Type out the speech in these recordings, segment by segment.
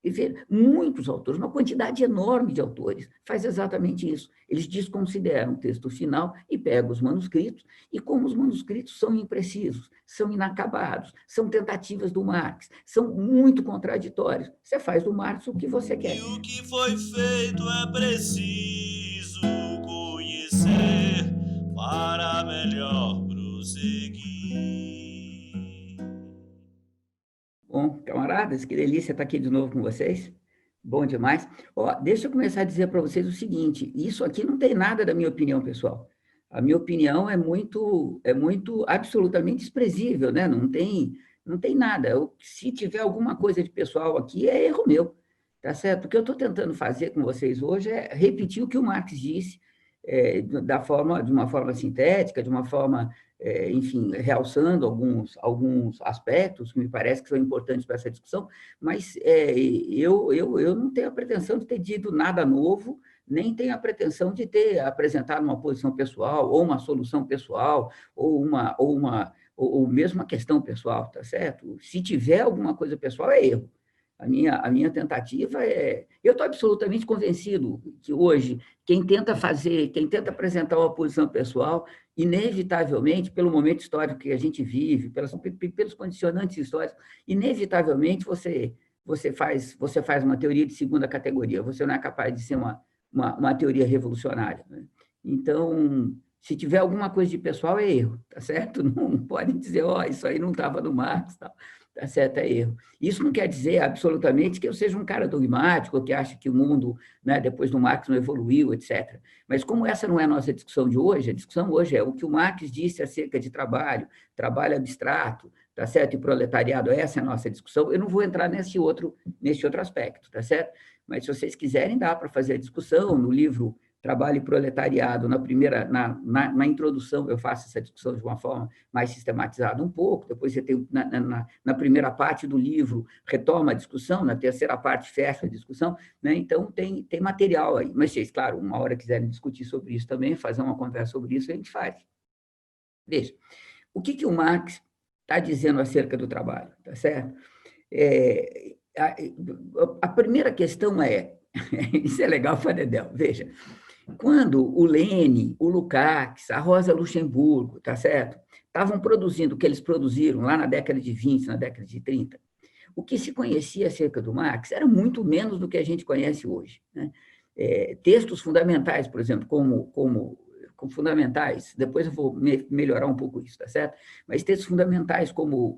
E ver muitos autores, uma quantidade enorme de autores, faz exatamente isso. Eles desconsideram o texto final e pegam os manuscritos, e como os manuscritos são imprecisos, são inacabados, são tentativas do Marx, são muito contraditórios, você faz do Marx o que você quer. E o que foi feito é preciso conhecer para melhor prosseguir. Bom, camaradas, que delícia estar aqui de novo com vocês. Bom demais. Ó, deixa eu começar a dizer para vocês o seguinte: isso aqui não tem nada da minha opinião pessoal. A minha opinião é muito absolutamente desprezível, né? Não tem nada. Se tiver alguma coisa de pessoal aqui, é erro meu, tá certo? O que eu estou tentando fazer com vocês hoje é repetir o que o Marx disse, de uma forma sintética, de uma forma enfim, realçando alguns aspectos que me parece que são importantes para essa discussão, mas eu não tenho a pretensão de ter dito nada novo, nem tenho a pretensão de ter apresentado uma posição pessoal, ou uma solução pessoal, ou mesmo uma questão pessoal, tá certo? Se tiver alguma coisa pessoal, é erro. A minha tentativa é... Eu estou absolutamente convencido que hoje, quem tenta apresentar uma posição pessoal, inevitavelmente, pelo momento histórico que a gente vive, pelos condicionantes históricos, inevitavelmente você faz uma teoria de segunda categoria, você não é capaz de ser uma teoria revolucionária, né? Então, se tiver alguma coisa de pessoal, é erro, tá certo? Não podem dizer, ó, isso aí não estava no Marx, tal. Tá certo, é erro. Isso não quer dizer absolutamente que eu seja um cara dogmático, que acha que o mundo, né, depois do Marx não evoluiu, etc. Mas como essa não é a nossa discussão de hoje, a discussão hoje é o que o Marx disse acerca de trabalho, trabalho abstrato, tá certo? E proletariado, essa é a nossa discussão. Eu não vou entrar nesse outro aspecto, tá certo? Mas se vocês quiserem, dá para fazer a discussão no livro Trabalho e Proletariado, na introdução eu faço essa discussão de uma forma mais sistematizada um pouco, depois você tem, na primeira parte do livro, retoma a discussão, na terceira parte fecha a discussão, né? Então tem material aí, mas vocês, claro, uma hora quiserem discutir sobre isso também, fazer uma conversa sobre isso, a gente faz. Veja, o que o Marx está dizendo acerca do trabalho, tá certo? A primeira questão é, isso é legal, Fadedel, veja, quando o Lênin, o Lukács, a Rosa Luxemburgo, tá certo? Estavam produzindo o que eles produziram lá na década de 20, na década de 30, o que se conhecia acerca do Marx era muito menos do que a gente conhece hoje, né? Textos fundamentais, por exemplo, como fundamentais, depois eu vou melhorar um pouco isso, tá certo? Mas textos fundamentais como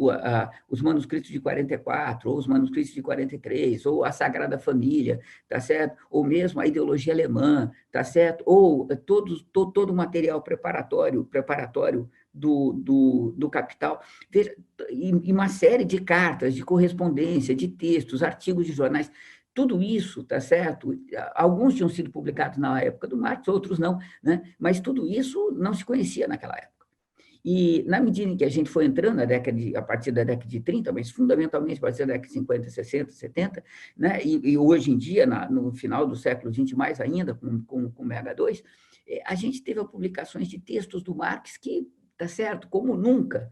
os manuscritos de 44, ou os manuscritos de 43, ou a Sagrada Família, tá certo? Ou mesmo a ideologia alemã, tá certo? Ou todo o material preparatório do Capital, veja, e uma série de cartas, de correspondência, de textos, artigos de jornais, tudo isso, tá certo? Alguns tinham sido publicados na época do Marx, outros não, né? Mas tudo isso não se conhecia naquela época. E, na medida em que a gente foi entrando a partir da década de 30, mas fundamentalmente a partir da década de 50, 60, 70, né? E hoje em dia, no final do século XX, mais ainda, com o MH2, a gente teve publicações de textos do Marx que, tá certo, como nunca,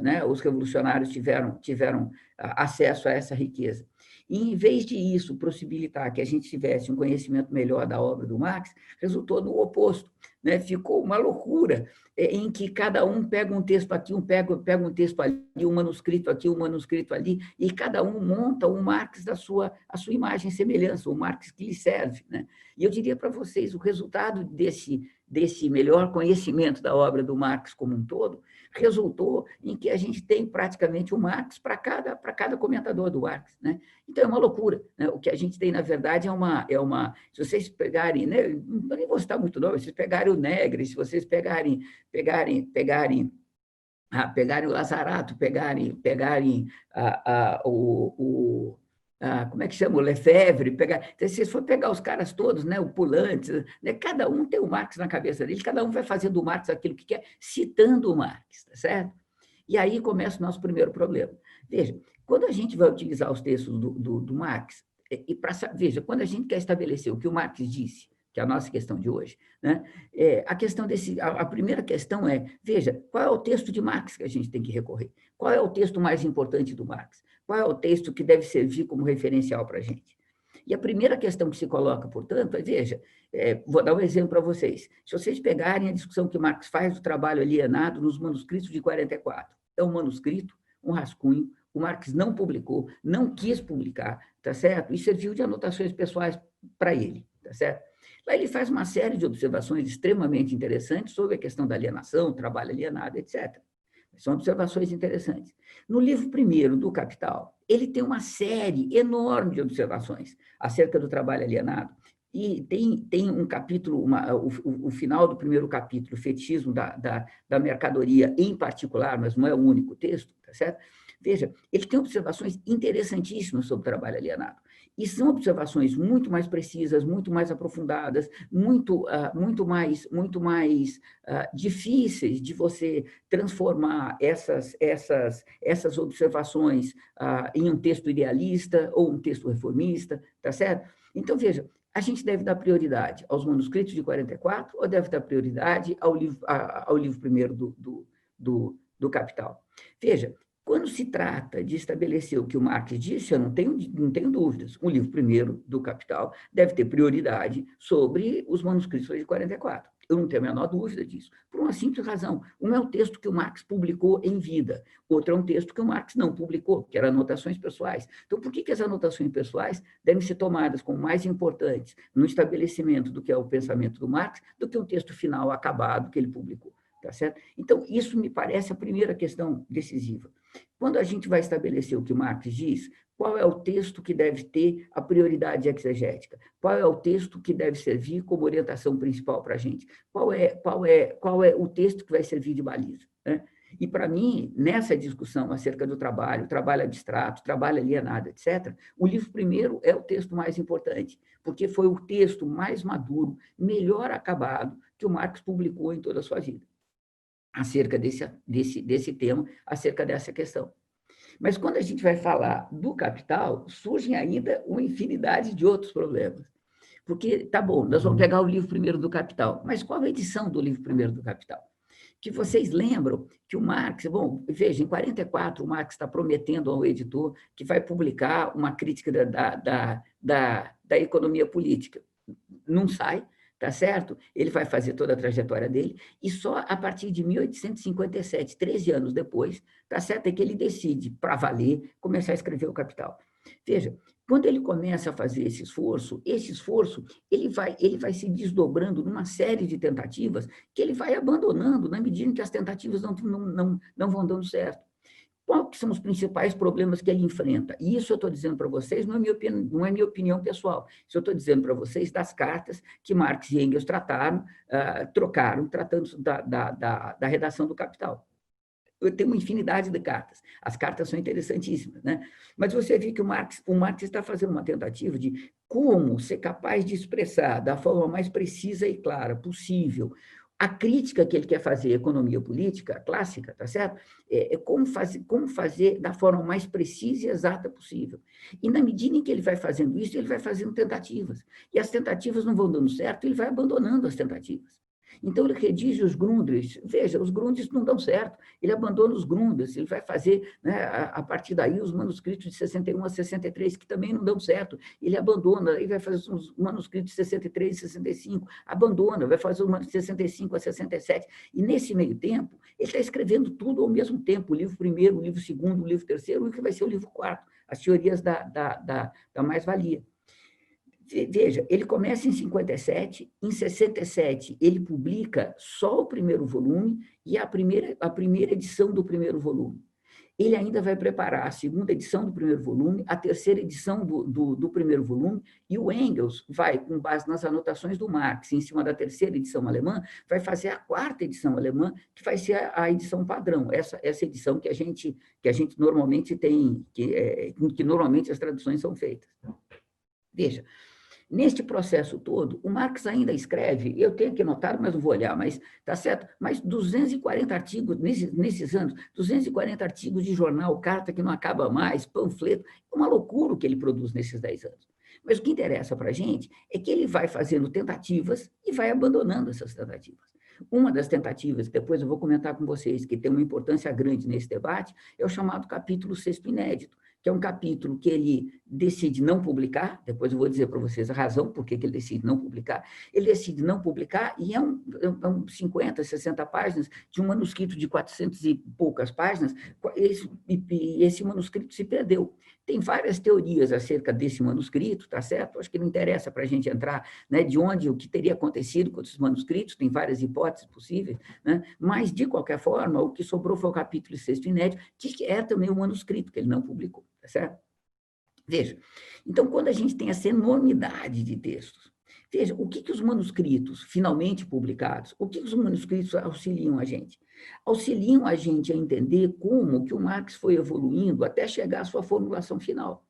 né? Os revolucionários tiveram acesso a essa riqueza. E, em vez de isso possibilitar que a gente tivesse um conhecimento melhor da obra do Marx, resultou no oposto, né? Ficou uma loucura, em que cada um pega um texto aqui, pega um texto ali, um manuscrito aqui, um manuscrito ali, e cada um monta um Marx a sua imagem e semelhança, o Marx que lhe serve, né? E eu diria para vocês, o resultado desse melhor conhecimento da obra do Marx como um todo, resultou em que a gente tem praticamente um Marx para cada comentador do Marx, né? Então, é uma loucura, né? O que a gente tem, na verdade, se vocês pegarem, né? Não nem vou citar muito nome, se vocês pegarem o Negri, se vocês pegarem o Lazarato, pegarem como é que chama? O Lefebvre, então, se vocês for pegar os caras todos, né, o Poulantzas, né, cada um tem o Marx na cabeça dele, cada um vai fazendo do Marx aquilo que quer, citando o Marx, tá certo? E aí começa o nosso primeiro problema. Veja, quando a gente vai utilizar os textos do Marx, veja, quando a gente quer estabelecer o que o Marx disse, que é a nossa questão de hoje, né? A primeira questão é, veja, qual é o texto de Marx que a gente tem que recorrer? Qual é o texto mais importante do Marx? Qual é o texto que deve servir como referencial para a gente? E a primeira questão que se coloca, portanto, veja, vou dar um exemplo para vocês. Se vocês pegarem a discussão que Marx faz do trabalho alienado nos manuscritos de 44, é um manuscrito, um rascunho, o Marx não publicou, não quis publicar, tá certo? E serviu de anotações pessoais para ele, tá certo? Lá ele faz uma série de observações extremamente interessantes sobre a questão da alienação, trabalho alienado, etc. São observações interessantes. No livro primeiro do Capital, ele tem uma série enorme de observações acerca do trabalho alienado. E tem um capítulo, o final do primeiro capítulo, o fetichismo da mercadoria em particular, mas não é o único texto, tá certo? Veja, ele tem observações interessantíssimas sobre o trabalho alienado. E são observações muito mais precisas, muito mais aprofundadas, muito mais difíceis de você transformar essas observações em um texto idealista ou um texto reformista, tá certo? Então, veja, a gente deve dar prioridade aos manuscritos de 44 ou deve dar prioridade ao livro primeiro do Capital? Veja, quando se trata de estabelecer o que o Marx disse, eu não tenho dúvidas. O livro primeiro do Capital deve ter prioridade sobre os manuscritos de 44. Eu não tenho a menor dúvida disso, por uma simples razão. Um é o texto que o Marx publicou em vida, outro é um texto que o Marx não publicou, que eram anotações pessoais. Então, por que as anotações pessoais devem ser tomadas como mais importantes no estabelecimento do que é o pensamento do Marx do que um texto final acabado que ele publicou? Tá certo? Então, isso me parece a primeira questão decisiva. Quando a gente vai estabelecer o que Marx diz, qual é o texto que deve ter a prioridade exegética? Qual é o texto que deve servir como orientação principal para a gente? Qual é o texto que vai servir de baliza? Né? E, para mim, nessa discussão acerca do trabalho abstrato, trabalho alienado, etc., o livro primeiro é o texto mais importante, porque foi o texto mais maduro, melhor acabado que o Marx publicou em toda a sua vida, acerca desse tema, acerca dessa questão. Mas quando a gente vai falar do Capital, surgem ainda uma infinidade de outros problemas. Porque, tá bom, nós vamos pegar o livro primeiro do Capital, mas qual a edição do livro primeiro do Capital? Que vocês lembram que o Marx, bom, veja, em 44 o Marx está prometendo ao editor que vai publicar uma crítica da economia política. Não sai, tá certo? Ele vai fazer toda a trajetória dele, e só a partir de 1857, 13 anos depois, tá certo? É que ele decide, para valer, começar a escrever o Capital. Veja, quando ele começa a fazer esse esforço ele vai se desdobrando numa série de tentativas que ele vai abandonando na medida em que as tentativas não vão dando certo. Quais que são os principais problemas que ele enfrenta? E isso eu estou dizendo para vocês, não é minha opinião pessoal. Isso eu estou dizendo para vocês das cartas que Marx e Engels trocaram, tratando da redação do Capital. Eu tenho uma infinidade de cartas. As cartas são interessantíssimas, né? Mas você vê que o Marx está fazendo uma tentativa de como ser capaz de expressar da forma mais precisa e clara possível a crítica que ele quer fazer à economia política clássica, tá certo? Como fazer da forma mais precisa e exata possível. E na medida em que ele vai fazendo isso, ele vai fazendo tentativas. E as tentativas não vão dando certo, ele vai abandonando as tentativas. Então, ele redige os Grundrisse. Veja, os Grundrisse não dão certo. Ele abandona os Grundrisse, ele vai fazer, né, a partir daí, os manuscritos de 61 a 63, que também não dão certo. Ele abandona, ele vai fazer os manuscritos de 63 e 65, abandona, vai fazer os de 65 a 67. E, nesse meio tempo, ele está escrevendo tudo ao mesmo tempo, o livro primeiro, o livro segundo, o livro terceiro, e o que vai ser o livro quarto, as teorias da mais-valia. Veja, ele começa em 57, em 67 ele publica só o primeiro volume e a primeira edição do primeiro volume. Ele ainda vai preparar a segunda edição do primeiro volume, a terceira edição do primeiro volume, e o Engels vai, com base nas anotações do Marx, em cima da terceira edição alemã, vai fazer a quarta edição alemã, que vai ser a edição padrão, essa edição que a gente normalmente tem, que normalmente as traduções são feitas. Veja, neste processo todo, o Marx ainda escreve, eu tenho aqui anotado, mas não vou olhar, mas tá certo, mais 240 artigos nesses anos, 240 artigos de jornal, carta que não acaba mais, panfleto, é uma loucura o que ele produz nesses 10 anos. Mas o que interessa para a gente é que ele vai fazendo tentativas e vai abandonando essas tentativas. Uma das tentativas, depois eu vou comentar com vocês, que tem uma importância grande nesse debate, é o chamado capítulo sexto inédito, que é um capítulo que ele decide não publicar, depois eu vou dizer para vocês a razão por que ele decide não publicar. Ele decide não publicar e é um 50, 60 páginas de um manuscrito de 400 e poucas páginas, esse manuscrito se perdeu. Tem várias teorias acerca desse manuscrito, tá certo? Acho que não interessa para a gente entrar, né, de onde, o que teria acontecido com esses manuscritos, tem várias hipóteses possíveis, né? Mas, de qualquer forma, o que sobrou foi o capítulo 6º inédito, que é também o manuscrito que ele não publicou, tá certo? Veja, então, quando a gente tem essa enormidade de textos, veja, o que os manuscritos finalmente publicados, o que os manuscritos auxiliam a gente? Auxiliam a gente a entender como que o Marx foi evoluindo até chegar à sua formulação final.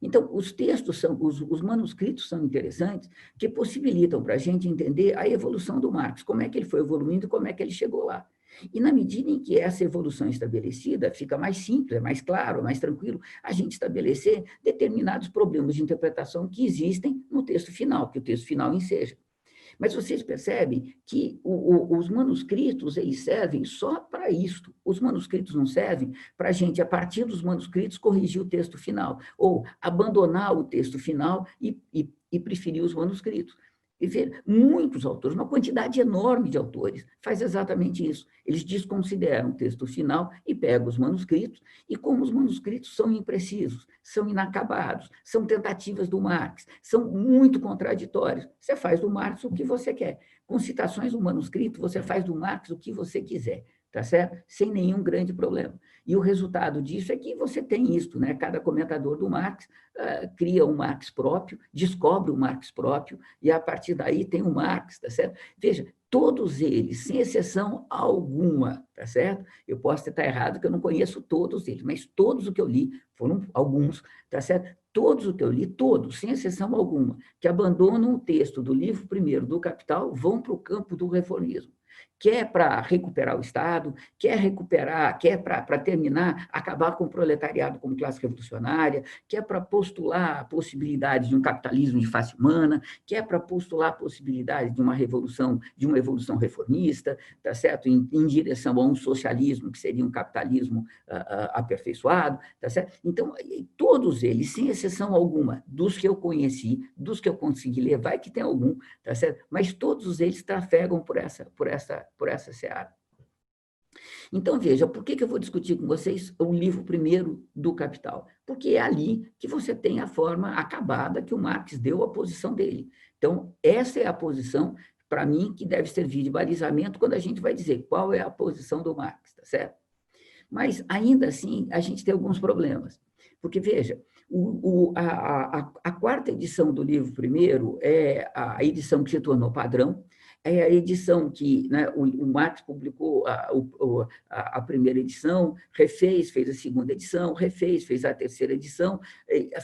Então, os textos os manuscritos são interessantes, que possibilitam para a gente entender a evolução do Marx, como é que ele foi evoluindo e como é que ele chegou lá. E na medida em que essa evolução é estabelecida, fica mais simples, é mais claro, é mais tranquilo a gente estabelecer determinados problemas de interpretação que existem no texto final, que o texto final enseja. Mas vocês percebem que os manuscritos eles servem só para isto. Os manuscritos não servem para a gente, a partir dos manuscritos, corrigir o texto final, ou abandonar o texto final e preferir os manuscritos. E ver, muitos autores, uma quantidade enorme de autores, faz exatamente isso. Eles desconsideram o texto final e pegam os manuscritos, e como os manuscritos são imprecisos, são inacabados, são tentativas do Marx, são muito contraditórios, você faz do Marx o que você quer. Com citações do manuscrito, você faz do Marx o que você quiser, tá certo? Sem nenhum grande problema. E o resultado disso é que você tem isso, né? Cada comentador do Marx cria um Marx próprio, descobre um Marx próprio, e a partir daí tem um Marx, tá certo? Veja, todos eles, sem exceção alguma, tá certo? Eu posso estar errado, que eu não conheço todos eles, mas todos o que eu li, foram alguns, tá certo? Todos o que eu li, todos, sem exceção alguma, que abandonam o texto do livro primeiro do Capital, vão para o campo do reformismo. Quer para recuperar o Estado, quer para terminar, acabar com o proletariado como classe revolucionária, quer para postular a possibilidade de um capitalismo de face humana, quer para postular a possibilidade de uma evolução reformista, tá certo? Em direção a um socialismo que seria um capitalismo aperfeiçoado, tá certo? Então, todos eles, sem exceção alguma, dos que eu conheci, dos que eu consegui ler, vai que tem algum, tá certo? Mas todos eles trafegam por essa seara. Então, veja, por que eu vou discutir com vocês o livro primeiro do Capital? Porque é ali que você tem a forma acabada que o Marx deu à posição dele. Então, essa é a posição, para mim, que deve servir de balizamento quando a gente vai dizer qual é a posição do Marx, tá certo? Mas, ainda assim, a gente tem alguns problemas. Porque, veja, a quarta edição do livro primeiro é a edição que se tornou padrão, é a edição que, né, o Marx publicou a primeira edição, refez, fez a segunda edição, refez, fez a terceira edição,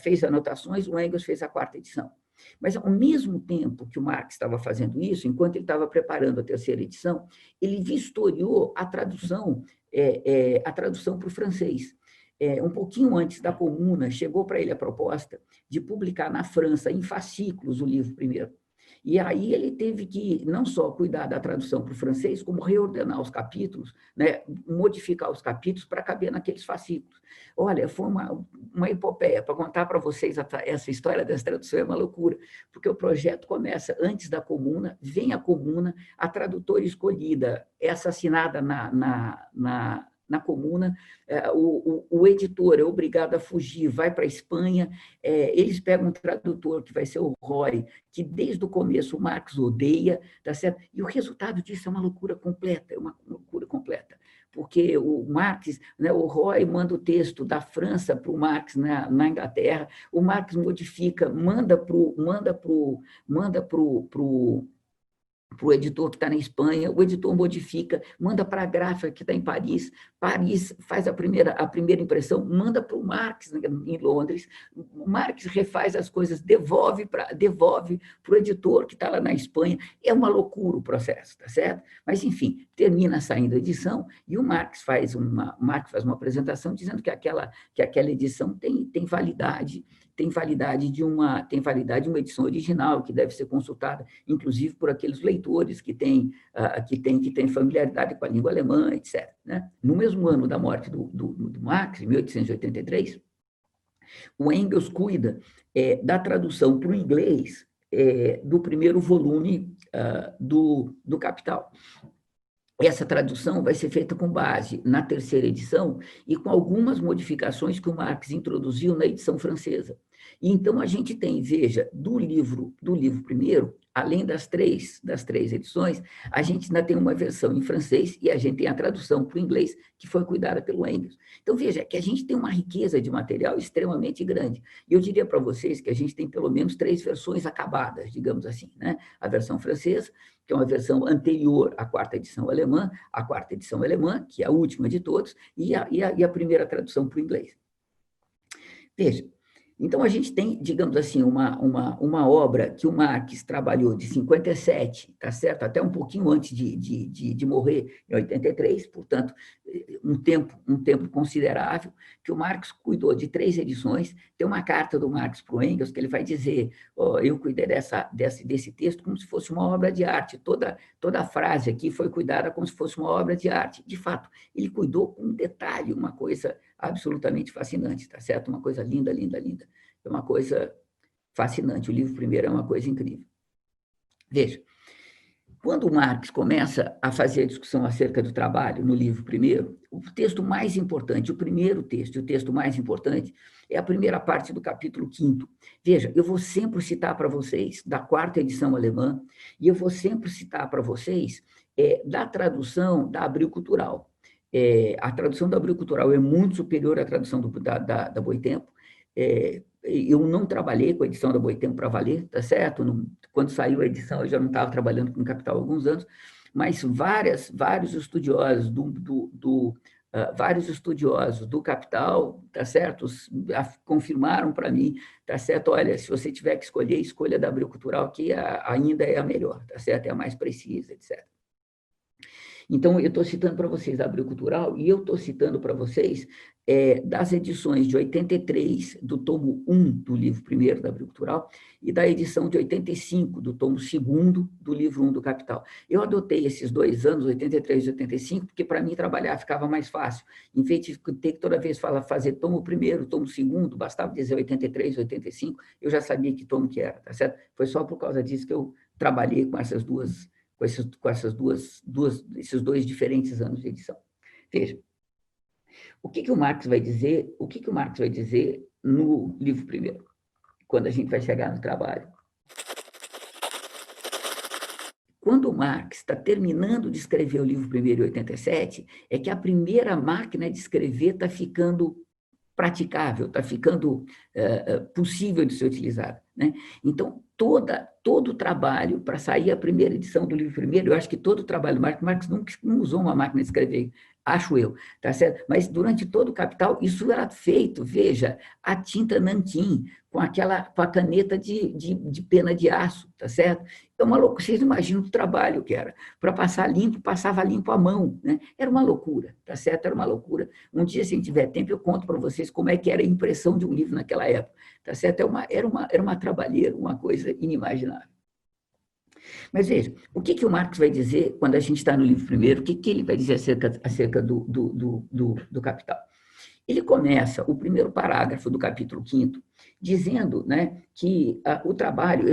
fez anotações, o Engels fez a quarta edição. Mas, ao mesmo tempo que o Marx estava fazendo isso, enquanto ele estava preparando a terceira edição, ele vistoriou a tradução para o francês. Um pouquinho antes da Comuna, chegou para ele a proposta de publicar na França, em fascículos, o livro primeiro. E aí ele teve que não só cuidar da tradução para o francês, como reordenar os capítulos, né, modificar os capítulos para caber naqueles fascículos. Olha, foi uma epopeia. Para contar para vocês essa história dessa tradução é uma loucura, porque o projeto começa antes da Comuna, vem a Comuna, a tradutora escolhida é assassinada na Comuna, o editor é obrigado a fugir, vai para a Espanha, eles pegam um tradutor, que vai ser o Roy, que desde o começo o Marx odeia, tá certo? E o resultado disso é uma loucura completa, porque o Marx, né, o Roy manda o texto da França para o Marx na Inglaterra, o Marx modifica, manda para o editor que está na Espanha, o editor modifica, manda para a gráfica que está em Paris, Paris faz a primeira impressão, manda para o Marx em Londres, o Marx refaz as coisas, devolve para o editor que está lá na Espanha, é uma loucura o processo, tá certo? Mas, enfim, termina saindo a edição e o Marx faz uma apresentação dizendo que aquela edição tem validade de uma edição original, que deve ser consultada, inclusive, por aqueles leitores que têm familiaridade com a língua alemã, etc. Né? No mesmo ano da morte do Marx, em 1883, O Engels cuida da tradução para o inglês do primeiro volume do Capital. Essa tradução vai ser feita com base na terceira edição e com algumas modificações que o Marx introduziu na edição francesa. E então a gente tem, veja, do livro primeiro, além das três edições, a gente ainda tem uma versão em francês e a gente tem a tradução para o inglês, que foi cuidada pelo Engels. Então, veja, que a gente tem uma riqueza de material extremamente grande. E eu diria para vocês que a gente tem pelo menos 3 versões acabadas, digamos assim, né? A versão francesa, que é uma versão anterior à quarta edição alemã, que é a última de todos, e a primeira tradução para o inglês. Veja, então a gente tem, digamos assim, uma obra que o Marx trabalhou de 57, tá certo? Até um pouquinho antes de morrer, em 83, portanto, um tempo considerável, que o Marx cuidou de 3 edições. Tem uma carta do Marx para o Engels que ele vai dizer: eu cuidei desse texto como se fosse uma obra de arte, toda a frase aqui foi cuidada como se fosse uma obra de arte. De fato, ele cuidou com um detalhe, uma coisa absolutamente fascinante, tá certo? Uma coisa linda, linda, linda. É uma coisa fascinante. O livro primeiro é uma coisa incrível. Veja, quando o Marx começa a fazer a discussão acerca do trabalho no livro primeiro, o texto mais importante, o primeiro texto, e o texto mais importante, é a primeira parte do capítulo 5º. Veja, eu vou sempre citar para vocês da quarta edição alemã, e eu vou sempre citar para vocês da tradução da Abril Cultural. A tradução da Abril Cultural é muito superior à tradução da Boitempo. Eu não trabalhei com a edição da Boitempo para valer, tá certo? Quando saiu a edição, eu já não estava trabalhando com Capital há alguns anos, mas vários estudiosos do Capital, tá certo? Confirmaram para mim, tá certo? Olha, se você tiver que escolher, escolha da Abril Cultural, que ainda é a melhor, tá certo? É a mais precisa, etc. Então, eu estou citando para vocês a Abril Cultural e eu estou citando para vocês das edições de 83 do tomo 1 do livro primeiro da Abril Cultural e da edição de 85 do tomo 2º do livro 1 do Capital. Eu adotei esses 2 anos, 83 e 85, porque para mim trabalhar ficava mais fácil. Em vez de ter que toda vez fazer tomo 1º, tomo 2º, bastava dizer 83, 85, eu já sabia que tomo que era, tá certo? Foi só por causa disso que eu trabalhei com esses dois diferentes anos de edição. Veja, o que o Marx vai dizer no livro primeiro, quando a gente vai chegar no trabalho? Quando o Marx está terminando de escrever o livro primeiro em 87, é que a primeira máquina de escrever está ficando praticável, está ficando possível de ser utilizada, né? Então, todo o trabalho para sair a primeira edição do livro primeiro, eu acho que todo o trabalho do Marx nunca não usou uma máquina de escrever, acho eu, tá certo? Mas durante todo o Capital, isso era feito, veja, a tinta nanquim, com a caneta de pena de aço, tá certo? É uma loucura, vocês imaginam o trabalho que era. Para passar limpo, passava limpo à mão, né? Era uma loucura, tá certo? Era uma loucura. Um dia, se tiver tempo, eu conto para vocês como é que era a impressão de um livro naquela época, tá certo? Era uma trabalheira, uma coisa inimaginável. Mas veja, o que o Marx vai dizer quando a gente está no livro primeiro? O que ele vai dizer acerca do Capital? Ele começa o primeiro parágrafo do capítulo 5º dizendo, né, que o trabalho,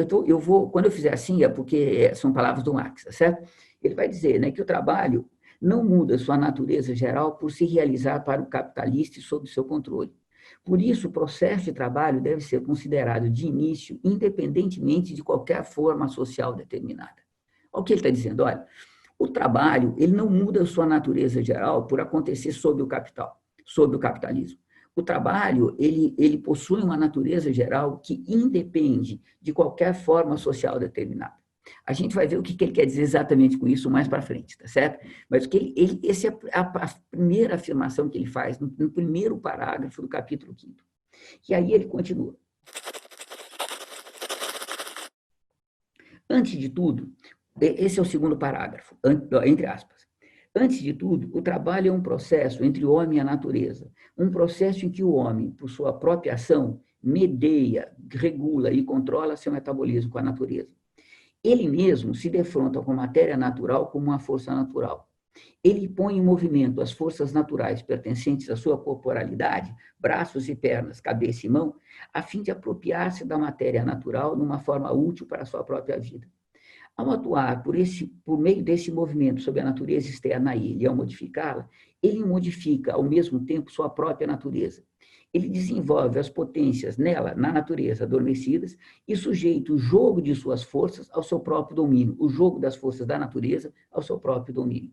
quando eu fizer assim, é porque são palavras do Marx, tá certo? Ele vai dizer, né, que o trabalho não muda sua natureza geral por se realizar para o capitalista e sob seu controle. Por isso, o processo de trabalho deve ser considerado de início, independentemente de qualquer forma social determinada. Olha o que ele está dizendo, olha, o trabalho ele não muda sua natureza geral por acontecer sob o capital, sob o capitalismo. O trabalho ele possui uma natureza geral que independe de qualquer forma social determinada. A gente vai ver o que ele quer dizer exatamente com isso mais para frente, tá certo? Mas essa é a primeira afirmação que ele faz no primeiro parágrafo do capítulo 5º. E aí ele continua. Antes de tudo, esse é o segundo parágrafo, entre aspas. Antes de tudo, o trabalho é um processo entre o homem e a natureza, um processo em que o homem, por sua própria ação, medeia, regula e controla seu metabolismo com a natureza. Ele mesmo se defronta com a matéria natural como uma força natural. Ele põe em movimento as forças naturais pertencentes à sua corporalidade, braços e pernas, cabeça e mão, a fim de apropriar-se da matéria natural numa forma útil para a sua própria vida. Ao atuar por meio desse movimento sobre a natureza externa a ele e ao modificá-la, ele modifica ao mesmo tempo sua própria natureza. Ele desenvolve as potências nela, na natureza, adormecidas, e sujeita o jogo de suas forças ao seu próprio domínio, o jogo das forças da natureza ao seu próprio domínio.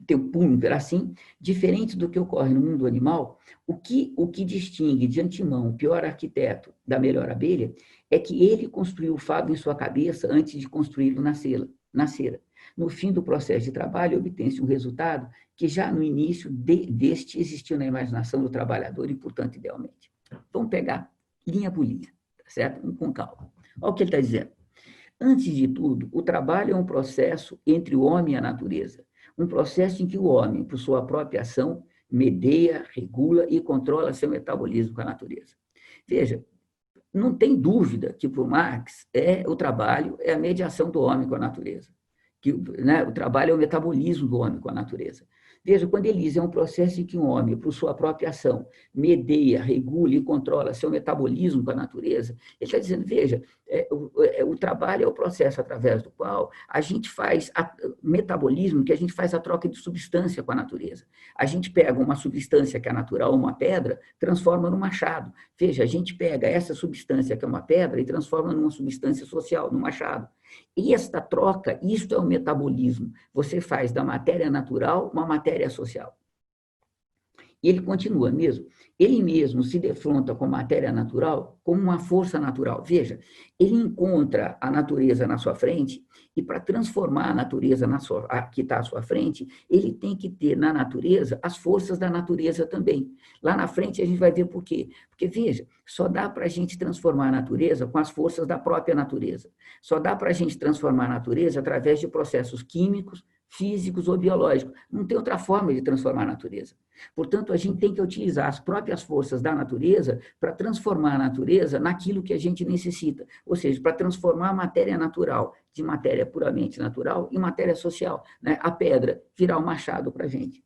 Tem um punho, assim, diferente do que ocorre no mundo animal, o que distingue de antemão o pior arquiteto da melhor abelha é que ele construiu o favo em sua cabeça antes de construí-lo na cera. No fim do processo de trabalho, obtém-se um resultado que já no início deste existiu na imaginação do trabalhador e, portanto, idealmente. Vamos pegar linha por linha, tá certo? Com calma. Olha o que ele está dizendo. Antes de tudo, o trabalho é um processo entre o homem e a natureza. Um processo em que o homem, por sua própria ação, medeia, regula e controla seu metabolismo com a natureza. Veja, não tem dúvida que, para o Marx, o trabalho é a mediação do homem com a natureza. O trabalho é o metabolismo do homem com a natureza. Veja, quando ele diz é um processo em que um homem, por sua própria ação, medeia, regula e controla seu metabolismo com a natureza, ele está dizendo, veja, o trabalho é o processo através do qual a gente faz metabolismo, que a gente faz a troca de substância com a natureza. A gente pega uma substância que é natural, uma pedra, transforma num machado. Veja, a gente pega essa substância que é uma pedra e transforma numa substância social, num machado. E esta troca, isto é o metabolismo. Você faz da matéria natural uma matéria social. E ele continua mesmo. Ele mesmo se defronta com a matéria natural como uma força natural. Veja, ele encontra a natureza na sua frente e, para transformar a natureza que está à sua frente, ele tem que ter na natureza as forças da natureza também. Lá na frente a gente vai ver por quê. Porque, veja, só dá para a gente transformar a natureza com as forças da própria natureza. Só dá para a gente transformar a natureza através de processos químicos, físicos ou biológicos. Não tem outra forma de transformar a natureza. Portanto, a gente tem que utilizar as próprias forças da natureza para transformar a natureza naquilo que a gente necessita, ou seja, para transformar a matéria natural de matéria puramente natural em matéria social, né? A pedra virar o machado para a gente.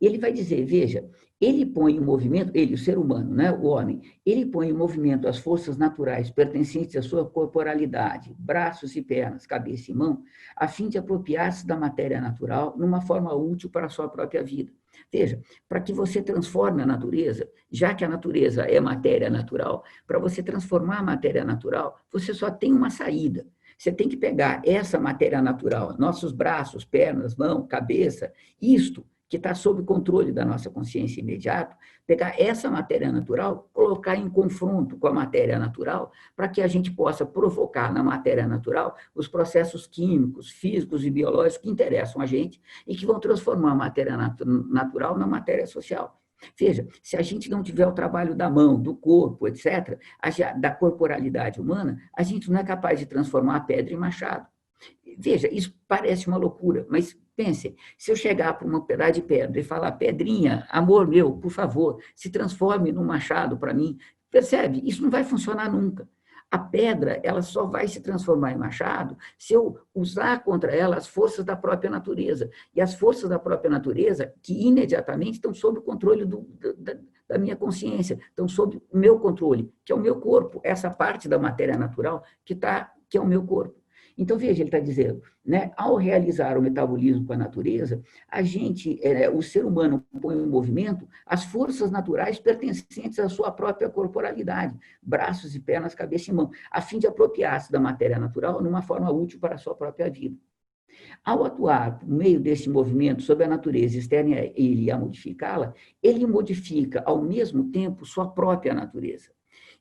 Ele vai dizer, veja, ele põe em movimento, ele, o ser humano, né, o homem, ele põe em movimento as forças naturais pertencentes à sua corporalidade, braços e pernas, cabeça e mão, a fim de apropriar-se da matéria natural numa forma útil para a sua própria vida. Veja, para que você transforme a natureza, já que a natureza é matéria natural, para você transformar a matéria natural, você só tem uma saída. Você tem que pegar essa matéria natural, nossos braços, pernas, mão, cabeça, isto que está sob controle da nossa consciência imediata, pegar essa matéria natural, colocar em confronto com a matéria natural, para que a gente possa provocar na matéria natural os processos químicos, físicos e biológicos que interessam a gente e que vão transformar a matéria natural na matéria social. Veja, se a gente não tiver o trabalho da mão, do corpo, etc., da corporalidade humana, a gente não é capaz de transformar a pedra em machado. Veja, isso parece uma loucura, mas pensem, se eu chegar para uma pedaço de pedra e falar, pedrinha, amor meu, por favor, se transforme num machado para mim, percebe? Isso não vai funcionar nunca. A pedra, ela só vai se transformar em machado se eu usar contra ela as forças da própria natureza. E as forças da própria natureza, que imediatamente estão sob o controle da minha consciência, estão sob o meu controle, que é o meu corpo, essa parte da matéria natural que é o meu corpo. Então, veja, ele está dizendo, né, ao realizar o metabolismo com a natureza, o ser humano põe em movimento as forças naturais pertencentes à sua própria corporalidade, braços e pernas, cabeça e mão, a fim de apropriar-se da matéria natural numa forma útil para a sua própria vida. Ao atuar por meio desse movimento sobre a natureza externa e a modificá-la, ele modifica, ao mesmo tempo, sua própria natureza.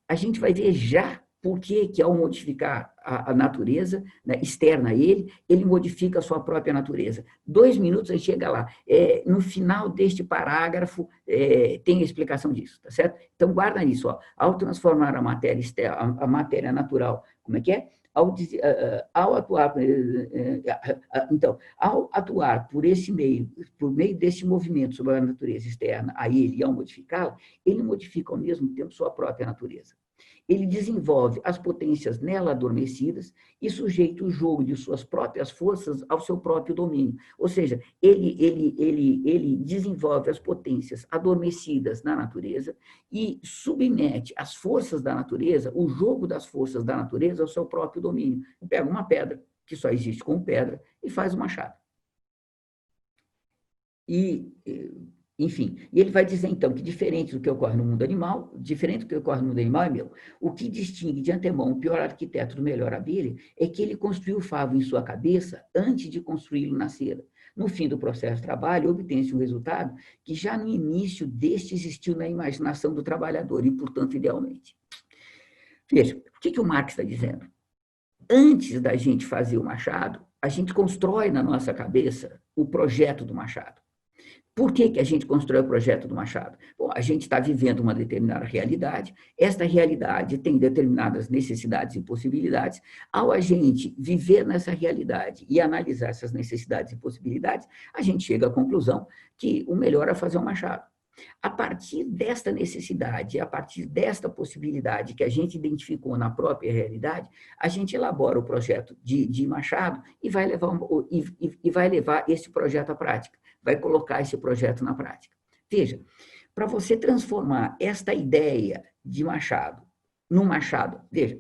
A gente vai ver já por que ao modificar a natureza, né, externa a ele modifica a sua própria natureza. 2 minutos a gente chega lá. No final deste parágrafo tem a explicação disso, tá certo? Então, guarda isso. Ó. Ao transformar a matéria externa, a matéria natural, como é que é? Ao atuar por meio desse movimento sobre a natureza externa a ele e ao modificá-la, ele modifica ao mesmo tempo sua própria natureza. Ele desenvolve as potências nela adormecidas adormecidas e sujeita o jogo de suas próprias forças ao seu próprio domínio. Ou seja, ele desenvolve as potências adormecidas na natureza e submete as forças da natureza, o jogo das forças da natureza ao seu próprio domínio. Pega uma pedra, que só existe como pedra, e faz um machado. Enfim, e ele vai dizer, então, que diferente do que ocorre no mundo animal, diferente do que ocorre no mundo animal, o que distingue de antemão o pior arquiteto do melhor abelha é que ele construiu o favo em sua cabeça antes de construí-lo na cera. No fim do processo de trabalho, obtém-se um resultado que já no início deste existiu na imaginação do trabalhador e, portanto, idealmente. Veja, o que o Marx está dizendo? Antes da gente fazer o machado, a gente constrói na nossa cabeça o projeto do machado. Por que a gente constrói o projeto do machado? Bom, a gente está vivendo uma determinada realidade, esta realidade tem determinadas necessidades e possibilidades. Ao a gente viver nessa realidade e analisar essas necessidades e possibilidades, a gente chega à conclusão que o melhor é fazer um machado. A partir desta necessidade, a partir desta possibilidade que a gente identificou na própria realidade, a gente elabora o projeto de machado e vai levar esse projeto à prática, vai colocar esse projeto na prática. Veja, para você transformar esta ideia de machado num machado, veja,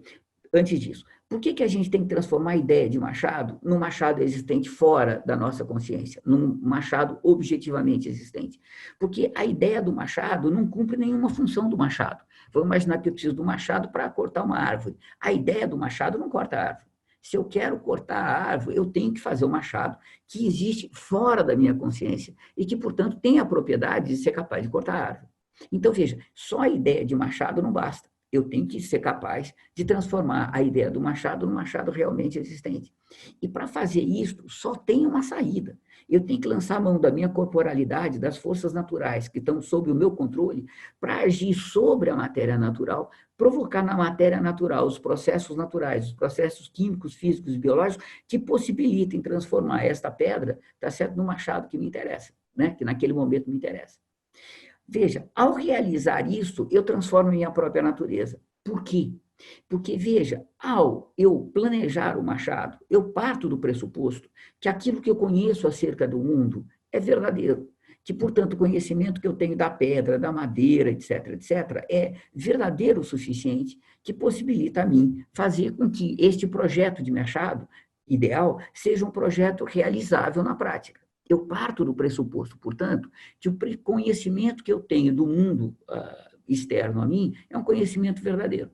antes disso, por que a gente tem que transformar a ideia de machado num machado existente fora da nossa consciência, num machado objetivamente existente? Porque a ideia do machado não cumpre nenhuma função do machado. Vamos imaginar que eu preciso do machado para cortar uma árvore. A ideia do machado não corta a árvore. Se eu quero cortar a árvore, eu tenho que fazer o machado que existe fora da minha consciência e que, portanto, tem a propriedade de ser capaz de cortar a árvore. Então, veja, só a ideia de machado não basta. Eu tenho que ser capaz de transformar a ideia do machado num machado realmente existente. E para fazer isso, só tem uma saída. Eu tenho que lançar a mão da minha corporalidade, das forças naturais que estão sob o meu controle, para agir sobre a matéria natural, provocar na matéria natural os processos naturais, os processos químicos, físicos e biológicos que possibilitem transformar esta pedra, tá certo, no machado que me interessa, né? Que naquele momento me interessa. Veja, ao realizar isso, eu transformo minha própria natureza. Por quê? Porque, veja, ao eu planejar o machado, eu parto do pressuposto que aquilo que eu conheço acerca do mundo é verdadeiro, que, portanto, o conhecimento que eu tenho da pedra, da madeira, etc., é verdadeiro o suficiente que possibilita a mim fazer com que este projeto de machado ideal seja um projeto realizável na prática. Eu parto do pressuposto, portanto, que o conhecimento que eu tenho do mundo externo a mim é um conhecimento verdadeiro.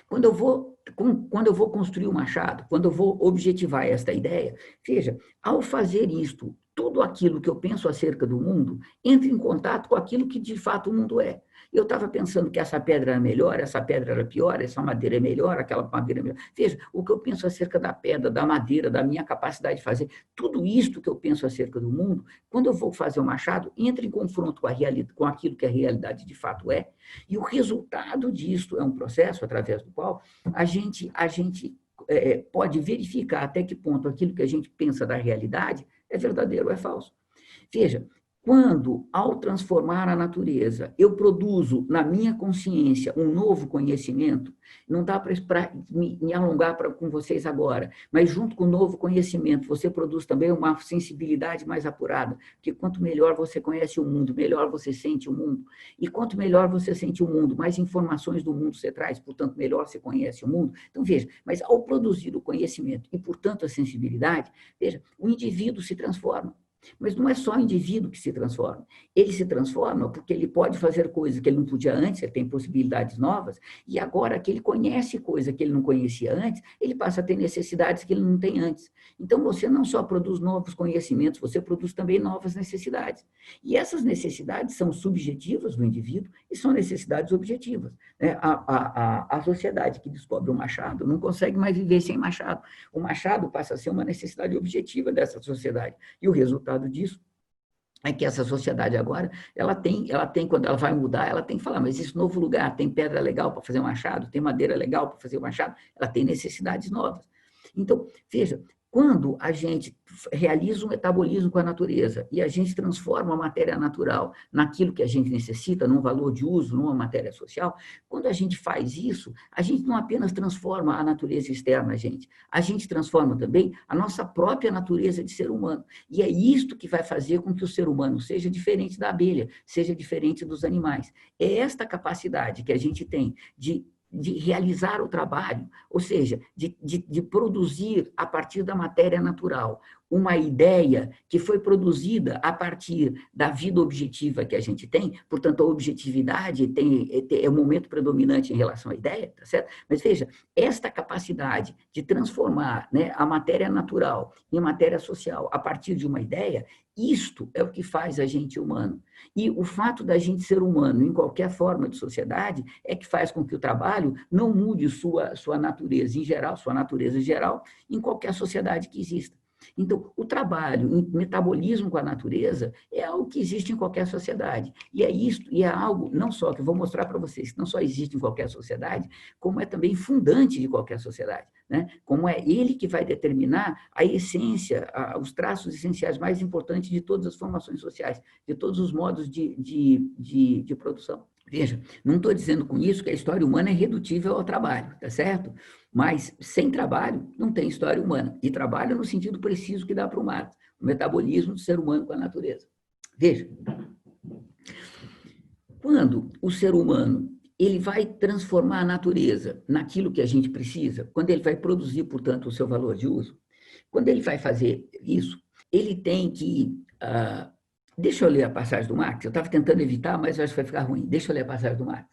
Quando eu vou construir o machado, quando eu vou objetivar esta ideia, veja, ao fazer isto, tudo aquilo que eu penso acerca do mundo entra em contato com aquilo que de fato o mundo é. Eu estava pensando que essa pedra era melhor, essa pedra era pior, essa madeira é melhor, aquela madeira é melhor. Veja, o que eu penso acerca da pedra, da madeira, da minha capacidade de fazer, tudo isto que eu penso acerca do mundo, quando eu vou fazer o machado, entra em confronto com aquilo que a realidade de fato é, e o resultado disto é um processo através do qual a gente pode verificar até que ponto aquilo que a gente pensa da realidade é verdadeiro ou é falso. Veja, quando, ao transformar a natureza, eu produzo na minha consciência um novo conhecimento, não dá para me alongar com vocês agora, mas junto com o novo conhecimento, você produz também uma sensibilidade mais apurada, porque quanto melhor você conhece o mundo, melhor você sente o mundo. E quanto melhor você sente o mundo, mais informações do mundo você traz, portanto, melhor você conhece o mundo. Então, veja, mas ao produzir o conhecimento e, portanto, a sensibilidade, veja, o indivíduo se transforma. Mas não é só o indivíduo que se transforma. Ele se transforma porque ele pode fazer coisas que ele não podia antes, ele tem possibilidades novas, e agora que ele conhece coisas que ele não conhecia antes, ele passa a ter necessidades que ele não tem antes. Então, você não só produz novos conhecimentos, você produz também novas necessidades. E essas necessidades são subjetivas do indivíduo e são necessidades objetivas. A sociedade que descobre o machado não consegue mais viver sem machado. O machado passa a ser uma necessidade objetiva dessa sociedade. E o resultado disso é que essa sociedade agora, ela tem, quando ela vai mudar, ela tem que falar, mas esse novo lugar tem pedra legal para fazer um machado, tem madeira legal para fazer um machado, ela tem necessidades novas. Então, veja, Quando a gente realiza um metabolismo com a natureza e a gente transforma a matéria natural naquilo que a gente necessita, num valor de uso, numa matéria social, quando a gente faz isso, a gente não apenas transforma a natureza externa a gente transforma também a nossa própria natureza de ser humano. E é isto que vai fazer com que o ser humano seja diferente da abelha, seja diferente dos animais. É esta capacidade que a gente tem de realizar o trabalho, ou seja, de produzir a partir da matéria natural uma ideia que foi produzida a partir da vida objetiva que a gente tem, portanto, a objetividade é o momento predominante em relação à ideia, tá certo? Mas veja, esta capacidade de transformar, né, a matéria natural em matéria social a partir de uma ideia, isto é o que faz a gente humano. E o fato da gente ser humano em qualquer forma de sociedade é que faz com que o trabalho não mude sua natureza em geral, sua natureza geral, em qualquer sociedade que exista. Então, o trabalho em metabolismo com a natureza é algo que existe em qualquer sociedade. E é isso, e é algo, não só, que eu vou mostrar para vocês, que não só existe em qualquer sociedade, como é também fundante de qualquer sociedade, né? Como é ele que vai determinar a essência, os traços essenciais mais importantes de todas as formações sociais, de todos os modos de produção. Veja, não estou dizendo com isso que a história humana é redutível ao trabalho, tá certo? Mas sem trabalho não tem história humana. E trabalho no sentido preciso que dá para o Marx, o metabolismo do ser humano com a natureza. Veja, quando o ser humano ele vai transformar a natureza naquilo que a gente precisa, quando ele vai produzir, portanto, o seu valor de uso, quando ele vai fazer isso, ele tem que... deixa eu ler a passagem do Marx. Eu estava tentando evitar, mas acho que vai ficar ruim. Deixa eu ler a passagem do Marx.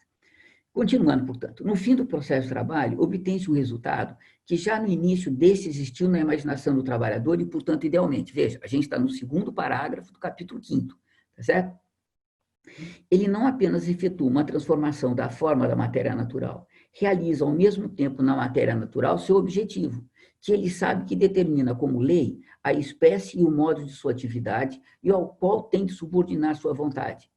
Continuando, portanto, no fim do processo de trabalho, obtém-se um resultado que já no início desse existiu na imaginação do trabalhador e, portanto, idealmente. Veja, a gente está no segundo parágrafo do capítulo 5º, tá certo? Ele não apenas efetua uma transformação da forma da matéria natural, realiza ao mesmo tempo na matéria natural seu objetivo, que ele sabe que determina como lei a espécie e o modo de sua atividade e ao qual tem de subordinar sua vontade.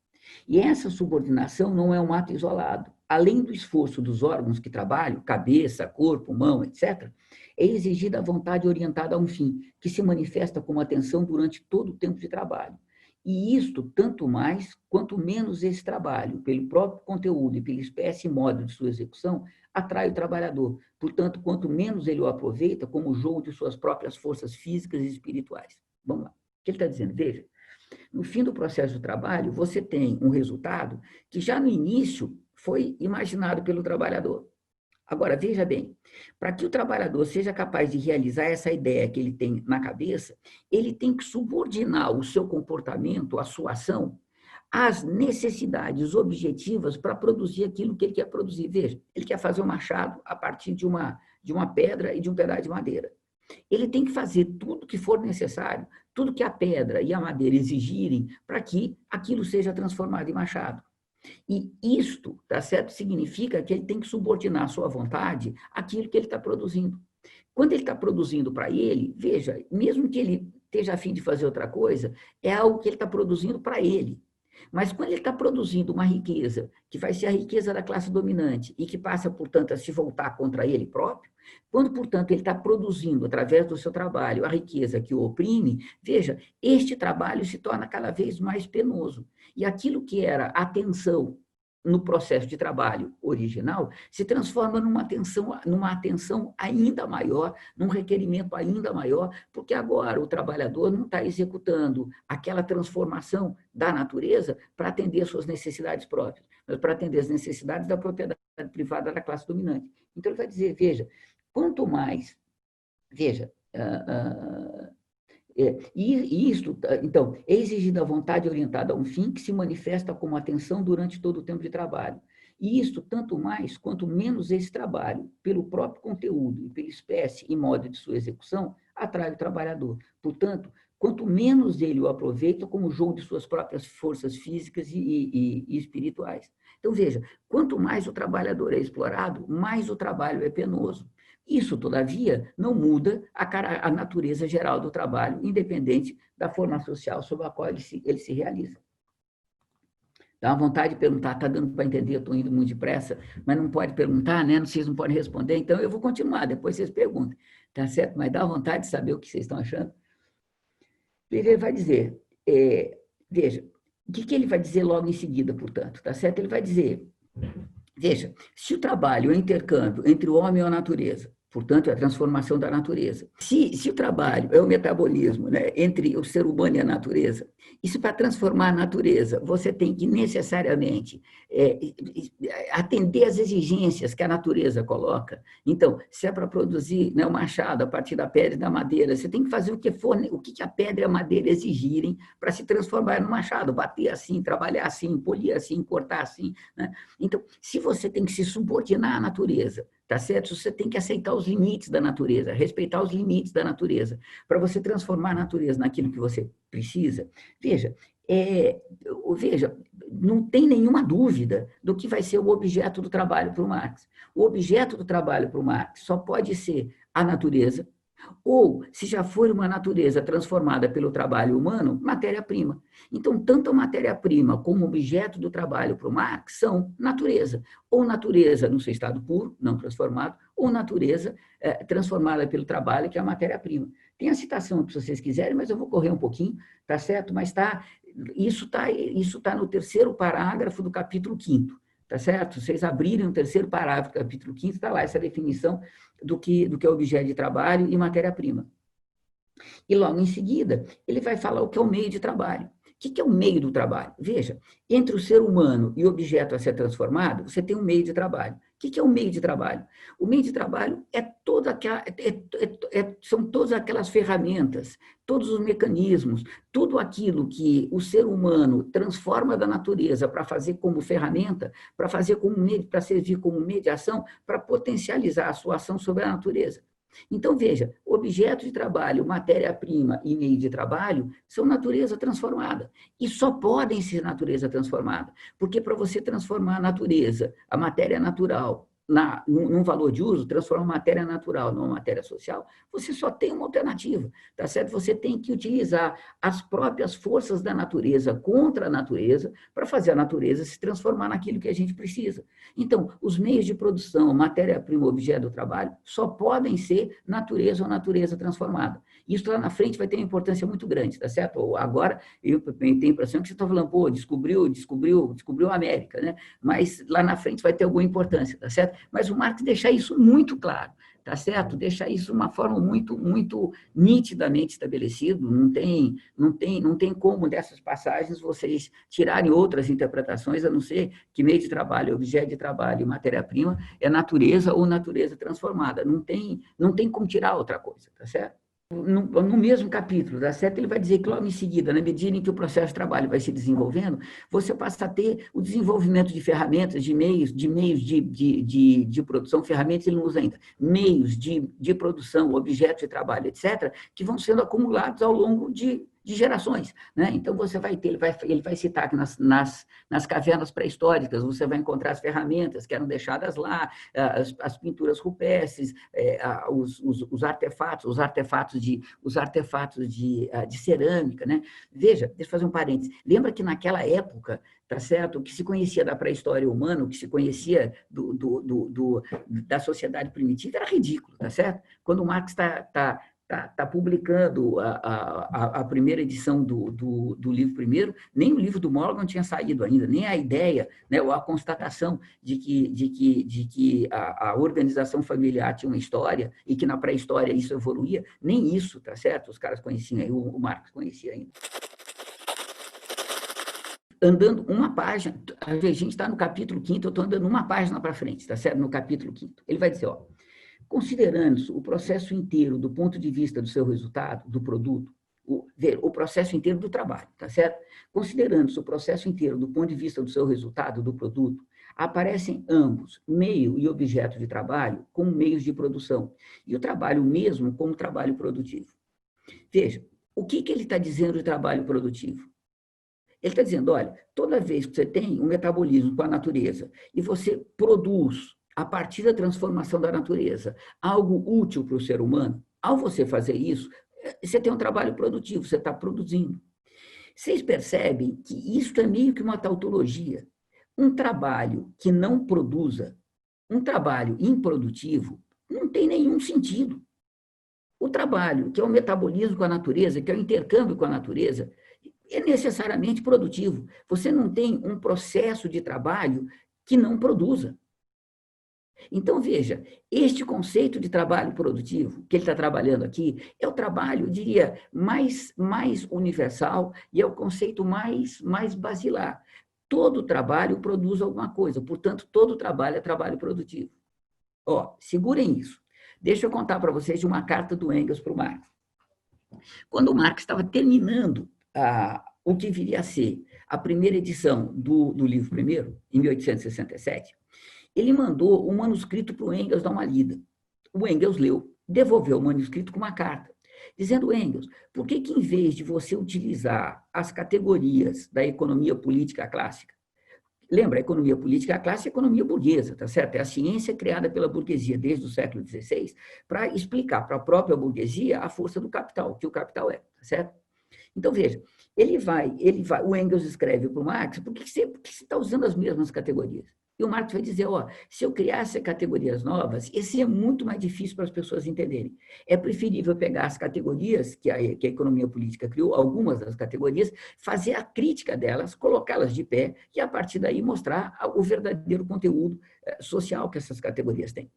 E essa subordinação não é um ato isolado. Além do esforço dos órgãos que trabalham, cabeça, corpo, mão, etc., é exigida a vontade orientada a um fim, que se manifesta como atenção durante todo o tempo de trabalho. E isto, tanto mais, quanto menos esse trabalho, pelo próprio conteúdo e pela espécie e modo de sua execução, atrai o trabalhador. Portanto, quanto menos ele o aproveita como jogo de suas próprias forças físicas e espirituais. Vamos lá. O que ele está dizendo? Veja. No fim do processo do trabalho, você tem um resultado que já no início foi imaginado pelo trabalhador. Agora, veja bem, para que o trabalhador seja capaz de realizar essa ideia que ele tem na cabeça, ele tem que subordinar o seu comportamento, a sua ação, às necessidades objetivas para produzir aquilo que ele quer produzir. Veja, ele quer fazer um machado a partir de uma pedra e de um pedaço de madeira. Ele tem que fazer tudo que for necessário, tudo que a pedra e a madeira exigirem para que aquilo seja transformado em machado. E isto, tá certo, significa que ele tem que subordinar a sua vontade àquilo que ele está produzindo. Quando ele está produzindo para ele, veja, mesmo que ele esteja a fim de fazer outra coisa, é algo que ele está produzindo para ele. Mas quando ele está produzindo uma riqueza, que vai ser a riqueza da classe dominante e que passa, portanto, a se voltar contra ele próprio, quando, portanto, ele está produzindo, através do seu trabalho, a riqueza que o oprime, veja, este trabalho se torna cada vez mais penoso. E aquilo que era atenção no processo de trabalho original se transforma numa atenção ainda maior, num requerimento ainda maior, porque agora o trabalhador não está executando aquela transformação da natureza para atender às suas necessidades próprias, mas para atender às necessidades da propriedade privada da classe dominante. Então, ele vai dizer, veja, quanto mais, veja, isto, então, é exigida a vontade orientada a um fim que se manifesta como atenção durante todo o tempo de trabalho. E isto, tanto mais quanto menos esse trabalho, pelo próprio conteúdo e pela espécie e modo de sua execução, atrai o trabalhador. Portanto, quanto menos ele o aproveita como jogo de suas próprias forças físicas e espirituais. Então, veja, quanto mais o trabalhador é explorado, mais o trabalho é penoso. Isso, todavia, não muda a natureza geral do trabalho, independente da forma social sob a qual ele se realiza. Dá uma vontade de perguntar, está dando para entender, eu estou indo muito depressa, mas não pode perguntar, né? Vocês não podem responder, então eu vou continuar, depois vocês perguntam. tá certo? Mas dá vontade de saber o que vocês estão achando. Ele vai dizer, veja, o que ele vai dizer logo em seguida, portanto, tá certo? Ele vai dizer, veja, se o trabalho é o intercâmbio entre o homem e a natureza, portanto, é a transformação da natureza. Se o trabalho é o metabolismo, né, entre o ser humano e a natureza, isso para transformar a natureza, você tem que necessariamente atender às exigências que a natureza coloca. Então, se é para produzir, né, o machado a partir da pedra e da madeira, você tem que fazer o que for, o que a pedra e a madeira exigirem para se transformar no machado, bater assim, trabalhar assim, polir assim, cortar assim, né? Então, se você tem que se subordinar à natureza, tá certo? Você tem que aceitar os limites da natureza, respeitar os limites da natureza, para você transformar a natureza naquilo que você precisa. Veja, não tem nenhuma dúvida do que vai ser o objeto do trabalho para o Marx. O objeto do trabalho para o Marx só pode ser a natureza, ou, se já for uma natureza transformada pelo trabalho humano, matéria-prima. Então, tanto a matéria-prima como o objeto do trabalho para o Marx são natureza. Ou natureza no seu estado puro, não transformado, ou natureza transformada pelo trabalho, que é a matéria-prima. Tem a citação, se vocês quiserem, mas eu vou correr um pouquinho, tá certo? Mas isso tá no terceiro parágrafo do capítulo 5º. Tá certo? Vocês abrirem o terceiro parágrafo do capítulo 5º, está lá essa definição do que é objeto de trabalho e matéria-prima. E logo em seguida, ele vai falar o que é o meio de trabalho. O que é o meio do trabalho? Veja, entre o ser humano e o objeto a ser transformado, você tem um meio de trabalho. O que é o meio de trabalho? O meio de trabalho são todas aquelas ferramentas, todos os mecanismos, tudo aquilo que o ser humano transforma da natureza para fazer como ferramenta, para servir como mediação, para potencializar a sua ação sobre a natureza. Então, veja, objeto de trabalho, matéria-prima e meio de trabalho são natureza transformada. E só podem ser natureza transformada, porque para você transformar a natureza, a matéria natural, num valor de uso, transformar matéria natural numa matéria social, você só tem uma alternativa, tá certo? Você tem que utilizar as próprias forças da natureza contra a natureza para fazer a natureza se transformar naquilo que a gente precisa. Então, os meios de produção, matéria-prima, objeto do trabalho, só podem ser natureza ou natureza transformada. Isso lá na frente vai ter uma importância muito grande, tá certo? Agora, eu tenho a impressão que você está falando, pô, descobriu a América, né? Mas lá na frente vai ter alguma importância, tá certo? Mas o Marx deixa isso muito claro, tá certo? Deixa isso de uma forma muito, muito nitidamente estabelecido, não tem como dessas passagens vocês tirarem outras interpretações, a não ser que meio de trabalho, objeto de trabalho e matéria-prima é natureza ou natureza transformada, não tem como tirar outra coisa, tá certo? No mesmo capítulo, tá certo? Ele vai dizer que logo em seguida, na medida em que o processo de trabalho vai se desenvolvendo, você passa a ter o desenvolvimento de ferramentas, de meios de produção, ferramentas ele não usa ainda, meios de produção, objetos de trabalho, etc., que vão sendo acumulados ao longo de gerações, né? Então, você vai ter, ele vai citar que nas cavernas pré-históricas, você vai encontrar as ferramentas que eram deixadas lá, as pinturas rupestres, os artefatos de cerâmica, né? Veja, deixa eu fazer um parênteses. Lembra que naquela época, tá certo? O que se conhecia da pré-história humana, o que se conhecia da sociedade primitiva era ridículo, tá certo? Quando o Marx está publicando a primeira edição do livro primeiro, nem o livro do Morgan tinha saído ainda, nem a ideia, né, ou a constatação de que a organização familiar tinha uma história e que na pré-história isso evoluía, nem isso, tá certo? Os caras conheciam, o Marx conhecia ainda. Andando uma página, a gente está no capítulo 5º, eu estou andando uma página para frente, tá certo? No capítulo 5º. Ele vai dizer, ó, considerando-se o processo inteiro do ponto de vista do seu resultado, do produto, o processo inteiro do trabalho, tá certo? Considerando-se o processo inteiro do ponto de vista do seu resultado, do produto, aparecem ambos, meio e objeto de trabalho, como meios de produção, e o trabalho mesmo como trabalho produtivo. Veja, o que ele está dizendo de trabalho produtivo? Ele está dizendo, olha, toda vez que você tem um metabolismo com a natureza e você produz, a partir da transformação da natureza, algo útil para o ser humano, ao você fazer isso, você tem um trabalho produtivo, você está produzindo. Vocês percebem que isso é meio que uma tautologia. Um trabalho que não produza, um trabalho improdutivo, não tem nenhum sentido. O trabalho, que é o metabolismo com a natureza, que é o intercâmbio com a natureza, é necessariamente produtivo. Você não tem um processo de trabalho que não produza. Então, veja, este conceito de trabalho produtivo que ele está trabalhando aqui é o trabalho, eu diria, mais universal e é o conceito mais basilar. Todo trabalho produz alguma coisa, portanto, todo trabalho é trabalho produtivo. Ó, segurem isso. Deixa eu contar para vocês de uma carta do Engels para o Marx. Quando o Marx estava terminando o que viria a ser a primeira edição do livro primeiro, em 1867, ele mandou um manuscrito para o Engels dar uma lida. O Engels leu, devolveu o manuscrito com uma carta, dizendo, Engels, por que em vez de você utilizar as categorias da economia política clássica, lembra, a economia política clássica é a economia burguesa, tá certo? É a ciência criada pela burguesia desde o século XVI para explicar para a própria burguesia a força do capital, o que o capital é, tá certo? Então, veja, o Engels escreve para o Marx, por que você está usando as mesmas categorias? E o Marx vai dizer, ó, se eu criasse categorias novas, ia ser muito mais difícil para as pessoas entenderem. É preferível pegar as categorias que a economia política criou, algumas das categorias, fazer a crítica delas, colocá-las de pé e, a partir daí, mostrar o verdadeiro conteúdo social que essas categorias têm.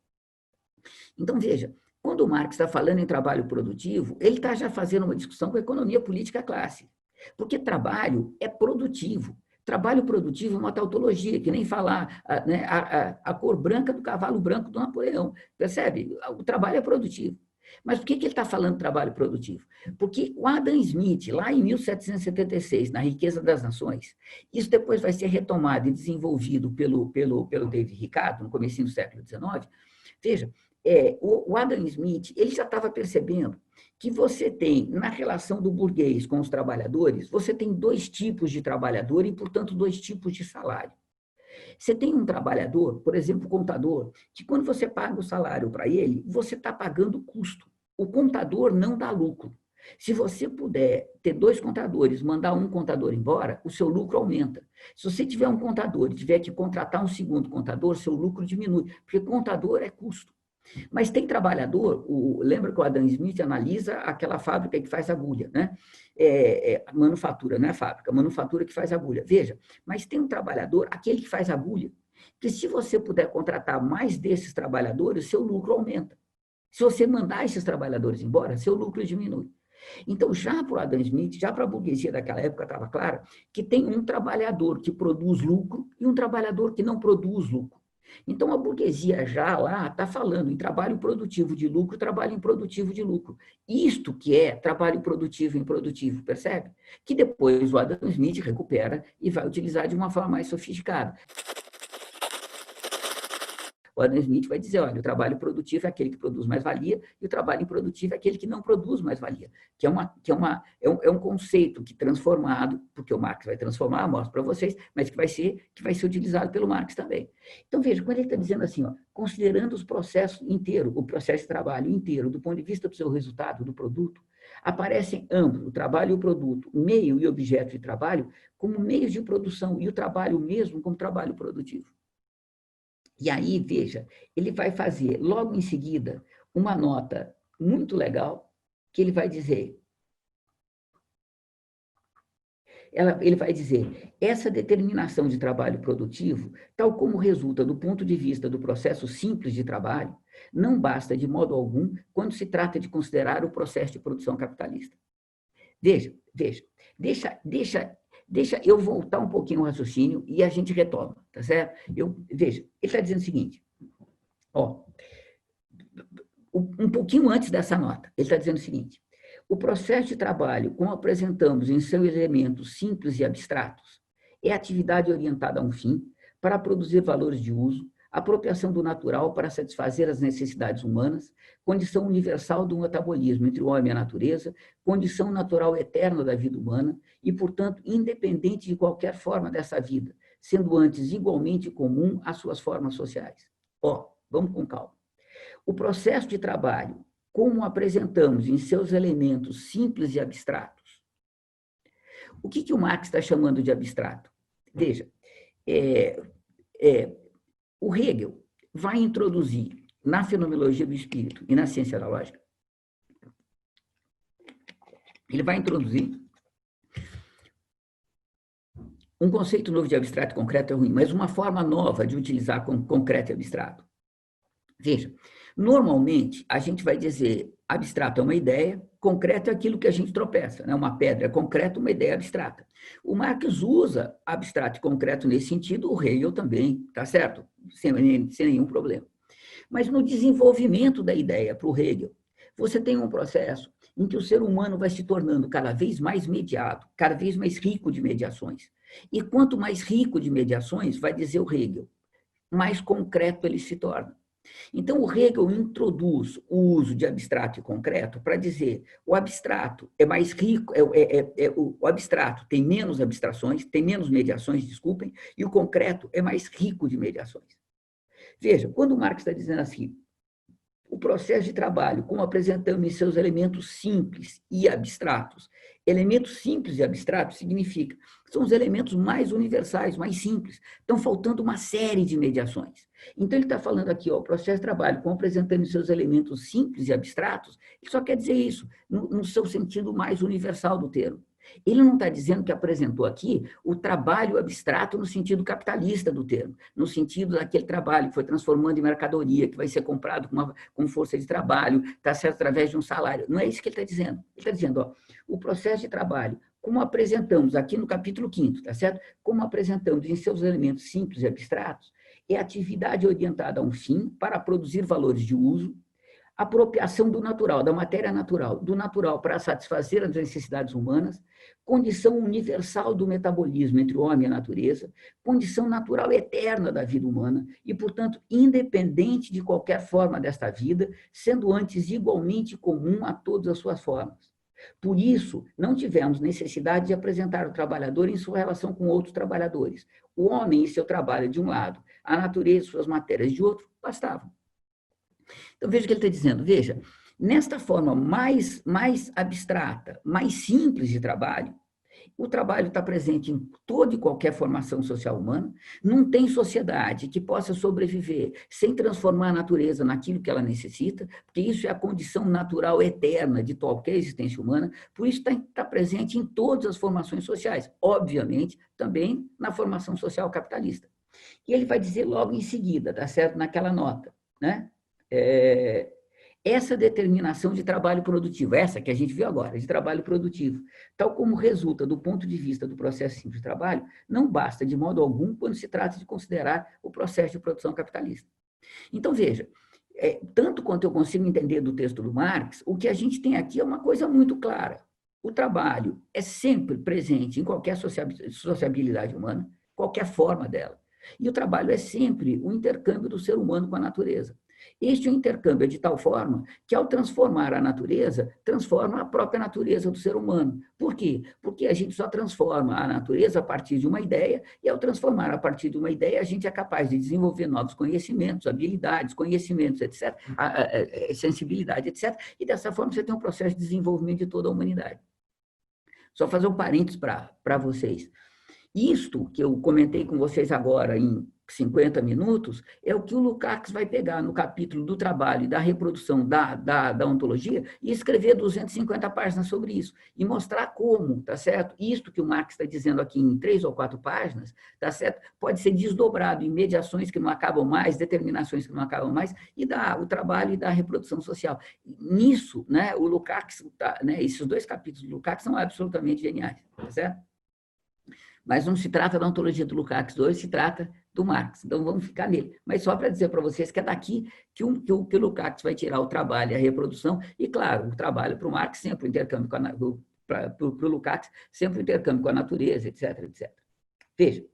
Então, veja, quando o Marx está falando em trabalho produtivo, ele está já fazendo uma discussão com a economia política clássica. Porque trabalho é produtivo. Trabalho produtivo é uma tautologia, que nem falar né, a cor branca do cavalo branco do Napoleão. Percebe? O trabalho é produtivo. Mas por que ele está falando trabalho produtivo? Porque o Adam Smith, lá em 1776, na Riqueza das Nações, isso depois vai ser retomado e desenvolvido pelo David Ricardo, no comecinho do século XIX. Veja, o Adam Smith ele já estava percebendo que você tem, na relação do burguês com os trabalhadores, você tem dois tipos de trabalhador e, portanto, dois tipos de salário. Você tem um trabalhador, por exemplo, o contador, que quando você paga o salário para ele, você está pagando custo. O contador não dá lucro. Se você puder ter dois contadores, mandar um contador embora, o seu lucro aumenta. Se você tiver um contador e tiver que contratar um segundo contador, seu lucro diminui, porque contador é custo. Mas tem trabalhador, lembra que o Adam Smith analisa aquela fábrica que faz agulha, né? Manufatura, não é fábrica, manufatura que faz agulha. Veja, mas tem um trabalhador, aquele que faz agulha, que se você puder contratar mais desses trabalhadores, seu lucro aumenta. Se você mandar esses trabalhadores embora, seu lucro diminui. Então, já para o Adam Smith, já para a burguesia daquela época, estava claro que tem um trabalhador que produz lucro e um trabalhador que não produz lucro. Então, a burguesia já lá está falando em trabalho produtivo de lucro, trabalho improdutivo de lucro. Isto que é trabalho produtivo e improdutivo, percebe? Que depois o Adam Smith recupera e vai utilizar de uma forma mais sofisticada. O Adam Smith vai dizer, olha, o trabalho produtivo é aquele que produz mais-valia e o trabalho improdutivo é aquele que não produz mais-valia, é um conceito que transformado, porque o Marx vai transformar, mostro para vocês, mas que vai ser utilizado pelo Marx também. Então, veja, quando ele está dizendo assim, ó, considerando os processos inteiros, o processo de trabalho inteiro, do ponto de vista do seu resultado, do produto, aparecem ambos, o trabalho e o produto, meio e objeto de trabalho, como meios de produção e o trabalho mesmo como trabalho produtivo. E aí, veja, ele vai fazer, logo em seguida, uma nota muito legal, que ele vai dizer, essa determinação de trabalho produtivo, tal como resulta do ponto de vista do processo simples de trabalho, não basta de modo algum quando se trata de considerar o processo de produção capitalista. Veja, deixa eu voltar um pouquinho o raciocínio e a gente retoma, tá certo? Veja, ele está dizendo o seguinte, ó, um pouquinho antes dessa nota, ele está dizendo o seguinte, o processo de trabalho, como apresentamos em seus elementos simples e abstratos, é atividade orientada a um fim, para produzir valores de uso, apropriação do natural para satisfazer as necessidades humanas, condição universal do metabolismo entre o homem e a natureza, condição natural eterna da vida humana e, portanto, independente de qualquer forma dessa vida, sendo antes igualmente comum às suas formas sociais. Ó, vamos com calma. O processo de trabalho, como apresentamos em seus elementos simples e abstratos. O que o Marx está chamando de abstrato? Veja, o Hegel vai introduzir na fenomenologia do espírito e na ciência da lógica ele vai introduzir um conceito novo de abstrato e concreto é ruim, mas uma forma nova de utilizar concreto e abstrato. Veja, normalmente a gente vai dizer abstrato é uma ideia, concreto é aquilo que a gente tropeça, né? Uma pedra é concreta, uma ideia é abstrata. O Marx usa abstrato e concreto nesse sentido, o Hegel também, tá certo? Sem nenhum problema. Mas no desenvolvimento da ideia para o Hegel, você tem um processo em que o ser humano vai se tornando cada vez mais mediado, cada vez mais rico de mediações. E quanto mais rico de mediações, vai dizer o Hegel, mais concreto ele se torna. Então, o Hegel introduz o uso de abstrato e concreto para dizer o abstrato é mais rico, o abstrato tem menos abstrações, tem menos mediações, desculpem, e o concreto é mais rico de mediações. Veja, quando o Marx está dizendo assim, o processo de trabalho, como apresentamos em seus elementos simples e abstratos. Elementos simples e abstratos significa que são os elementos mais universais, mais simples. Estão faltando uma série de mediações. Então, ele está falando aqui, ó, o processo de trabalho, como apresentando em seus elementos simples e abstratos, ele só quer dizer isso, no seu sentido mais universal do termo. Ele não está dizendo que apresentou aqui o trabalho abstrato no sentido capitalista do termo, no sentido daquele trabalho que foi transformando em mercadoria, que vai ser comprado com força de trabalho, está certo, através de um salário. Não é isso que ele está dizendo. Ele está dizendo, ó, o processo de trabalho, como apresentamos aqui no capítulo 5º, tá certo? Como apresentamos em seus elementos simples e abstratos, é atividade orientada a um fim para produzir valores de uso, apropriação do natural, da matéria natural, do natural para satisfazer as necessidades humanas, condição universal do metabolismo entre o homem e a natureza, condição natural eterna da vida humana e, portanto, independente de qualquer forma desta vida, sendo antes igualmente comum a todas as suas formas. Por isso, não tivemos necessidade de apresentar o trabalhador em sua relação com outros trabalhadores. O homem e seu trabalho de um lado, a natureza e suas matérias de outro, bastavam. Então, veja o que ele está dizendo. Veja, nesta forma mais abstrata, mais simples de trabalho, o trabalho está presente em toda e qualquer formação social humana, não tem sociedade que possa sobreviver sem transformar a natureza naquilo que ela necessita, porque isso é a condição natural eterna de qualquer existência humana, por isso está presente em todas as formações sociais, obviamente, também na formação social capitalista. E ele vai dizer logo em seguida, tá certo? Naquela nota, né? Essa determinação de trabalho produtivo, essa que a gente viu agora, de trabalho produtivo, tal como resulta do ponto de vista do processo simples de trabalho, não basta de modo algum quando se trata de considerar o processo de produção capitalista. Então, veja, tanto quanto eu consigo entender do texto do Marx, o que a gente tem aqui é uma coisa muito clara. O trabalho é sempre presente em qualquer sociabilidade humana, qualquer forma dela. E o trabalho é sempre o intercâmbio do ser humano com a natureza. Este intercâmbio é de tal forma que, ao transformar a natureza, transforma a própria natureza do ser humano. Por quê? Porque a gente só transforma a natureza a partir de uma ideia, e ao transformar a partir de uma ideia, a gente é capaz de desenvolver novos conhecimentos, habilidades, conhecimentos, etc., sensibilidade, etc., e dessa forma você tem um processo de desenvolvimento de toda a humanidade. Só fazer um parênteses para vocês. Isto que eu comentei com vocês agora em 50 minutos, é o que o Lukács vai pegar no capítulo do trabalho e da reprodução da ontologia e escrever 250 páginas sobre isso, e mostrar como, tá certo? Isto que o Marx está dizendo aqui em 3 ou 4 páginas, tá certo? Pode ser desdobrado em mediações que não acabam mais, determinações que não acabam mais, e o trabalho e da reprodução social. Nisso, né, o Lukács, né, esses 2 capítulos do Lukács são absolutamente geniais, tá certo? Mas não se trata da ontologia do Lukács 2, se trata do Marx. Então, vamos ficar nele. Mas só para dizer para vocês que é daqui que o Lukács vai tirar o trabalho e a reprodução, e, claro, o trabalho para o Marx sempre o intercâmbio para o Lukács, sempre o intercâmbio com a natureza, etc., etc. Veja.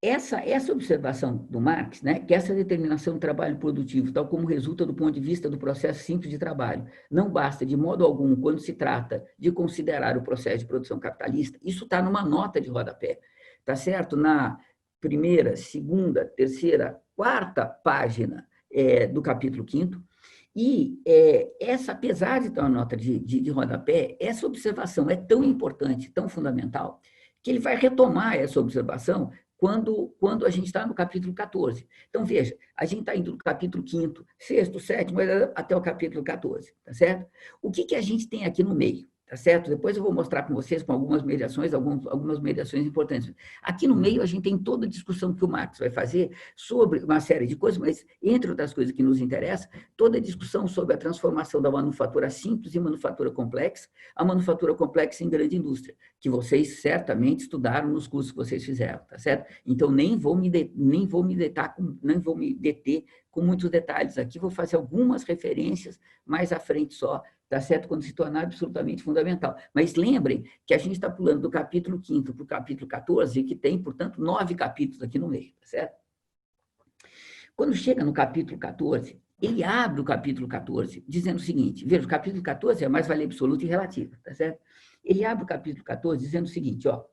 Essa observação do Marx, né, que essa determinação do trabalho produtivo, tal como resulta do ponto de vista do processo simples de trabalho, não basta de modo algum quando se trata de considerar o processo de produção capitalista, isso está numa nota de rodapé, tá certo? Na primeira, segunda, terceira, quarta página do capítulo 5º, e apesar de estar uma nota de rodapé, essa observação é tão importante, tão fundamental, que ele vai retomar essa observação quando a gente está no capítulo 14. Então, veja, a gente está indo do capítulo 5º, 6º, 7º, até o capítulo 14, tá certo? O que a gente tem aqui no meio? Tá certo? Depois eu vou mostrar com vocês com algumas mediações importantes. Aqui no meio a gente tem toda a discussão que o Marx vai fazer sobre uma série de coisas, mas entre outras coisas que nos interessam, toda a discussão sobre a transformação da manufatura simples em manufatura complexa, a manufatura complexa em grande indústria, que vocês certamente estudaram nos cursos que vocês fizeram, tá certo? Então nem vou me deter com muitos detalhes aqui, vou fazer algumas referências mais à frente só, tá certo? Quando se tornar absolutamente fundamental. Mas lembrem que a gente está pulando do capítulo 5º para o capítulo 14, que tem, portanto, 9 capítulos aqui no meio, tá certo? Quando chega no capítulo 14, ele abre o capítulo 14 dizendo o seguinte, veja, o capítulo 14 é a mais-valia absoluta e relativa, tá certo? Ele abre o capítulo 14 dizendo o seguinte, ó,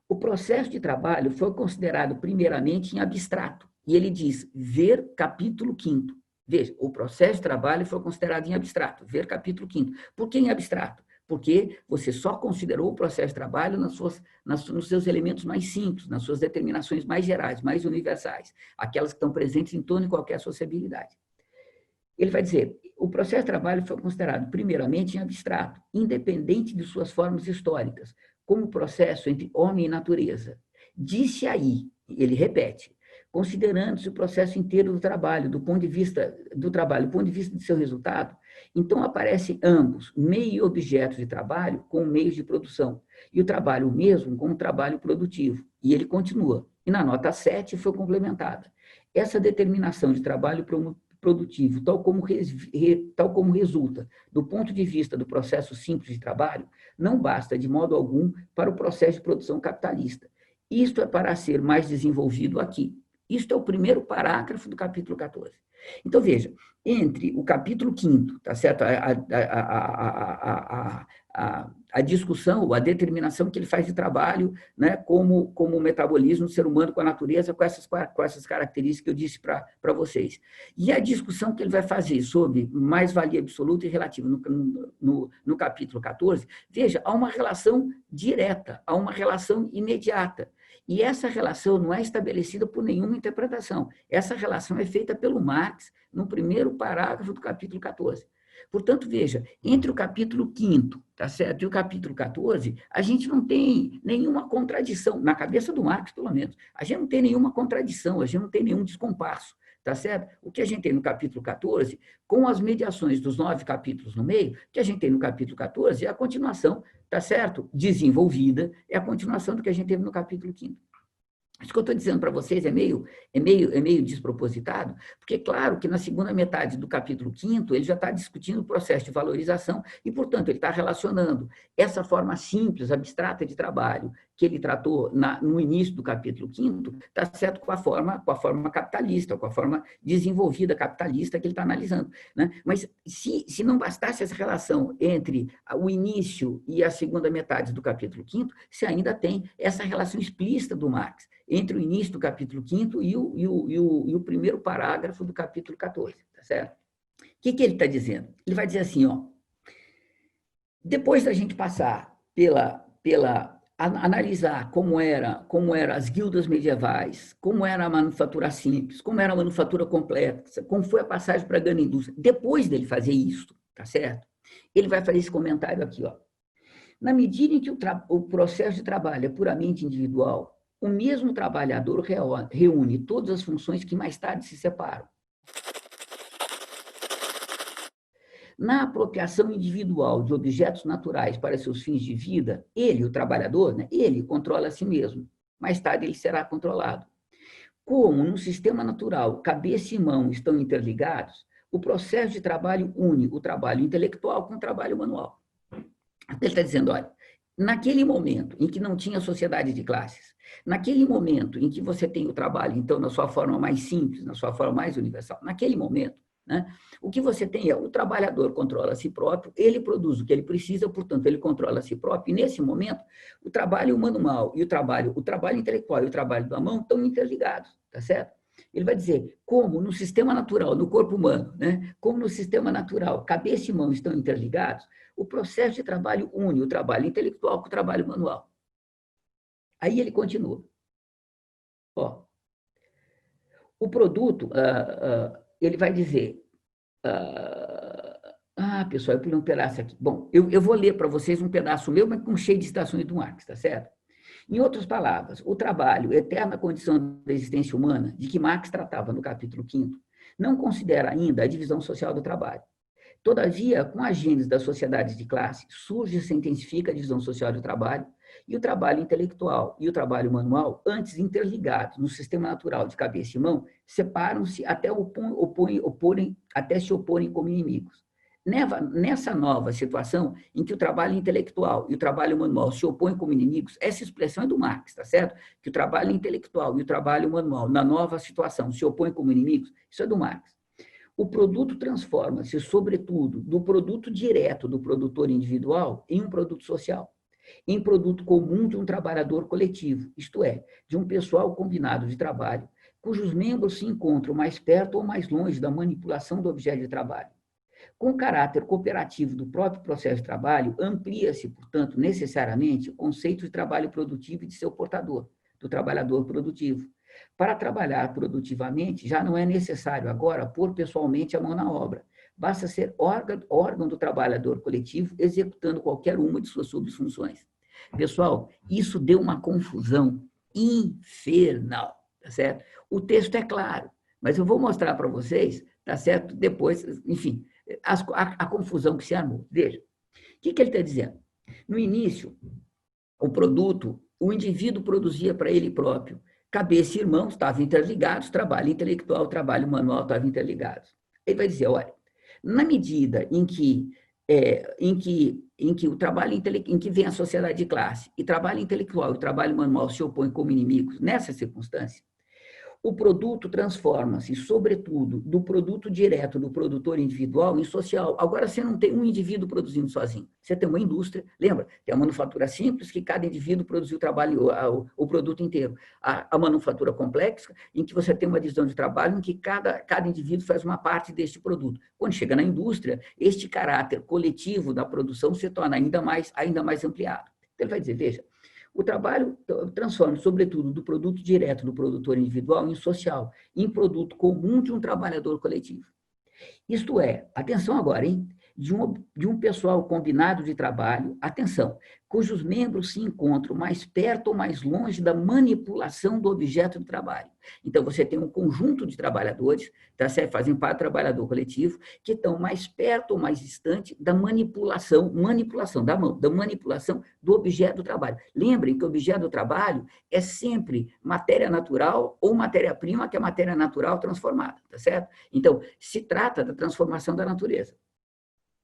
o processo de trabalho foi considerado primeiramente em abstrato, e ele diz, ver capítulo 5º. Veja, o processo de trabalho foi considerado em abstrato, ver capítulo 5º. Por que em abstrato? Porque você só considerou o processo de trabalho nos seus elementos mais simples, nas suas determinações mais gerais, mais universais, aquelas que estão presentes em torno de qualquer sociabilidade. Ele vai dizer, o processo de trabalho foi considerado primeiramente em abstrato, independente de suas formas históricas, como processo entre homem e natureza. Disse aí, ele repete, considerando-se o processo inteiro do trabalho, do ponto de vista de seu resultado, então aparecem ambos, meio e objeto de trabalho, com meios de produção, e o trabalho mesmo como trabalho produtivo. E ele continua, e na nota 7 foi complementada. Essa determinação de trabalho produtivo, tal como resulta do ponto de vista do processo simples de trabalho, não basta de modo algum para o processo de produção capitalista. Isto é para ser mais desenvolvido aqui. Isto é o primeiro parágrafo do capítulo 14. Então, veja, entre o capítulo 5º, tá certo? A discussão, a determinação que ele faz de trabalho, né, como o metabolismo do ser humano com a natureza, com essas características que eu disse para vocês. E a discussão que ele vai fazer sobre mais-valia absoluta e relativa no capítulo 14, veja, há uma relação direta, há uma relação imediata. E essa relação não é estabelecida por nenhuma interpretação. Essa relação é feita pelo Marx no primeiro parágrafo do capítulo 14. Portanto, veja, entre o capítulo 5º, tá certo, e o capítulo 14, a gente não tem nenhuma contradição, na cabeça do Marx, pelo menos, a gente não tem nenhuma contradição, a gente não tem nenhum descompasso, tá certo? O que a gente tem no capítulo 14, com as mediações dos 9 capítulos no meio, o que a gente tem no capítulo 14 é a continuação, tá certo? Desenvolvida, é a continuação do que a gente teve no capítulo 5º. Isso que eu estou dizendo para vocês é meio despropositado, porque, claro, que na segunda metade do capítulo 5º, ele já está discutindo o processo de valorização e, portanto, ele está relacionando essa forma simples, abstrata de trabalho que ele tratou no início do capítulo 5º, está certo com a forma capitalista, com a forma desenvolvida capitalista que ele está analisando, né? Mas se não bastasse essa relação entre o início e a segunda metade do capítulo 5º, você ainda tem essa relação explícita do Marx entre o início do capítulo 5º e o primeiro parágrafo do capítulo 14, tá certo? O que ele está dizendo? Ele vai dizer assim, ó, depois da gente passar analisar como eram as guildas medievais, como era a manufatura simples, como era a manufatura complexa, como foi a passagem para a grande indústria, depois dele fazer isso, tá certo? Ele vai fazer esse comentário aqui, ó. Na medida em que o processo de trabalho é puramente individual, o mesmo trabalhador reúne todas as funções que mais tarde se separam. Na apropriação individual de objetos naturais para seus fins de vida, ele, o trabalhador, né, ele controla a si mesmo. Mais tarde ele será controlado. Como no sistema natural cabeça e mão estão interligados, o processo de trabalho une o trabalho intelectual com o trabalho manual. Ele está dizendo, olha, naquele momento em que não tinha sociedade de classes, naquele momento em que você tem o trabalho, então, na sua forma mais simples, na sua forma mais universal, naquele momento, né, o que você tem é o trabalhador controla a si próprio, ele produz o que ele precisa, portanto, ele controla a si próprio, e nesse momento, o trabalho manual e o trabalho intelectual e o trabalho da mão estão interligados, tá certo? Ele vai dizer, como no sistema natural, no corpo humano, né, como no sistema natural, cabeça e mão estão interligados, o processo de trabalho une o trabalho intelectual com o trabalho manual. Aí ele continua. Ó, o produto, ele vai dizer... pessoal, eu pulei um pedaço aqui. Bom, eu vou ler para vocês um pedaço meu, mas com cheio de citações do Marx, tá certo? Em outras palavras, o trabalho, eterna condição da existência humana, de que Marx tratava no capítulo 5º, não considera ainda a divisão social do trabalho. Todavia, com a gênese das sociedades de classe, surge e se intensifica a divisão social do trabalho, e o trabalho intelectual e o trabalho manual, antes interligados no sistema natural de cabeça e mão, separam-se até se oporem como inimigos. Nessa nova situação, em que o trabalho intelectual e o trabalho manual se opõem como inimigos, essa expressão é do Marx, tá certo? Que o trabalho intelectual e o trabalho manual, na nova situação, se opõem como inimigos, isso é do Marx. O produto transforma-se, sobretudo, do produto direto do produtor individual em um produto social, em produto comum de um trabalhador coletivo, isto é, de um pessoal combinado de trabalho, cujos membros se encontram mais perto ou mais longe da manipulação do objeto de trabalho. Com o caráter cooperativo do próprio processo de trabalho, amplia-se, portanto, necessariamente o conceito de trabalho produtivo e de seu portador, do trabalhador produtivo. Para trabalhar produtivamente, já não é necessário agora pôr pessoalmente a mão na obra. Basta ser órgão do trabalhador coletivo, executando qualquer uma de suas subfunções. Pessoal, isso deu uma confusão infernal, tá certo? O texto é claro, mas eu vou mostrar para vocês, tá certo? Depois, enfim, a confusão que se armou. Veja, o que ele está dizendo? No início, o produto, o indivíduo produzia para ele próprio. Cabeça e irmãos estavam interligados, trabalho intelectual, trabalho manual estavam interligados. Ele vai dizer, olha, na medida em que o trabalho em que vem a sociedade de classe e trabalho intelectual e trabalho manual se opõem como inimigos, nessa circunstância, o produto transforma-se, sobretudo, do produto direto do produtor individual em social. Agora, você não tem um indivíduo produzindo sozinho. Você tem uma indústria, lembra? Tem a manufatura simples, que cada indivíduo produziu o produto inteiro. A manufatura complexa, em que você tem uma divisão de trabalho, em que cada indivíduo faz uma parte deste produto. Quando chega na indústria, este caráter coletivo da produção se torna ainda mais ampliado. Então, ele vai dizer, veja, o trabalho transforma, sobretudo, do produto direto do produtor individual em social, em produto comum de um trabalhador coletivo. Isto é, atenção agora, hein? De um pessoal combinado de trabalho, atenção, cujos membros se encontram mais perto ou mais longe da manipulação do objeto do trabalho. Então, você tem um conjunto de trabalhadores, tá certo? Fazem parte do trabalhador coletivo, que estão mais perto ou mais distante da manipulação da mão, da manipulação do objeto do trabalho. Lembrem que o objeto do trabalho é sempre matéria natural ou matéria-prima, que é matéria natural transformada, tá certo? Então, se trata da transformação da natureza.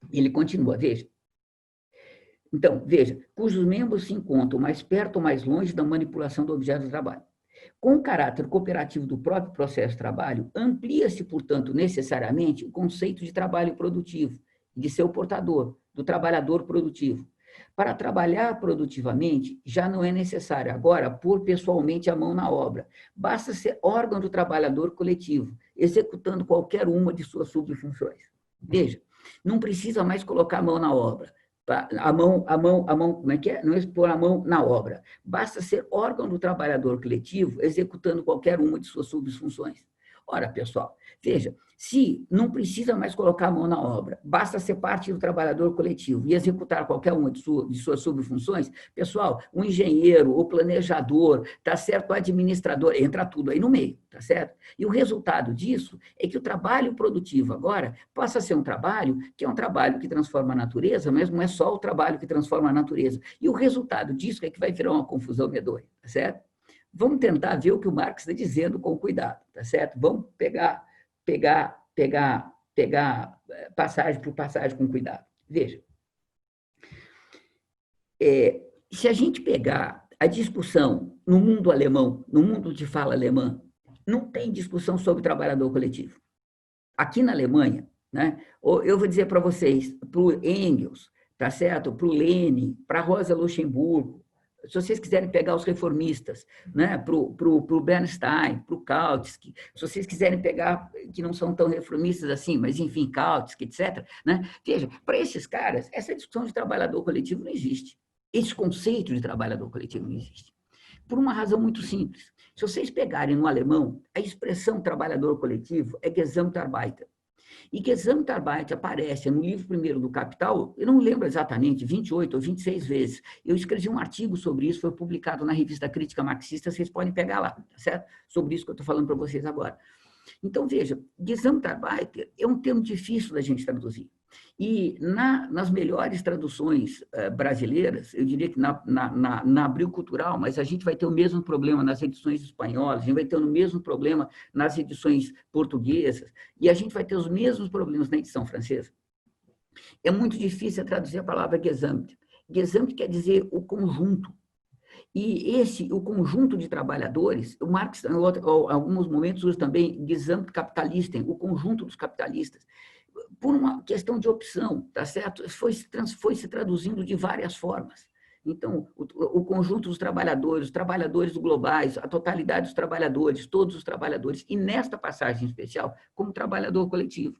Ele continua, veja. Então, veja, cujos membros se encontram mais perto ou mais longe da manipulação do objeto do trabalho. Com o caráter cooperativo do próprio processo de trabalho, amplia-se, portanto, necessariamente o conceito de trabalho produtivo, de seu portador, do trabalhador produtivo. Para trabalhar produtivamente, já não é necessário agora pôr pessoalmente a mão na obra. Basta ser órgão do trabalhador coletivo, executando qualquer uma de suas subfunções. Veja, não precisa mais colocar a mão na obra. A mão, como é que é? Não é pôr a mão na obra. Basta ser órgão do trabalhador coletivo, executando qualquer uma de suas subfunções. Ora, pessoal, veja, se não precisa mais colocar a mão na obra, basta ser parte do trabalhador coletivo e executar qualquer uma de suas subfunções, pessoal, o engenheiro, o planejador, tá certo? O administrador, entra tudo aí no meio, tá certo? E o resultado disso é que o trabalho produtivo agora passa a ser um trabalho que é um trabalho que transforma a natureza, mas não é só o trabalho que transforma a natureza. E o resultado disso é que vai virar uma confusão medonha, tá certo? Vamos tentar ver o que o Marx está dizendo com cuidado, tá certo? Vamos pegar passagem por passagem com cuidado. Veja, se a gente pegar a discussão no mundo alemão, no mundo de fala alemã, não tem discussão sobre trabalhador coletivo. Aqui na Alemanha, né, eu vou dizer para vocês, para o Engels, tá certo? Para o Lenin, para a Rosa Luxemburgo, se vocês quiserem pegar os reformistas, né, para o Bernstein, para o Kautsky, se vocês quiserem pegar, que não são tão reformistas assim, mas, enfim, Kautsky, etc., né, veja, para esses caras, essa discussão de trabalhador coletivo não existe. Esse conceito de trabalhador coletivo não existe. Por uma razão muito simples. Se vocês pegarem no alemão, a expressão trabalhador coletivo é Gesamtarbeiter. E Gesamtarbeit aparece no livro primeiro do Capital, eu não lembro exatamente, 28 ou 26 vezes. Eu escrevi um artigo sobre isso, foi publicado na revista Crítica Marxista, vocês podem pegar lá, tá certo? Sobre isso que eu estou falando para vocês agora. Então, veja, Gesamtarbeiter é um termo difícil da gente traduzir. E nas melhores traduções brasileiras, eu diria que na Abril Cultural, mas a gente vai ter o mesmo problema nas edições espanholas, a gente vai ter o mesmo problema nas edições portuguesas, e a gente vai ter os mesmos problemas na edição francesa. É muito difícil traduzir a palavra Gesamt. Gesamt quer dizer o conjunto. E o conjunto de trabalhadores, o Marx, em alguns momentos, usa também Gesamtkapitalisten, o conjunto dos capitalistas, por uma questão de opção, tá certo? Foi se traduzindo de várias formas. Então, o conjunto dos trabalhadores, os trabalhadores globais, a totalidade dos trabalhadores, todos os trabalhadores, e nesta passagem especial, como trabalhador coletivo.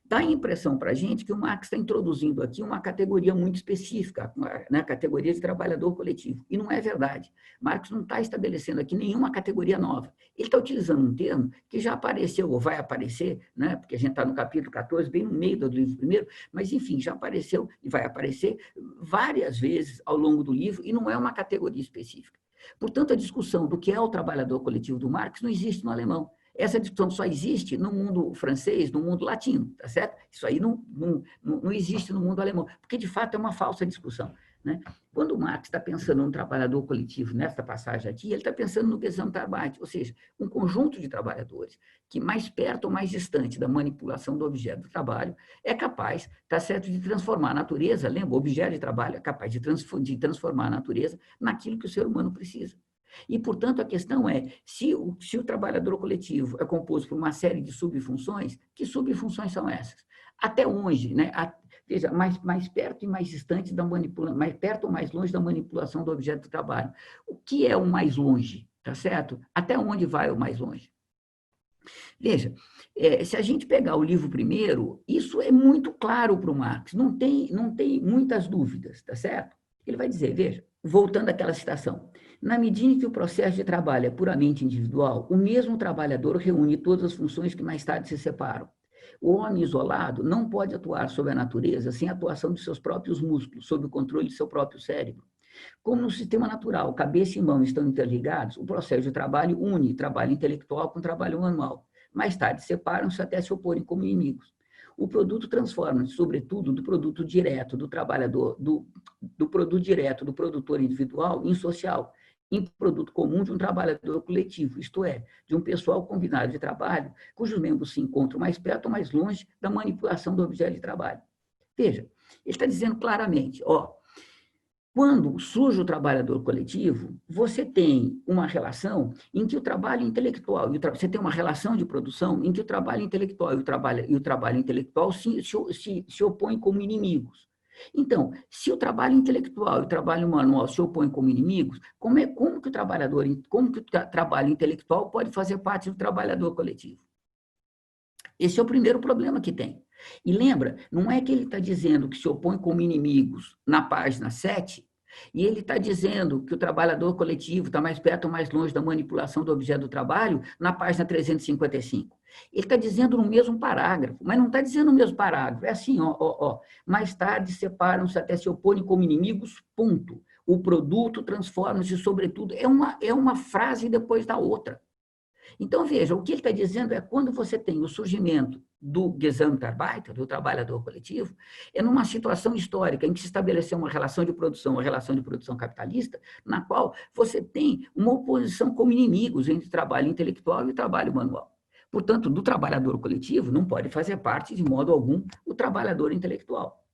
Dá a impressão para a gente que o Marx está introduzindo aqui uma categoria muito específica, né, categoria de trabalhador coletivo. E não é verdade. Marx não está estabelecendo aqui nenhuma categoria nova. Ele está utilizando um termo que já apareceu, ou vai aparecer, né, porque a gente está no capítulo 14, bem no meio do livro primeiro, mas, enfim, já apareceu e vai aparecer várias vezes ao longo do livro, e não é uma categoria específica. Portanto, a discussão do que é o trabalhador coletivo do Marx não existe no alemão. Essa discussão só existe no mundo francês, no mundo latino, tá certo? Isso aí não existe no mundo alemão, porque, de fato, é uma falsa discussão, né? Quando o Marx está pensando num trabalhador coletivo, nesta passagem aqui, ele está pensando no Gesamtarbeit, ou seja, um conjunto de trabalhadores que, mais perto ou mais distante da manipulação do objeto do trabalho, é capaz, tá certo, de transformar a natureza, lembra? O objeto de trabalho é capaz de transformar a natureza naquilo que o ser humano precisa. E, portanto, a questão é, se o trabalhador coletivo é composto por uma série de subfunções, que subfunções são essas? Até onde, né? Veja, mais perto e mais distante da manipulação, mais perto ou mais longe da manipulação do objeto do trabalho. O que é o mais longe, tá certo? Até onde vai o mais longe? Veja, se a gente pegar o livro primeiro, isso é muito claro para o Marx, não tem muitas dúvidas, tá certo? Ele vai dizer, veja, voltando àquela citação, na medida em que o processo de trabalho é puramente individual, o mesmo trabalhador reúne todas as funções que mais tarde se separam. O homem isolado não pode atuar sobre a natureza sem a atuação de seus próprios músculos, sob o controle de seu próprio cérebro. Como no sistema natural, cabeça e mão estão interligados, o processo de trabalho une trabalho intelectual com trabalho manual. Mais tarde separam-se até se oporem como inimigos. O produto transforma-se, sobretudo, do produto direto do trabalhador, do produto direto do produtor individual em social, em produto comum de um trabalhador coletivo, isto é, de um pessoal combinado de trabalho, cujos membros se encontram mais perto ou mais longe da manipulação do objeto de trabalho. Veja, ele está dizendo claramente, quando surge o trabalhador coletivo, você tem uma relação em que o trabalho intelectual, você tem uma relação de produção em que o trabalho intelectual e o trabalho intelectual se opõem como inimigos. Então, se o trabalho intelectual e o trabalho manual se opõem como inimigos, como que o trabalho intelectual pode fazer parte do trabalhador coletivo? Esse é o primeiro problema que tem. E lembra, não é que ele está dizendo que se opõe como inimigos na página 7, e ele está dizendo que o trabalhador coletivo está mais perto ou mais longe da manipulação do objeto do trabalho na página 355. Ele está dizendo no mesmo parágrafo, mas não está dizendo no mesmo parágrafo. É assim, mais tarde separam-se até se oporem como inimigos, ponto. O produto transforma-se, sobretudo, é uma frase depois da outra. Então, veja, o que ele está dizendo é quando você tem o surgimento do Gesamtarbeiter, do trabalhador coletivo, é numa situação histórica em que se estabeleceu uma relação de produção capitalista, na qual você tem uma oposição como inimigos entre o trabalho intelectual e o trabalho manual. Portanto, do trabalhador coletivo não pode fazer parte, de modo algum, o trabalhador intelectual.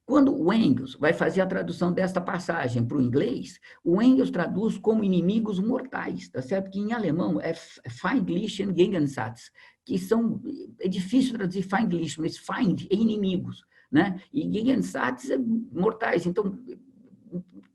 Quando o Engels vai fazer a tradução desta passagem para o inglês, o Engels traduz como inimigos mortais, tá certo? Que em alemão é Feindlichen Gegensatz, que é difícil traduzir Feindlichen, mas Feind é inimigos, né? E Gegensatz é mortais, então,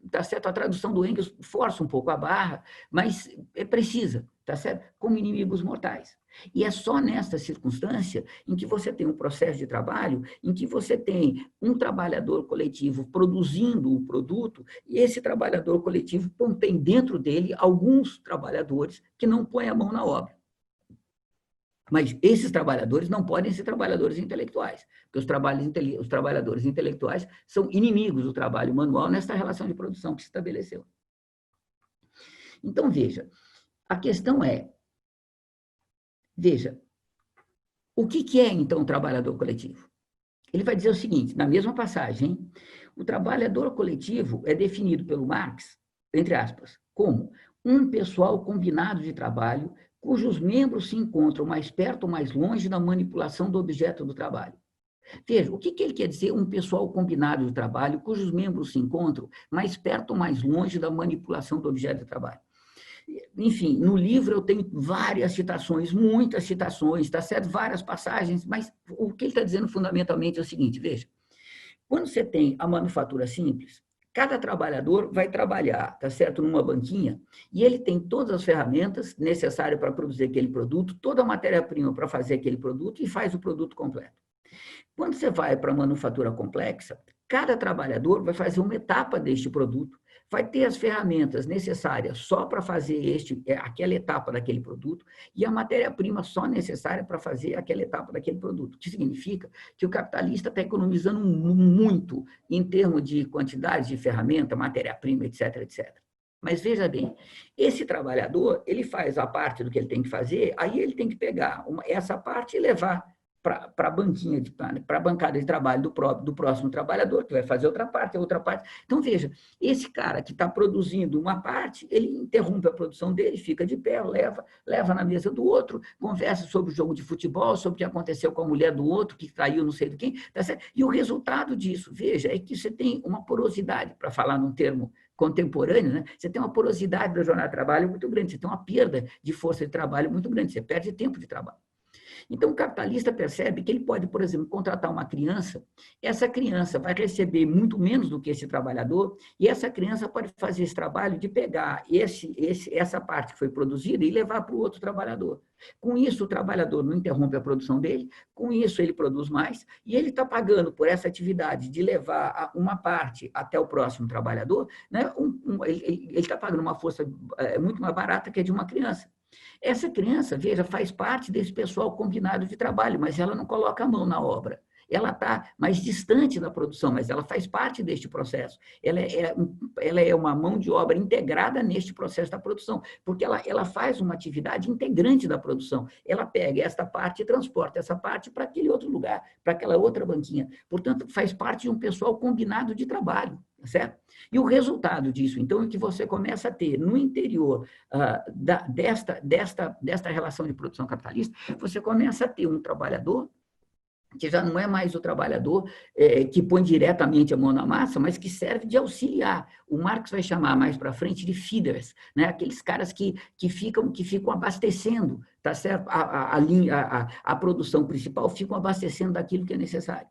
tá certo? A tradução do Engels força um pouco a barra, mas é precisa, tá certo? Como inimigos mortais. E é só nesta circunstância em que você tem um processo de trabalho, em que você tem um trabalhador coletivo produzindo o produto, e esse trabalhador coletivo tem dentro dele alguns trabalhadores que não põem a mão na obra. Mas esses trabalhadores não podem ser trabalhadores intelectuais, porque os trabalhadores intelectuais são inimigos do trabalho manual nessa relação de produção que se estabeleceu. Então, veja, a questão é, veja, o que é, então, o trabalhador coletivo? Ele vai dizer o seguinte, na mesma passagem, hein? O trabalhador coletivo é definido pelo Marx, entre aspas, como um pessoal combinado de trabalho cujos membros se encontram mais perto ou mais longe da manipulação do objeto do trabalho. Veja, o que ele quer dizer um pessoal combinado de trabalho cujos membros se encontram mais perto ou mais longe da manipulação do objeto do trabalho? Enfim, no livro eu tenho várias citações, muitas citações, tá certo? Várias passagens, mas o que ele está dizendo fundamentalmente é o seguinte, veja, quando você tem a manufatura simples, cada trabalhador vai trabalhar, tá certo, numa banquinha, e ele tem todas as ferramentas necessárias para produzir aquele produto, toda a matéria-prima para fazer aquele produto e faz o produto completo. Quando você vai para a manufatura complexa, cada trabalhador vai fazer uma etapa deste produto, vai ter as ferramentas necessárias só para fazer aquela etapa daquele produto e a matéria-prima só necessária para fazer aquela etapa daquele produto. O que significa que o capitalista está economizando muito em termos de quantidade de ferramenta, matéria-prima, etc, etc. Mas veja bem, esse trabalhador, ele faz a parte do que ele tem que fazer, aí ele tem que pegar essa parte e levar para a banquinha, para a bancada de trabalho do próximo trabalhador, que vai fazer outra parte, a outra parte. Então, veja, esse cara que está produzindo uma parte, ele interrompe a produção dele, fica de pé, leva na mesa do outro, conversa sobre o jogo de futebol, sobre o que aconteceu com a mulher do outro, que traiu não sei de quem, tá certo? E o resultado disso, veja, é que você tem uma porosidade, para falar num termo contemporâneo, né? Você tem uma porosidade da jornada de trabalho muito grande, você tem uma perda de força de trabalho muito grande, você perde tempo de trabalho. Então, o capitalista percebe que ele pode, por exemplo, contratar uma criança, essa criança vai receber muito menos do que esse trabalhador, e essa criança pode fazer esse trabalho de pegar essa parte que foi produzida e levar para o outro trabalhador. Com isso, o trabalhador não interrompe a produção dele, com isso ele produz mais, e ele está pagando por essa atividade de levar uma parte até o próximo trabalhador, né? Ele está pagando uma força muito mais barata que a de uma criança. Essa criança, veja, faz parte desse pessoal combinado de trabalho, mas ela não coloca a mão na obra. Ela está mais distante da produção, mas ela faz parte deste processo. Ela é uma mão de obra integrada neste processo da produção, porque ela faz uma atividade integrante da produção. Ela pega esta parte e transporta essa parte para aquele outro lugar, para aquela outra banquinha. Portanto, faz parte de um pessoal combinado de trabalho, certo? E o resultado disso, então, é que você começa a ter, no interior desta relação de produção capitalista, você começa a ter um trabalhador que já não é mais o trabalhador que põe diretamente a mão na massa, mas que serve de auxiliar. O Marx vai chamar mais para frente de feeders, né? Aqueles caras que ficam abastecendo, tá certo? A produção principal, ficam abastecendo daquilo que é necessário.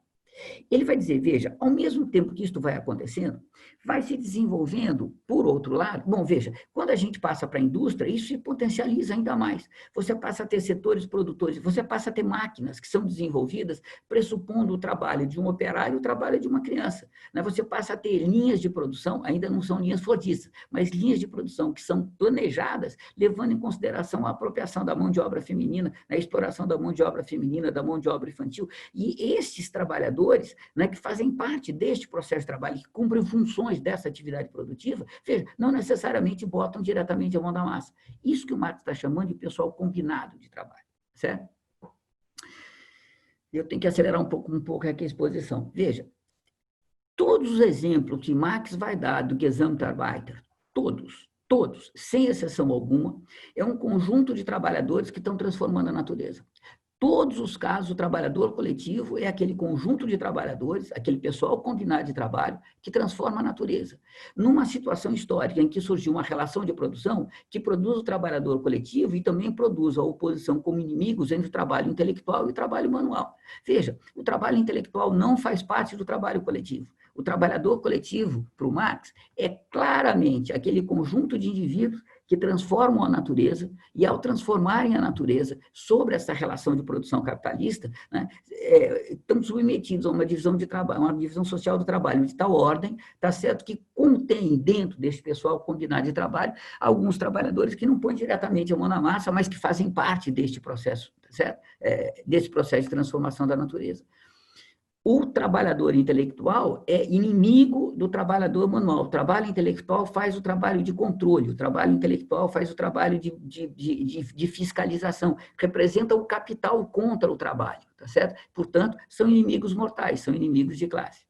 Ele vai dizer, veja, ao mesmo tempo que isto vai acontecendo, vai se desenvolvendo, por outro lado, bom, veja, quando a gente passa para a indústria, isso se potencializa ainda mais. Você passa a ter setores produtores, você passa a ter máquinas que são desenvolvidas pressupondo o trabalho de um operário e o trabalho de uma criança. Você passa a ter linhas de produção, ainda não são linhas fordistas, mas linhas de produção que são planejadas, levando em consideração a apropriação da mão de obra feminina, a exploração da mão de obra feminina, da mão de obra infantil, e esses trabalhadores, né, que fazem parte deste processo de trabalho, que cumprem funções dessa atividade produtiva, veja, não necessariamente botam diretamente a mão da massa. Isso que o Marx está chamando de pessoal combinado de trabalho, certo? Eu tenho que acelerar um pouco aqui a exposição. Veja, todos os exemplos que Marx vai dar do Gesamtarbeiter, todos, sem exceção alguma, é um conjunto de trabalhadores que estão transformando a natureza. Todos os casos, o trabalhador coletivo é aquele conjunto de trabalhadores, aquele pessoal combinado de trabalho, que transforma a natureza. Numa situação histórica em que surgiu uma relação de produção que produz o trabalhador coletivo e também produz a oposição como inimigos entre o trabalho intelectual e o trabalho manual. Veja, o trabalho intelectual não faz parte do trabalho coletivo. O trabalhador coletivo, para o Marx, é claramente aquele conjunto de indivíduos que transformam a natureza, e ao transformarem a natureza sobre essa relação de produção capitalista, né, estão submetidos a uma divisão de trabalho, uma divisão social do trabalho de tal ordem, tá certo, que contém dentro desse pessoal combinado de trabalho alguns trabalhadores que não põem diretamente a mão na massa, mas que fazem parte deste processo, tá certo? Desse processo de transformação da natureza. O trabalhador intelectual é inimigo do trabalhador manual. O trabalho intelectual faz o trabalho de controle, o trabalho intelectual faz o trabalho de fiscalização, representa o capital contra o trabalho, tá certo? Portanto, são inimigos mortais, são inimigos de classe.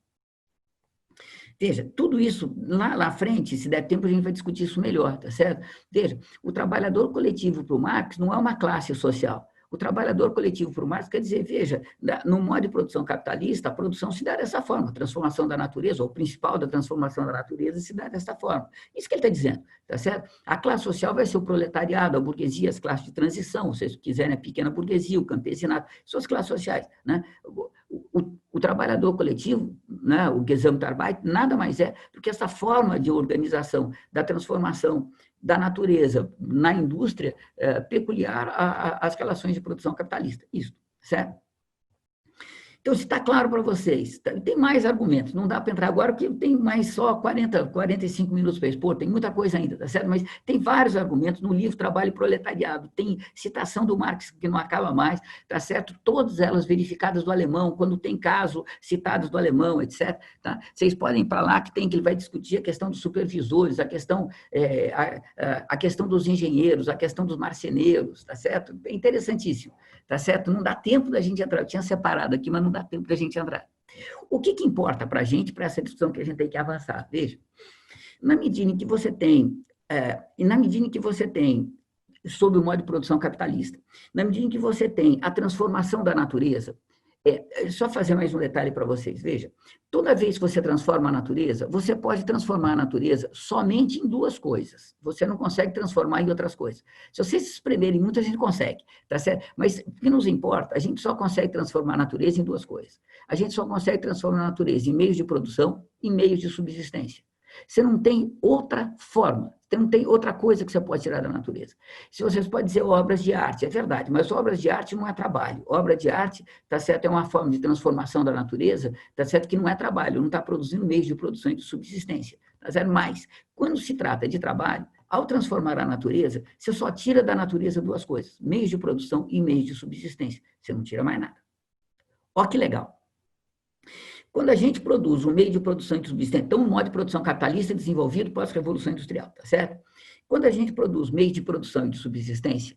Veja, tudo isso, lá na frente, se der tempo, a gente vai discutir isso melhor, tá certo? Veja, o trabalhador coletivo para o Marx não é uma classe social. O trabalhador coletivo para o Marx quer dizer, veja, no modo de produção capitalista, a produção se dá dessa forma, a transformação da natureza, ou o principal da transformação da natureza se dá dessa forma. Isso que ele está dizendo, tá certo? A classe social vai ser o proletariado, a burguesia, as classes de transição, se vocês quiserem, a pequena burguesia, o campesinato, são as classes sociais, né? O trabalhador coletivo, né, o Gesamtarbeit, nada mais é do que essa forma de organização da transformação da natureza na indústria peculiar às relações de produção capitalista. Isso, certo? Então, se está claro para vocês, tem mais argumentos, não dá para entrar agora, porque tem mais só 45 minutos para expor, tem muita coisa ainda, tá certo? Mas tem vários argumentos no livro Trabalho e Proletariado, tem citação do Marx que não acaba mais, tá certo? Todas elas verificadas do alemão, quando tem caso citados do alemão, etc. Tá? Vocês podem ir para lá que ele vai discutir a questão dos supervisores, a questão dos engenheiros, a questão dos marceneiros, tá certo? É interessantíssimo, tá certo? Não dá tempo da gente entrar, eu tinha separado aqui, mas não dá tempo da gente entrar. O que importa para a gente, para essa discussão que a gente tem que avançar? Veja, na medida em que você tem, sob o modo de produção capitalista, na medida em que você tem a transformação da natureza, só fazer mais um detalhe para vocês, veja, toda vez que você transforma a natureza, você pode transformar a natureza somente em duas coisas, você não consegue transformar em outras coisas. Se vocês se espremerem muito, a gente consegue, tá certo? Mas o que nos importa, a gente só consegue transformar a natureza em duas coisas. A gente só consegue transformar a natureza em meios de produção e meios de subsistência. Você não tem outra forma, você não tem outra coisa que você pode tirar da natureza. Se vocês podem dizer obras de arte, é verdade, mas obras de arte não é trabalho. Obra de arte, tá certo, é uma forma de transformação da natureza, tá certo, que não é trabalho, não está produzindo meios de produção e de subsistência, tá certo? Mas, quando se trata de trabalho, ao transformar a natureza, você só tira da natureza duas coisas, meios de produção e meios de subsistência. Você não tira mais nada. Ó que legal. Quando a gente produz um meio de produção e de subsistência, então, um modo de produção capitalista desenvolvido pós-revolução industrial, tá certo? Quando a gente produz meio de produção e de subsistência,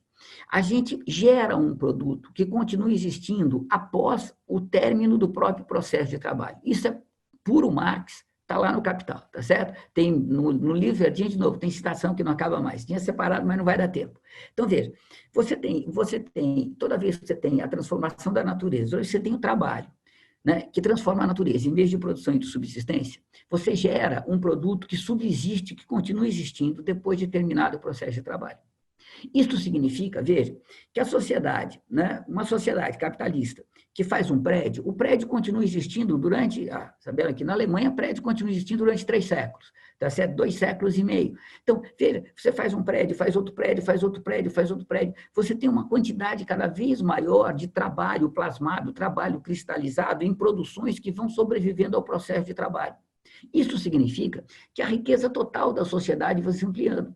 a gente gera um produto que continua existindo após o término do próprio processo de trabalho. Isso é puro Marx, está lá no Capital, tá certo? Tem no livro Verdinho, de novo, tem citação que não acaba mais. Tinha separado, mas não vai dar tempo. Então, veja, você tem, toda vez que você tem a transformação da natureza, hoje você tem o trabalho, né, que transforma a natureza em meio de produção e de subsistência, você gera um produto que subsiste, que continua existindo depois de terminado o processo de trabalho. Isso significa, veja, que a sociedade, né, uma sociedade capitalista que faz um prédio, o prédio continua existindo durante, sabendo aqui na Alemanha, o prédio continua existindo durante 3 séculos, tá certo? 2 séculos e meio. Então, veja, você faz um prédio, faz outro prédio, faz outro prédio, faz outro prédio, você tem uma quantidade cada vez maior de trabalho plasmado, trabalho cristalizado em produções que vão sobrevivendo ao processo de trabalho. Isso significa que a riqueza total da sociedade vai se ampliando.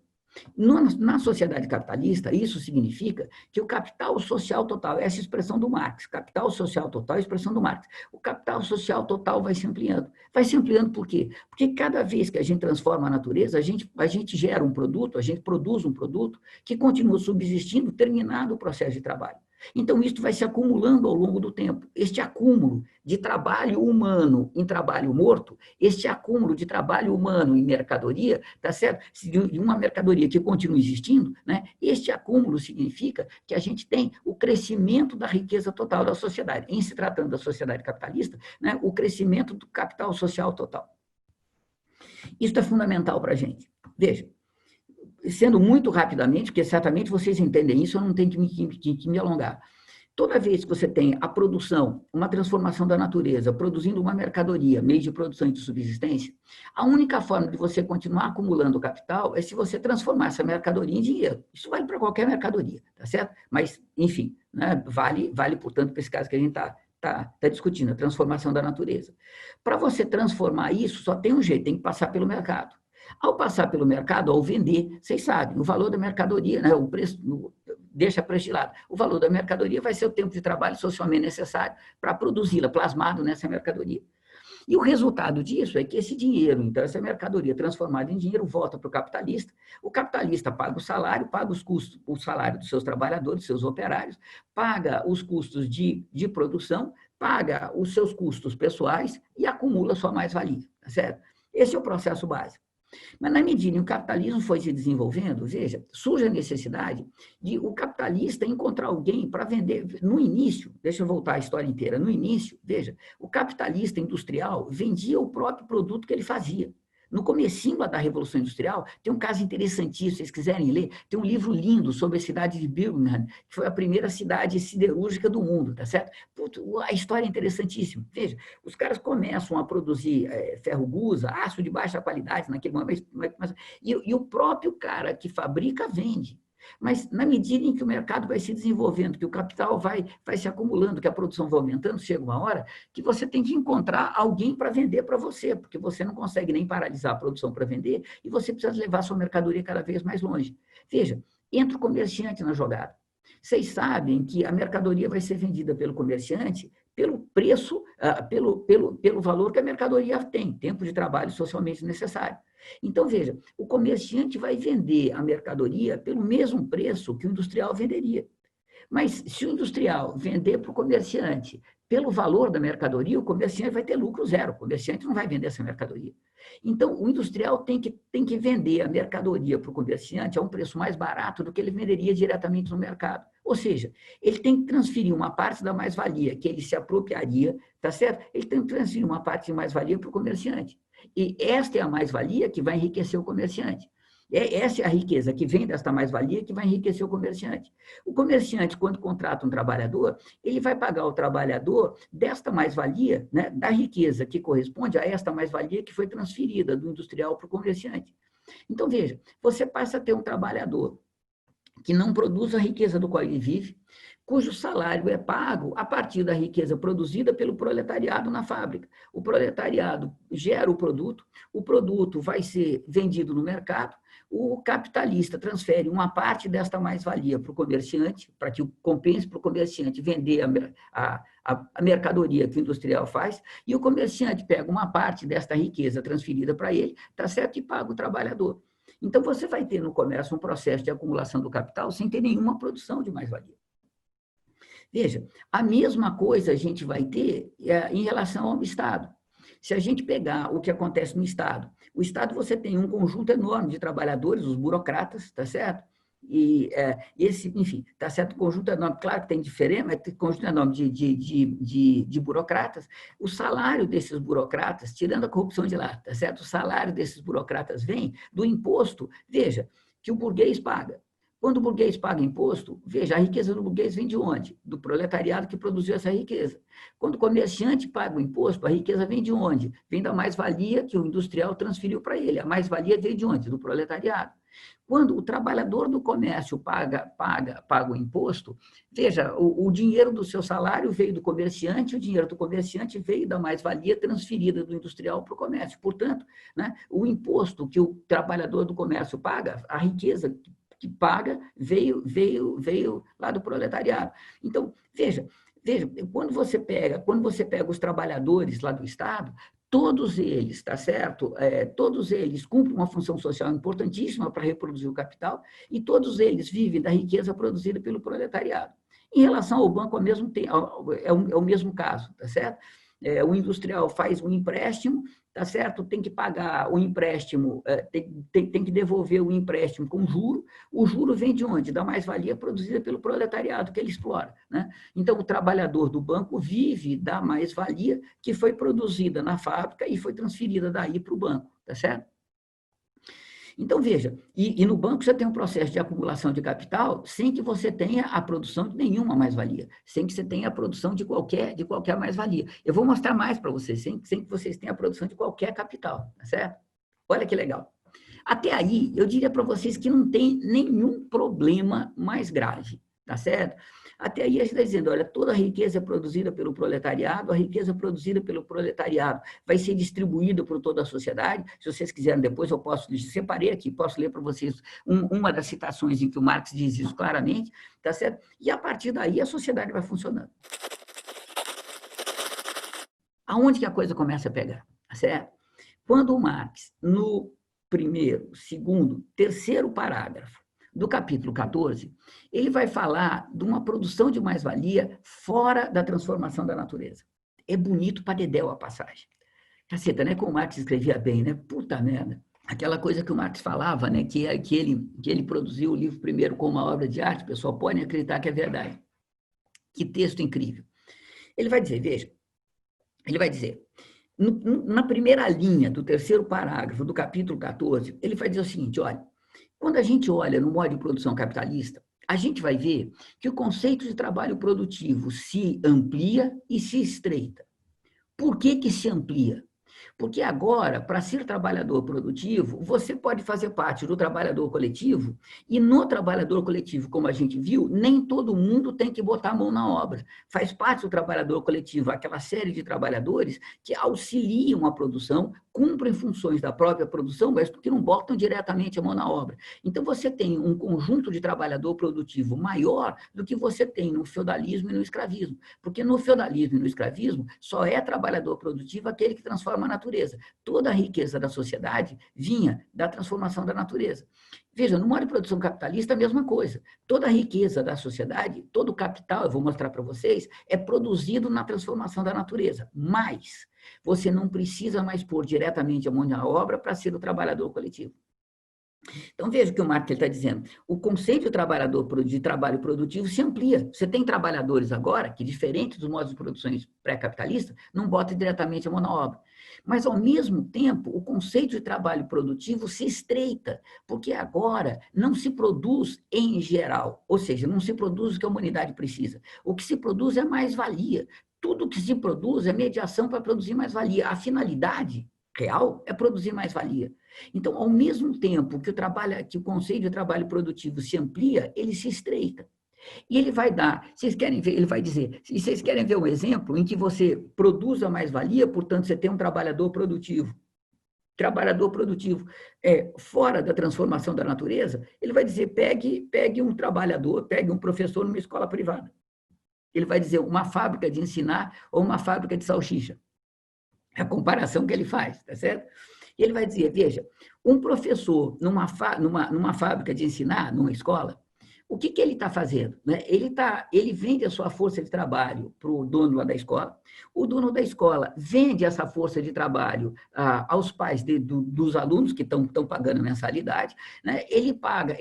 Na sociedade capitalista, isso significa que o capital social total, essa expressão do Marx, capital social total é a expressão do Marx, o capital social total vai se ampliando. Vai se ampliando por quê? Porque cada vez que a gente transforma a natureza, a gente gera um produto, a gente produz um produto que continua subsistindo terminado o processo de trabalho. Então, isso vai se acumulando ao longo do tempo. Este acúmulo de trabalho humano em trabalho morto, este acúmulo de trabalho humano em mercadoria, tá certo? De uma mercadoria que continua existindo, né? Este acúmulo significa que a gente tem o crescimento da riqueza total da sociedade. Em se tratando da sociedade capitalista, né? O crescimento do capital social total. Isso é fundamental para a gente. Veja, sendo muito rapidamente, porque certamente vocês entendem isso, eu não tenho que me alongar. Toda vez que você tem a produção, uma transformação da natureza, produzindo uma mercadoria, meio de produção e de subsistência, a única forma de você continuar acumulando capital é se você transformar essa mercadoria em dinheiro. Isso vale para qualquer mercadoria, tá certo? Mas, enfim, né, vale, portanto, para esse caso que a gente está discutindo, a transformação da natureza. Para você transformar isso, só tem um jeito, tem que passar pelo mercado. Ao passar pelo mercado, ao vender, vocês sabem, o valor da mercadoria, né, o preço, deixa preço de lado. O valor da mercadoria vai ser o tempo de trabalho socialmente necessário para produzi-la, plasmado nessa mercadoria. E o resultado disso é que esse dinheiro, então, essa mercadoria transformada em dinheiro, volta para o capitalista paga o salário, paga os custos, o salário dos seus trabalhadores, dos seus operários, paga os custos de produção, paga os seus custos pessoais e acumula sua mais-valia, tá certo? Esse é o processo básico. Mas, na medida em que o capitalismo foi se desenvolvendo, veja, surge a necessidade de o capitalista encontrar alguém para vender. No início, deixa eu voltar a história inteira, no início, veja, o capitalista industrial vendia o próprio produto que ele fazia. No comecinho da Revolução Industrial, tem um caso interessantíssimo, se vocês quiserem ler, tem um livro lindo sobre a cidade de Birmingham, que foi a primeira cidade siderúrgica do mundo, tá certo? A história é interessantíssima. Veja, os caras começam a produzir ferro gusa, aço de baixa qualidade naquele momento, e o próprio cara que fabrica vende. Mas, na medida em que o mercado vai se desenvolvendo, que o capital vai se acumulando, que a produção vai aumentando, chega uma hora que você tem que encontrar alguém para vender para você, porque você não consegue nem paralisar a produção para vender e você precisa levar sua mercadoria cada vez mais longe. Veja, entra o comerciante na jogada. Vocês sabem que a mercadoria vai ser vendida pelo comerciante pelo preço, pelo valor que a mercadoria tem, tempo de trabalho socialmente necessário. Então, veja, o comerciante vai vender a mercadoria pelo mesmo preço que o industrial venderia. Mas se o industrial vender para o comerciante pelo valor da mercadoria, o comerciante vai ter lucro zero, o comerciante não vai vender essa mercadoria. Então, o industrial tem que vender a mercadoria para o comerciante a um preço mais barato do que ele venderia diretamente no mercado. Ou seja, ele tem que transferir uma parte da mais-valia que ele se apropriaria, tá certo? Ele tem que transferir uma parte de mais-valia para o comerciante. E esta é a mais-valia que vai enriquecer o comerciante. Essa é a riqueza que vem desta mais-valia que vai enriquecer o comerciante. O comerciante, quando contrata um trabalhador, ele vai pagar ao trabalhador desta mais-valia, né, da riqueza que corresponde a esta mais-valia que foi transferida do industrial para o comerciante. Então, veja, você passa a ter um trabalhador que não produz a riqueza do qual ele vive, cujo salário é pago a partir da riqueza produzida pelo proletariado na fábrica. O proletariado gera o produto vai ser vendido no mercado, o capitalista transfere uma parte desta mais-valia para o comerciante, para que compense para o comerciante vender a mercadoria que o industrial faz, e o comerciante pega uma parte desta riqueza transferida para ele, tá certo, e paga o trabalhador. Então, você vai ter no comércio um processo de acumulação do capital sem ter nenhuma produção de mais-valia. Veja, a mesma coisa a gente vai ter em relação ao Estado. Se a gente pegar o que acontece no Estado, o Estado você tem um conjunto enorme de trabalhadores, os burocratas, tá certo? E esse, enfim, tá certo, conjunto enorme, claro que tem diferença, mas tem conjunto enorme de burocratas. O salário desses burocratas, tirando a corrupção de lá, tá certo? O salário desses burocratas vem do imposto, veja, que o burguês paga. Quando o burguês paga imposto, veja, a riqueza do burguês vem de onde? Do proletariado que produziu essa riqueza. Quando o comerciante paga o imposto, a riqueza vem de onde? Vem da mais-valia que o industrial transferiu para ele. A mais-valia vem de onde? Do proletariado. Quando o trabalhador do comércio paga o imposto, veja, o dinheiro do seu salário veio do comerciante, o dinheiro do comerciante veio da mais-valia transferida do industrial para o comércio. Portanto, né, o imposto que o trabalhador do comércio paga, a riqueza que paga veio lá do proletariado. Então, veja, quando você pega os trabalhadores lá do Estado, todos eles, tá certo? Todos eles cumprem uma função social importantíssima para reproduzir o capital e todos eles vivem da riqueza produzida pelo proletariado. Em relação ao banco, é o mesmo caso, tá certo? O industrial faz um empréstimo, tá certo? Tem que pagar o empréstimo, tem que devolver o empréstimo com juro. O juro vem de onde? Da mais-valia produzida pelo proletariado que ele explora, né? Então, o trabalhador do banco vive da mais-valia que foi produzida na fábrica e foi transferida daí para o banco, tá certo? Então, veja, e no banco você tem um processo de acumulação de capital sem que você tenha a produção de nenhuma mais-valia, sem que você tenha a produção de qualquer mais-valia. Eu vou mostrar mais para vocês, sem que vocês tenham a produção de qualquer capital, tá certo? Olha que legal. Até aí, eu diria para vocês que não tem nenhum problema mais grave, tá certo? Até aí a gente está dizendo, olha, toda a riqueza é produzida pelo proletariado, a riqueza produzida pelo proletariado vai ser distribuída por toda a sociedade. Se vocês quiserem depois, eu posso, separei aqui, posso ler para vocês uma das citações em que o Marx diz isso claramente, tá certo? E a partir daí a sociedade vai funcionando. Aonde que a coisa começa a pegar, tá certo? Quando o Marx, no primeiro, segundo, terceiro parágrafo do capítulo 14, ele vai falar de uma produção de mais-valia fora da transformação da natureza. É bonito para dedéu a passagem. Caceta, né? Como o Marx escrevia bem, né? Puta merda. Aquela coisa que o Marx falava, né? Que ele produziu o livro primeiro como uma obra de arte, o pessoal pode acreditar que é verdade. Que texto incrível. Ele vai dizer, veja, ele vai dizer, na primeira linha do terceiro parágrafo do capítulo 14, ele vai dizer o seguinte, olha, quando a gente olha no modo de produção capitalista, a gente vai ver que o conceito de trabalho produtivo se amplia e se estreita. Por que que se amplia? Porque agora, para ser trabalhador produtivo, você pode fazer parte do trabalhador coletivo, e no trabalhador coletivo, como a gente viu, nem todo mundo tem que botar a mão na obra. Faz parte do trabalhador coletivo aquela série de trabalhadores que auxiliam a produção, cumprem funções da própria produção, mas que não botam diretamente a mão na obra. Então, você tem um conjunto de trabalhador produtivo maior do que você tem no feudalismo e no escravismo. Porque no feudalismo e no escravismo, só é trabalhador produtivo aquele que transforma a natureza. Toda a riqueza da sociedade vinha da transformação da natureza. Veja, no modo de produção capitalista, a mesma coisa. Toda a riqueza da sociedade, todo o capital, eu vou mostrar para vocês, é produzido na transformação da natureza. Mas você não precisa mais pôr diretamente a mão na obra para ser o trabalhador coletivo. Então, veja o que o Marx está dizendo. O conceito de trabalho produtivo se amplia. Você tem trabalhadores agora que, diferente dos modos de produção pré-capitalistas, não botam diretamente a mão na obra. Mas, ao mesmo tempo, o conceito de trabalho produtivo se estreita, porque agora não se produz em geral, ou seja, não se produz o que a humanidade precisa. O que se produz é mais-valia. Tudo que se produz é mediação para produzir mais-valia. A finalidade real é produzir mais-valia. Então, ao mesmo tempo que o conceito de trabalho produtivo se amplia, ele se estreita. E ele vai dar, vocês querem ver, ele vai dizer, se vocês querem ver um exemplo em que você produza mais-valia, portanto, você tem um trabalhador produtivo fora da transformação da natureza, ele vai dizer, pegue um trabalhador, pegue um professor numa escola privada. Ele vai dizer uma fábrica de ensinar ou uma fábrica de salsicha. É a comparação que ele faz, tá certo? E ele vai dizer, veja, um professor numa fábrica de ensinar, numa escola, o que ele está fazendo? Né? Ele vende a sua força de trabalho para o dono lá da escola, o dono da escola vende essa força de trabalho aos pais dos alunos que estão pagando mensalidade, né? Ele paga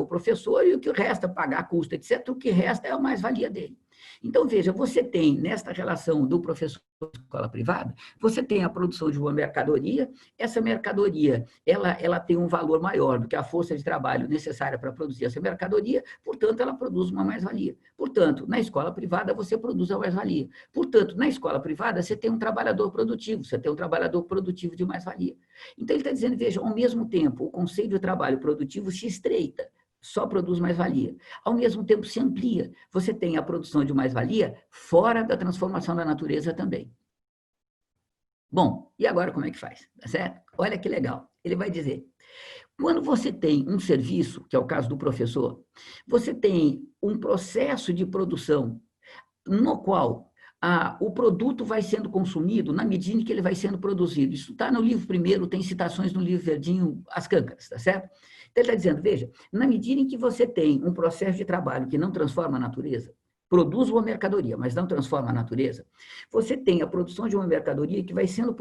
o professor e o que resta, pagar custo, etc., o que resta é a mais-valia dele. Então, veja, você tem, nesta relação do professor de escola privada, você tem a produção de uma mercadoria, essa mercadoria, ela tem um valor maior do que a força de trabalho necessária para produzir essa mercadoria, portanto, ela produz uma mais-valia. Portanto, na escola privada, você produz a mais-valia. Portanto, na escola privada, você tem um trabalhador produtivo, de mais-valia. Então, ele está dizendo, veja, ao mesmo tempo, o conceito de trabalho produtivo se estreita, só produz mais-valia. Ao mesmo tempo, se amplia. Você tem a produção de mais-valia fora da transformação da natureza também. Bom, e agora como é que faz? Tá certo? Olha que legal. Ele vai dizer, quando você tem um serviço, que é o caso do professor, você tem um processo de produção no qual o produto vai sendo consumido na medida em que ele vai sendo produzido. Isso está no livro primeiro, tem citações no livro verdinho, As Câncaras, tá certo? Então, ele está dizendo, veja, na medida em que você tem um processo de trabalho que não transforma a natureza, produz uma mercadoria, mas não transforma a natureza, você tem a produção de uma mercadoria que vai sendo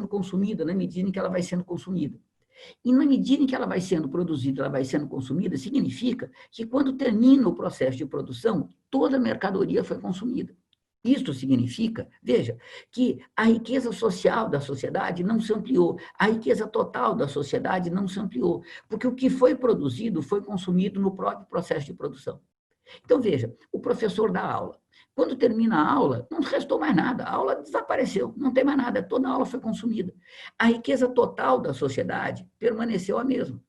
consumida na medida em que ela vai sendo consumida. E na medida em que ela vai sendo produzida, ela vai sendo consumida, significa que quando termina o processo de produção, toda a mercadoria foi consumida. Isso significa, veja, que a riqueza social da sociedade não se ampliou, a riqueza total da sociedade não se ampliou, porque o que foi produzido foi consumido no próprio processo de produção. Então, veja, o professor dá aula. Quando termina a aula, não restou mais nada, a aula desapareceu, não tem mais nada, toda a aula foi consumida. A riqueza total da sociedade permaneceu a mesma.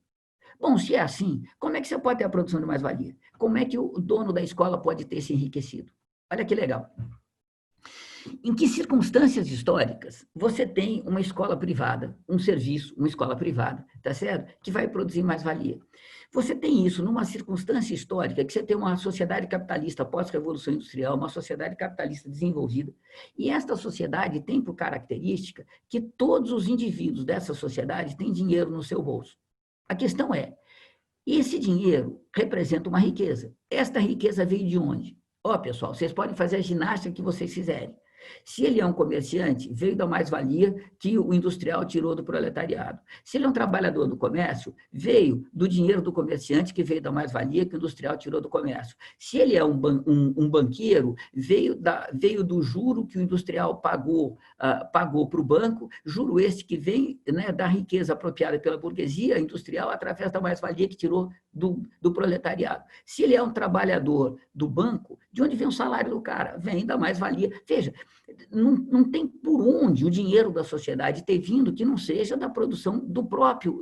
Bom, se é assim, como é que você pode ter a produção de mais-valia? Como é que o dono da escola pode ter se enriquecido? Olha que legal. Em que circunstâncias históricas você tem uma escola privada, um serviço, uma escola privada, tá certo? Que vai produzir mais-valia. Você tem isso numa circunstância histórica que você tem uma sociedade capitalista pós-revolução industrial, uma sociedade capitalista desenvolvida, e esta sociedade tem por característica que todos os indivíduos dessa sociedade têm dinheiro no seu bolso. A questão é, esse dinheiro representa uma riqueza. Esta riqueza veio de onde? Ó, pessoal, vocês podem fazer a ginástica que vocês fizerem. Se ele é um comerciante, veio da mais-valia que o industrial tirou do proletariado. Se ele é um trabalhador do comércio, veio do dinheiro do comerciante que veio da mais-valia que o industrial tirou do comércio. Se ele é um banqueiro, veio do juro que o industrial pagou para o banco, juro esse que vem, né, da riqueza apropriada pela burguesia industrial através da mais-valia que tirou do proletariado. Se ele é um trabalhador do banco, de onde vem o salário do cara? Vem da mais-valia. Veja, não tem por onde o dinheiro da sociedade ter vindo que não seja da produção do próprio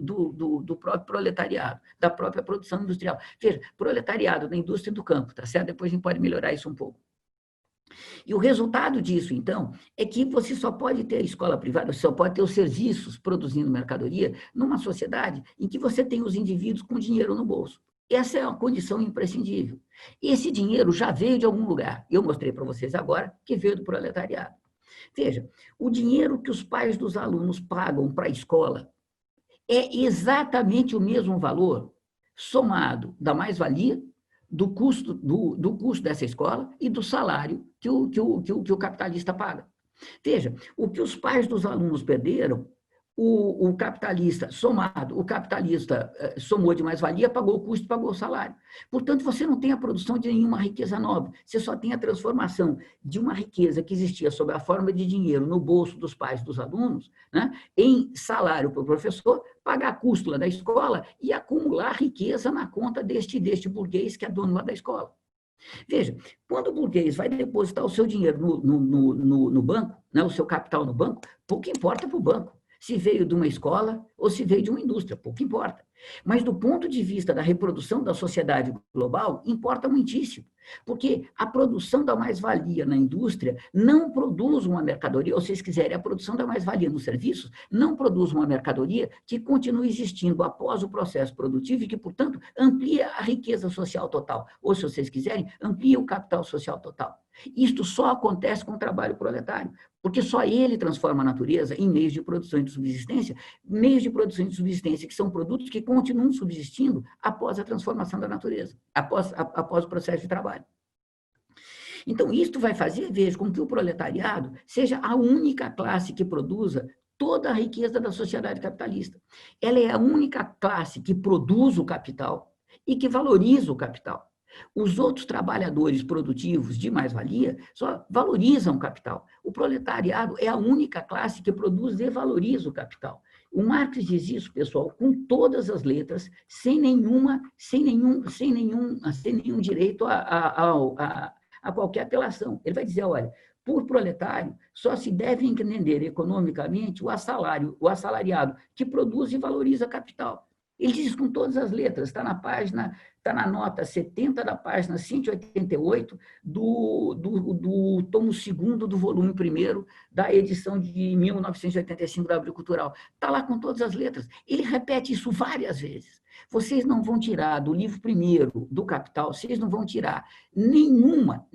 proletariado, da própria produção industrial. Veja, proletariado da indústria do campo, tá certo? Depois a gente pode melhorar isso um pouco. E o resultado disso, então, é que você só pode ter a escola privada, você só pode ter os serviços produzindo mercadoria numa sociedade em que você tem os indivíduos com dinheiro no bolso. Essa é uma condição imprescindível. Esse dinheiro já veio de algum lugar. Eu mostrei para vocês agora que veio do proletariado. Veja, o dinheiro que os pais dos alunos pagam para a escola é exatamente o mesmo valor somado da mais-valia, do custo dessa escola e do salário que o capitalista paga. Veja, o que os pais dos alunos perderam, o capitalista somou de mais-valia, pagou o custo, pagou o salário. Portanto, você não tem a produção de nenhuma riqueza nova, você só tem a transformação de uma riqueza que existia sob a forma de dinheiro no bolso dos pais dos alunos, né, em salário para o professor, pagar a cústula da escola e acumular riqueza na conta deste burguês que é dono da escola. Veja, quando o burguês vai depositar o seu dinheiro no banco, né, o seu capital no banco, pouco importa para o banco se veio de uma escola ou se veio de uma indústria, pouco importa. Mas do ponto de vista da reprodução da sociedade global, importa muitíssimo, porque a produção da mais-valia na indústria não produz uma mercadoria, ou se vocês quiserem, a produção da mais-valia nos serviços não produz uma mercadoria que continue existindo após o processo produtivo e que, portanto, amplia a riqueza social total, ou, se vocês quiserem, amplia o capital social total. Isto só acontece com o trabalho proletário, porque só ele transforma a natureza em meios de produção e de subsistência que são produtos que continuam subsistindo após a transformação da natureza, após o processo de trabalho. Então, isto vai fazer, veja, com que o proletariado seja a única classe que produza toda a riqueza da sociedade capitalista. Ela é a única classe que produz o capital e que valoriza o capital. Os outros trabalhadores produtivos de mais-valia só valorizam o capital. O proletariado é a única classe que produz e valoriza o capital. O Marx diz isso, pessoal, com todas as letras, sem nenhum direito a qualquer apelação. Ele vai dizer, olha, por proletário, só se deve entender economicamente o assalariado, que produz e valoriza capital. Ele diz com todas as letras, está na nota 70 da página 188 do tomo 2º do volume 1º da edição de 1985 da Abril Cultural. Está lá com todas as letras. Ele repete isso várias vezes. Vocês não vão tirar do livro 1º do Capital, vocês não vão tirar nenhuma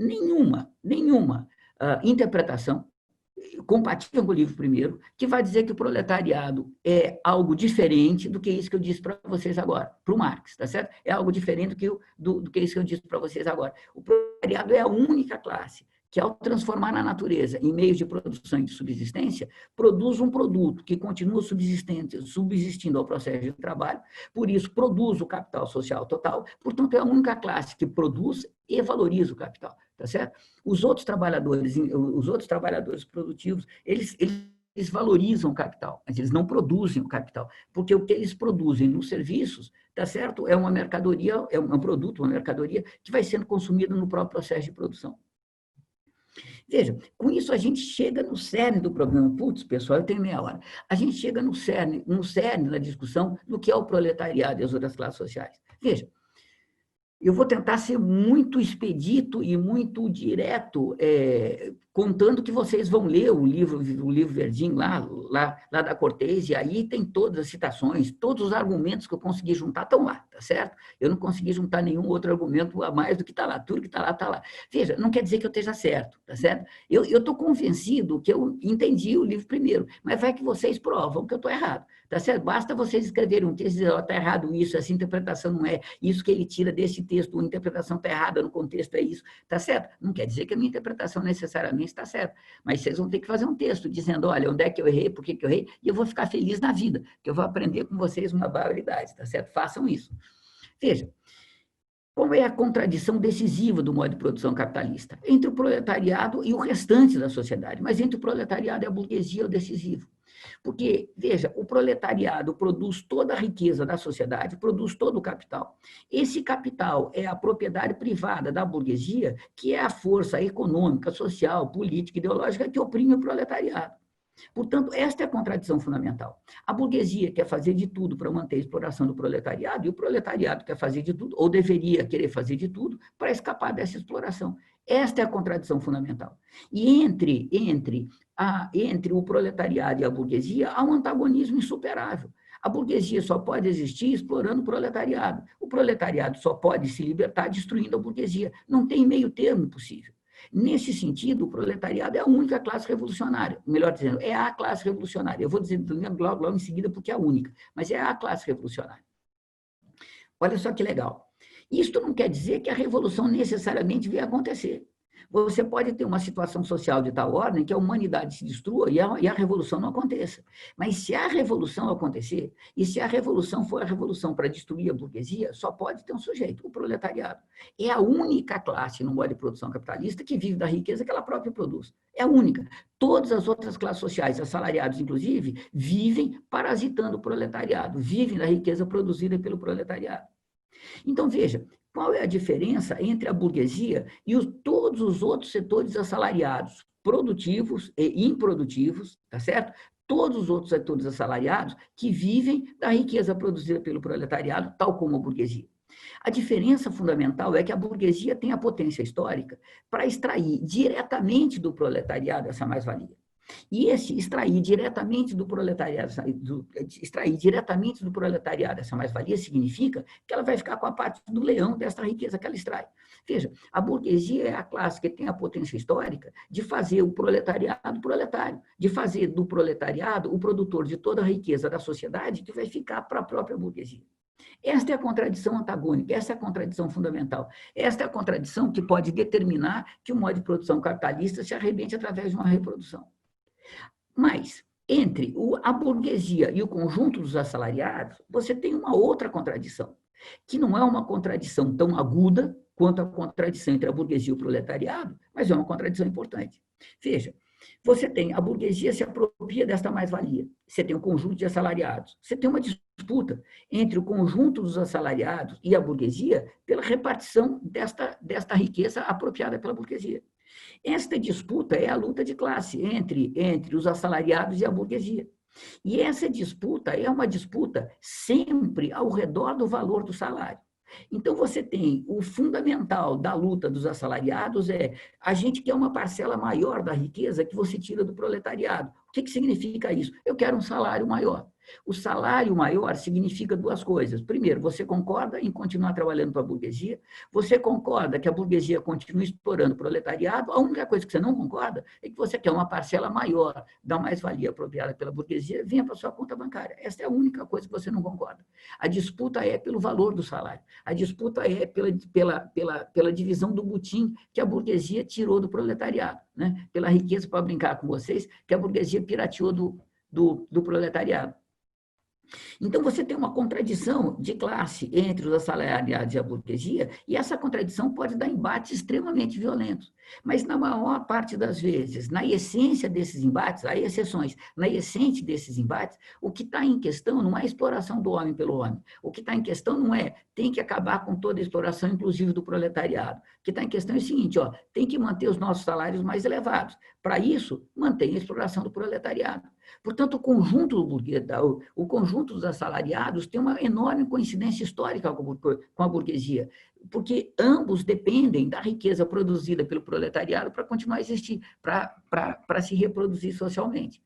interpretação compatível com o livro 1º, que vai dizer que o proletariado é algo diferente do que isso que eu disse para vocês agora, para o Marx, tá certo? É algo diferente do que isso que eu disse para vocês agora. O proletariado é a única classe que, ao transformar na natureza em meios de produção e de subsistência, produz um produto que continua subsistindo ao processo de trabalho, por isso produz o capital social total, portanto, é a única classe que produz e valoriza o capital. tá certo? Os outros trabalhadores produtivos, eles valorizam o capital, mas eles não produzem o capital, porque o que eles produzem nos serviços, tá certo? É uma mercadoria, é um produto, uma mercadoria que vai sendo consumida no próprio processo de produção. Veja, com isso a gente chega no cerne do problema. Putz, pessoal, eu tenho meia hora. A gente chega no cerne da discussão do que é o proletariado e as outras classes sociais. Veja, eu vou tentar ser muito expedito e muito direto, contando que vocês vão ler o livro verdinho lá da Cortez, e aí tem todas as citações, todos os argumentos que eu consegui juntar estão lá, tá certo? Eu não consegui juntar nenhum outro argumento a mais do que está lá, tudo que está lá, está lá. Veja, não quer dizer que eu esteja certo, tá certo? Eu estou convencido que eu entendi o livro primeiro, mas vai que vocês provam que eu estou errado, tá certo? Basta vocês escreverem um texto e dizer, está errado isso, essa interpretação não é, isso que ele tira desse texto, a interpretação está errada, no contexto é isso, tá certo? Não quer dizer que a minha interpretação necessariamente está certa, mas vocês vão ter que fazer um texto dizendo, olha, onde é que eu errei, por que eu errei, e eu vou ficar feliz na vida, que eu vou aprender com vocês uma barbaridade, tá certo? Façam isso. Veja, qual é a contradição decisiva do modo de produção capitalista? Entre o proletariado e o restante da sociedade, mas entre o proletariado e a burguesia é o decisivo. Porque, veja, o proletariado produz toda a riqueza da sociedade, produz todo o capital. Esse capital é a propriedade privada da burguesia, que é a força econômica, social, política, ideológica que oprime o proletariado. Portanto, esta é a contradição fundamental. A burguesia quer fazer de tudo para manter a exploração do proletariado, e o proletariado quer fazer de tudo, ou deveria querer fazer de tudo, para escapar dessa exploração. Esta é a contradição fundamental. E entre o proletariado e a burguesia, há um antagonismo insuperável. A burguesia só pode existir explorando o proletariado. O proletariado só pode se libertar destruindo a burguesia. Não tem meio termo possível. Nesse sentido, o proletariado é a única classe revolucionária. Melhor dizendo, é a classe revolucionária. Eu vou dizer logo em seguida porque é a única, mas é a classe revolucionária. Olha só que legal. Isto não quer dizer que a revolução necessariamente venha acontecer. Você pode ter uma situação social de tal ordem que a humanidade se destrua e a revolução não aconteça. Mas se a revolução acontecer, e se a revolução for a revolução para destruir a burguesia, só pode ter um sujeito, o proletariado. É a única classe no modo de produção capitalista que vive da riqueza que ela própria produz. É a única. Todas as outras classes sociais, assalariados inclusive, vivem parasitando o proletariado, vivem da riqueza produzida pelo proletariado. Então, veja, qual é a diferença entre a burguesia e todos os outros setores assalariados, produtivos e improdutivos, tá certo? Todos os outros setores assalariados que vivem da riqueza produzida pelo proletariado, tal como a burguesia. A diferença fundamental é que a burguesia tem a potência histórica para extrair diretamente do proletariado essa mais-valia. E extrair diretamente do proletariado essa mais-valia significa que ela vai ficar com a parte do leão dessa riqueza que ela extrai. Veja, a burguesia é a classe que tem a potência histórica de fazer o proletariado proletário, de fazer do proletariado o produtor de toda a riqueza da sociedade que vai ficar para a própria burguesia. Esta é a contradição antagônica, essa é a contradição fundamental. Esta é a contradição que pode determinar que o modo de produção capitalista se arrebente através de uma reprodução. Mas, entre a burguesia e o conjunto dos assalariados, você tem uma outra contradição, que não é uma contradição tão aguda quanto a contradição entre a burguesia e o proletariado, mas é uma contradição importante. Veja, você tem a burguesia se apropria desta mais-valia, você tem um conjunto de assalariados, você tem uma disputa entre o conjunto dos assalariados e a burguesia pela repartição desta riqueza apropriada pela burguesia. Esta disputa é a luta de classe entre os assalariados e a burguesia. E essa disputa é uma disputa sempre ao redor do valor do salário. Então, você tem o fundamental da luta dos assalariados a gente quer uma parcela maior da riqueza que você tira do proletariado. O que significa isso? Eu quero um salário maior. O salário maior significa duas coisas. Primeiro, você concorda em continuar trabalhando para a burguesia, você concorda que a burguesia continue explorando o proletariado, a única coisa que você não concorda é que você quer uma parcela maior da mais-valia apropriada pela burguesia, venha para a sua conta bancária. Essa é a única coisa que você não concorda. A disputa é pelo valor do salário, a disputa é pela divisão do butim que a burguesia tirou do proletariado, né? Pela riqueza, para brincar com vocês, que a burguesia pirateou do proletariado. Então, você tem uma contradição de classe entre os assalariados e a burguesia, e essa contradição pode dar embates extremamente violentos. Mas, na maior parte das vezes, na essência desses embates, há exceções, na essência desses embates, o que está em questão não é a exploração do homem pelo homem. O que está em questão não é tem que acabar com toda a exploração, inclusive do proletariado. O que está em questão é o seguinte, ó, tem que manter os nossos salários mais elevados. Para isso, mantém a exploração do proletariado. Portanto, o conjunto dos assalariados tem uma enorme coincidência histórica com a burguesia, porque ambos dependem da riqueza produzida pelo proletariado para continuar a existir, para se reproduzir socialmente.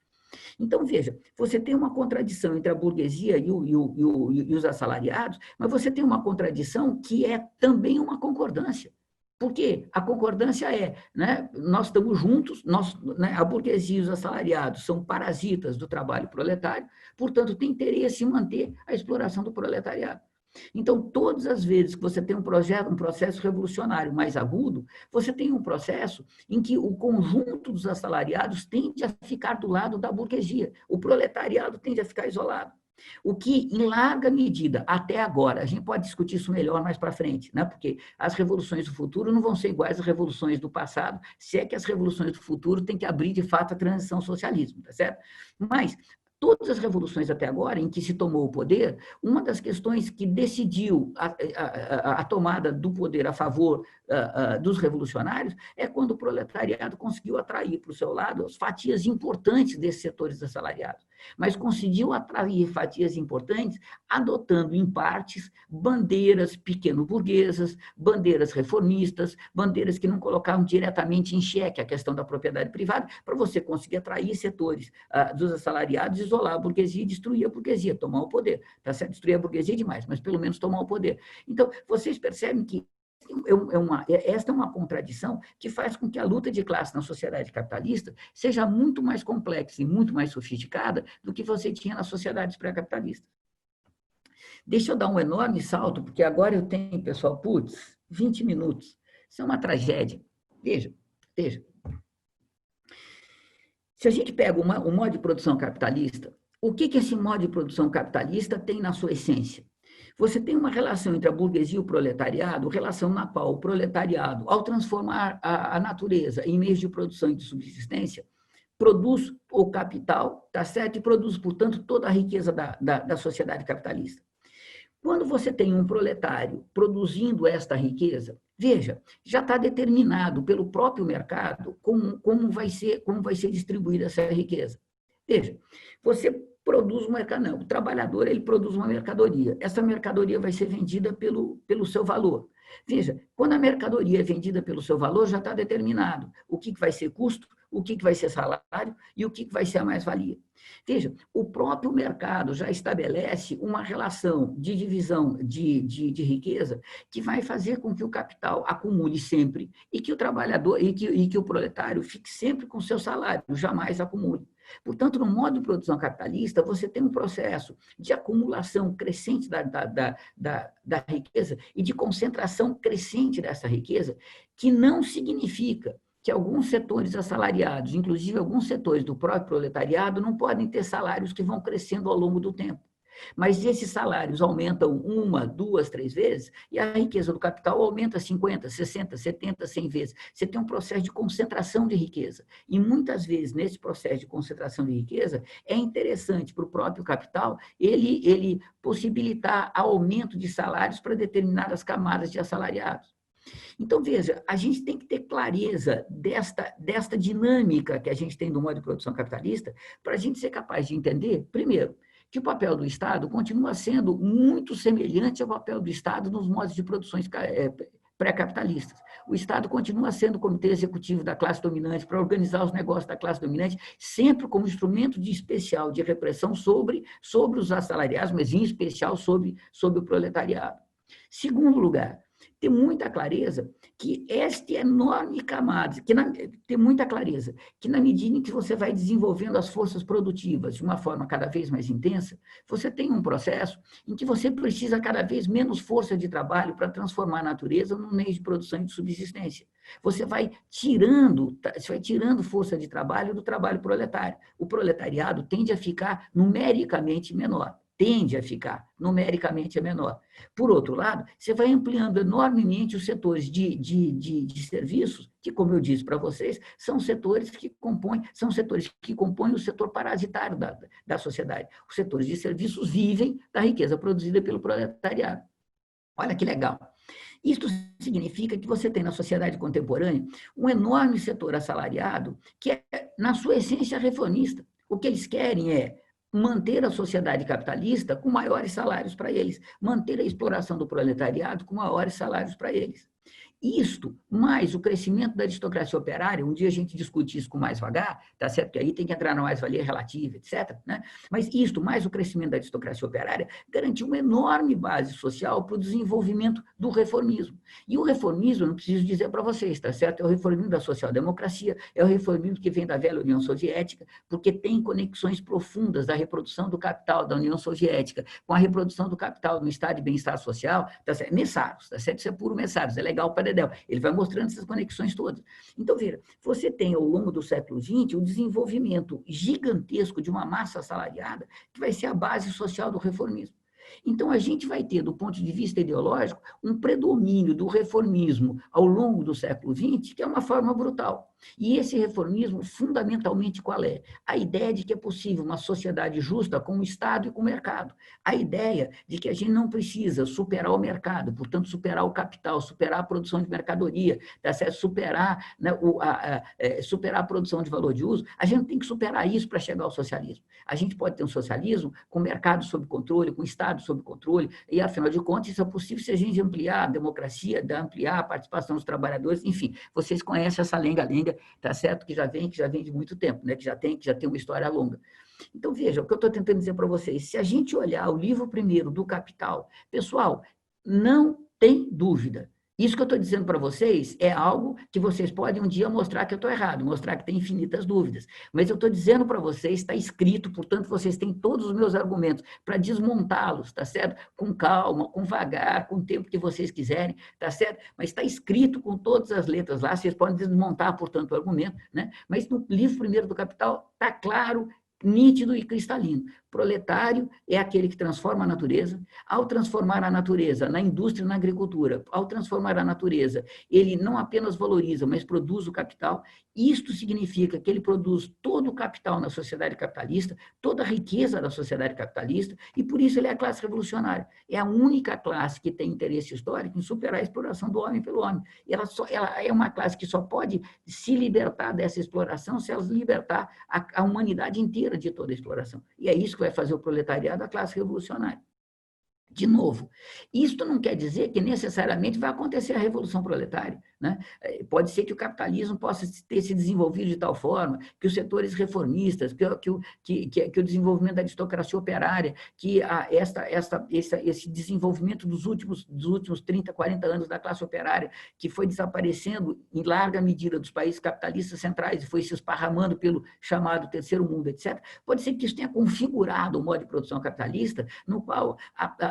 Então, veja, você tem uma contradição entre a burguesia e os assalariados, mas você tem uma contradição que é também uma concordância. Porque a concordância é, né, nós estamos juntos, né, a burguesia e os assalariados são parasitas do trabalho proletário, portanto, tem interesse em manter a exploração do proletariado. Então, todas as vezes que você tem um processo revolucionário mais agudo, você tem um processo em que o conjunto dos assalariados tende a ficar do lado da burguesia, o proletariado tende a ficar isolado. O que, em larga medida, até agora, a gente pode discutir isso melhor mais para frente, né? Porque as revoluções do futuro não vão ser iguais às revoluções do passado, se é que as revoluções do futuro têm que abrir, de fato, a transição ao socialismo, tá certo? Mas todas as revoluções até agora, em que se tomou o poder, uma das questões que decidiu a tomada do poder a favor dos revolucionários é quando o proletariado conseguiu atrair para o seu lado as fatias importantes desses setores assalariados, mas conseguiu atrair fatias importantes adotando, em partes, bandeiras pequeno-burguesas, bandeiras reformistas, bandeiras que não colocavam diretamente em xeque a questão da propriedade privada, para você conseguir atrair setores dos assalariados, isolar a burguesia e destruir a burguesia, tomar o poder. Tá certo? Destruir a burguesia é demais, mas pelo menos tomar o poder. Então, vocês percebem que esta é uma contradição que faz com que a luta de classe na sociedade capitalista seja muito mais complexa e muito mais sofisticada do que você tinha nas sociedades pré-capitalistas. Deixa eu dar um enorme salto, porque agora eu tenho, pessoal, 20 minutos. Isso é uma tragédia. Veja. Se a gente pega o modo de produção capitalista, o que esse modo de produção capitalista tem na sua essência? Você tem uma relação entre a burguesia e o proletariado, relação na qual o proletariado, ao transformar a natureza em meios de produção e de subsistência, produz o capital, tá certo? E produz, portanto, toda a riqueza da sociedade capitalista. Quando você tem um proletário produzindo esta riqueza, veja, já está determinado pelo próprio mercado como vai ser distribuída essa riqueza. Veja, você produz uma mercadoria, o trabalhador ele produz uma mercadoria, essa mercadoria vai ser vendida pelo seu valor. Veja, quando a mercadoria é vendida pelo seu valor, já está determinado o que vai ser custo, o que vai ser salário e o que vai ser a mais-valia. Veja, o próprio mercado já estabelece uma relação de divisão de riqueza que vai fazer com que o capital acumule sempre e que o trabalhador e que o proletário fique sempre com seu salário, jamais acumule. Portanto, no modo de produção capitalista, você tem um processo de acumulação crescente da riqueza e de concentração crescente dessa riqueza, que não significa que alguns setores assalariados, inclusive alguns setores do próprio proletariado, não podem ter salários que vão crescendo ao longo do tempo. Mas esses salários aumentam 1, 2, 3 vezes e a riqueza do capital aumenta 50, 60, 70, 100 vezes. Você tem um processo de concentração de riqueza. E muitas vezes, nesse processo de concentração de riqueza, é interessante para o próprio capital ele possibilitar aumento de salários para determinadas camadas de assalariados. Então, veja, a gente tem que ter clareza desta dinâmica que a gente tem do modo de produção capitalista para a gente ser capaz de entender, primeiro, que o papel do Estado continua sendo muito semelhante ao papel do Estado nos modos de produções pré-capitalistas. O Estado continua sendo o comitê executivo da classe dominante para organizar os negócios da classe dominante, sempre como instrumento especial de repressão sobre os assalariados, mas em especial sobre o proletariado. Segundo lugar, ter muita clareza que esta enorme camada, ter muita clareza que na medida em que você vai desenvolvendo as forças produtivas de uma forma cada vez mais intensa, você tem um processo em que você precisa cada vez menos força de trabalho para transformar a natureza num meio de produção e de subsistência. Você vai tirando força de trabalho do trabalho proletário. O proletariado tende a ficar numericamente menor. tende a ficar, numericamente é menor. Por outro lado, você vai ampliando enormemente os setores de serviços, que, como eu disse para vocês, são setores que compõem o setor parasitário da sociedade. Os setores de serviços vivem da riqueza produzida pelo proletariado. Olha que legal. Isso significa que você tem na sociedade contemporânea um enorme setor assalariado que é, na sua essência, reformista. O que eles querem é manter a sociedade capitalista com maiores salários para eles, manter a exploração do proletariado com maiores salários para eles. Isto, mais o crescimento da aristocracia operária, um dia a gente discute isso com mais vagar, tá certo? Que aí tem que entrar na mais-valia relativa, etc. Né? Mas isto, mais o crescimento da aristocracia operária, garantiu uma enorme base social para o desenvolvimento do reformismo. E o reformismo, não preciso dizer para vocês, tá certo? É o reformismo da social-democracia, é o reformismo que vem da velha União Soviética, porque tem conexões profundas da reprodução do capital da União Soviética com a reprodução do capital no estado de bem-estar social, tá certo? Messáros, tá certo? Isso é puro Messáros, é legal para Dedéu. Ele vai mostrando essas conexões todas. Então, veja, você tem, ao longo do século XX, o desenvolvimento gigantesco de uma massa assalariada que vai ser a base social do reformismo. Então, a gente vai ter, do ponto de vista ideológico, um predomínio do reformismo ao longo do século XX, que é uma forma brutal. E esse reformismo, fundamentalmente, qual é? A ideia de que é possível uma sociedade justa com o Estado e com o mercado. A ideia de que a gente não precisa superar o mercado, portanto, superar o capital, superar a produção de mercadoria, tá certo? Superar, né, superar a produção de valor de uso. A gente tem que superar isso para chegar ao socialismo. A gente pode ter um socialismo com o mercado sob controle, com o Estado sob controle, e, afinal de contas, isso é possível se a gente ampliar a democracia, ampliar a participação dos trabalhadores, enfim, vocês conhecem essa lenga-lenga, tá certo? Que já vem de muito tempo, né? que já tem uma história longa. Então, veja, o que eu estou tentando dizer para vocês, se a gente olhar o livro primeiro do Capital, pessoal, não tem dúvida. Isso que eu estou dizendo para vocês é algo que vocês podem um dia mostrar que eu estou errado, mostrar que tem infinitas dúvidas. Mas eu estou dizendo para vocês, está escrito, portanto, vocês têm todos os meus argumentos para desmontá-los, tá certo? Com calma, com vagar, com o tempo que vocês quiserem, tá certo? Mas está escrito com todas as letras lá, vocês podem desmontar, portanto, o argumento, né? Mas no livro primeiro do Capital está claro, nítido e cristalino. Proletário é aquele que transforma a natureza. Ao transformar a natureza na indústria e na agricultura, ao transformar a natureza, ele não apenas valoriza, mas produz o capital. Isto significa que ele produz todo o capital na sociedade capitalista, toda a riqueza da sociedade capitalista, e por isso ele é a classe revolucionária. É a única classe que tem interesse histórico em superar a exploração do homem pelo homem. Ela é uma classe que só pode se libertar dessa exploração se ela libertar a humanidade inteira de toda a exploração. E é isso que vai fazer o proletariado a classe revolucionária. De novo, isto não quer dizer que necessariamente vai acontecer a revolução proletária, né? Pode ser que o capitalismo possa ter se desenvolvido de tal forma que os setores reformistas, que o desenvolvimento da aristocracia operária, que esse desenvolvimento dos últimos 30, 40 anos da classe operária, que foi desaparecendo em larga medida dos países capitalistas centrais e foi se esparramando pelo chamado terceiro mundo, etc. Pode ser que isso tenha configurado o modo de produção capitalista, no qual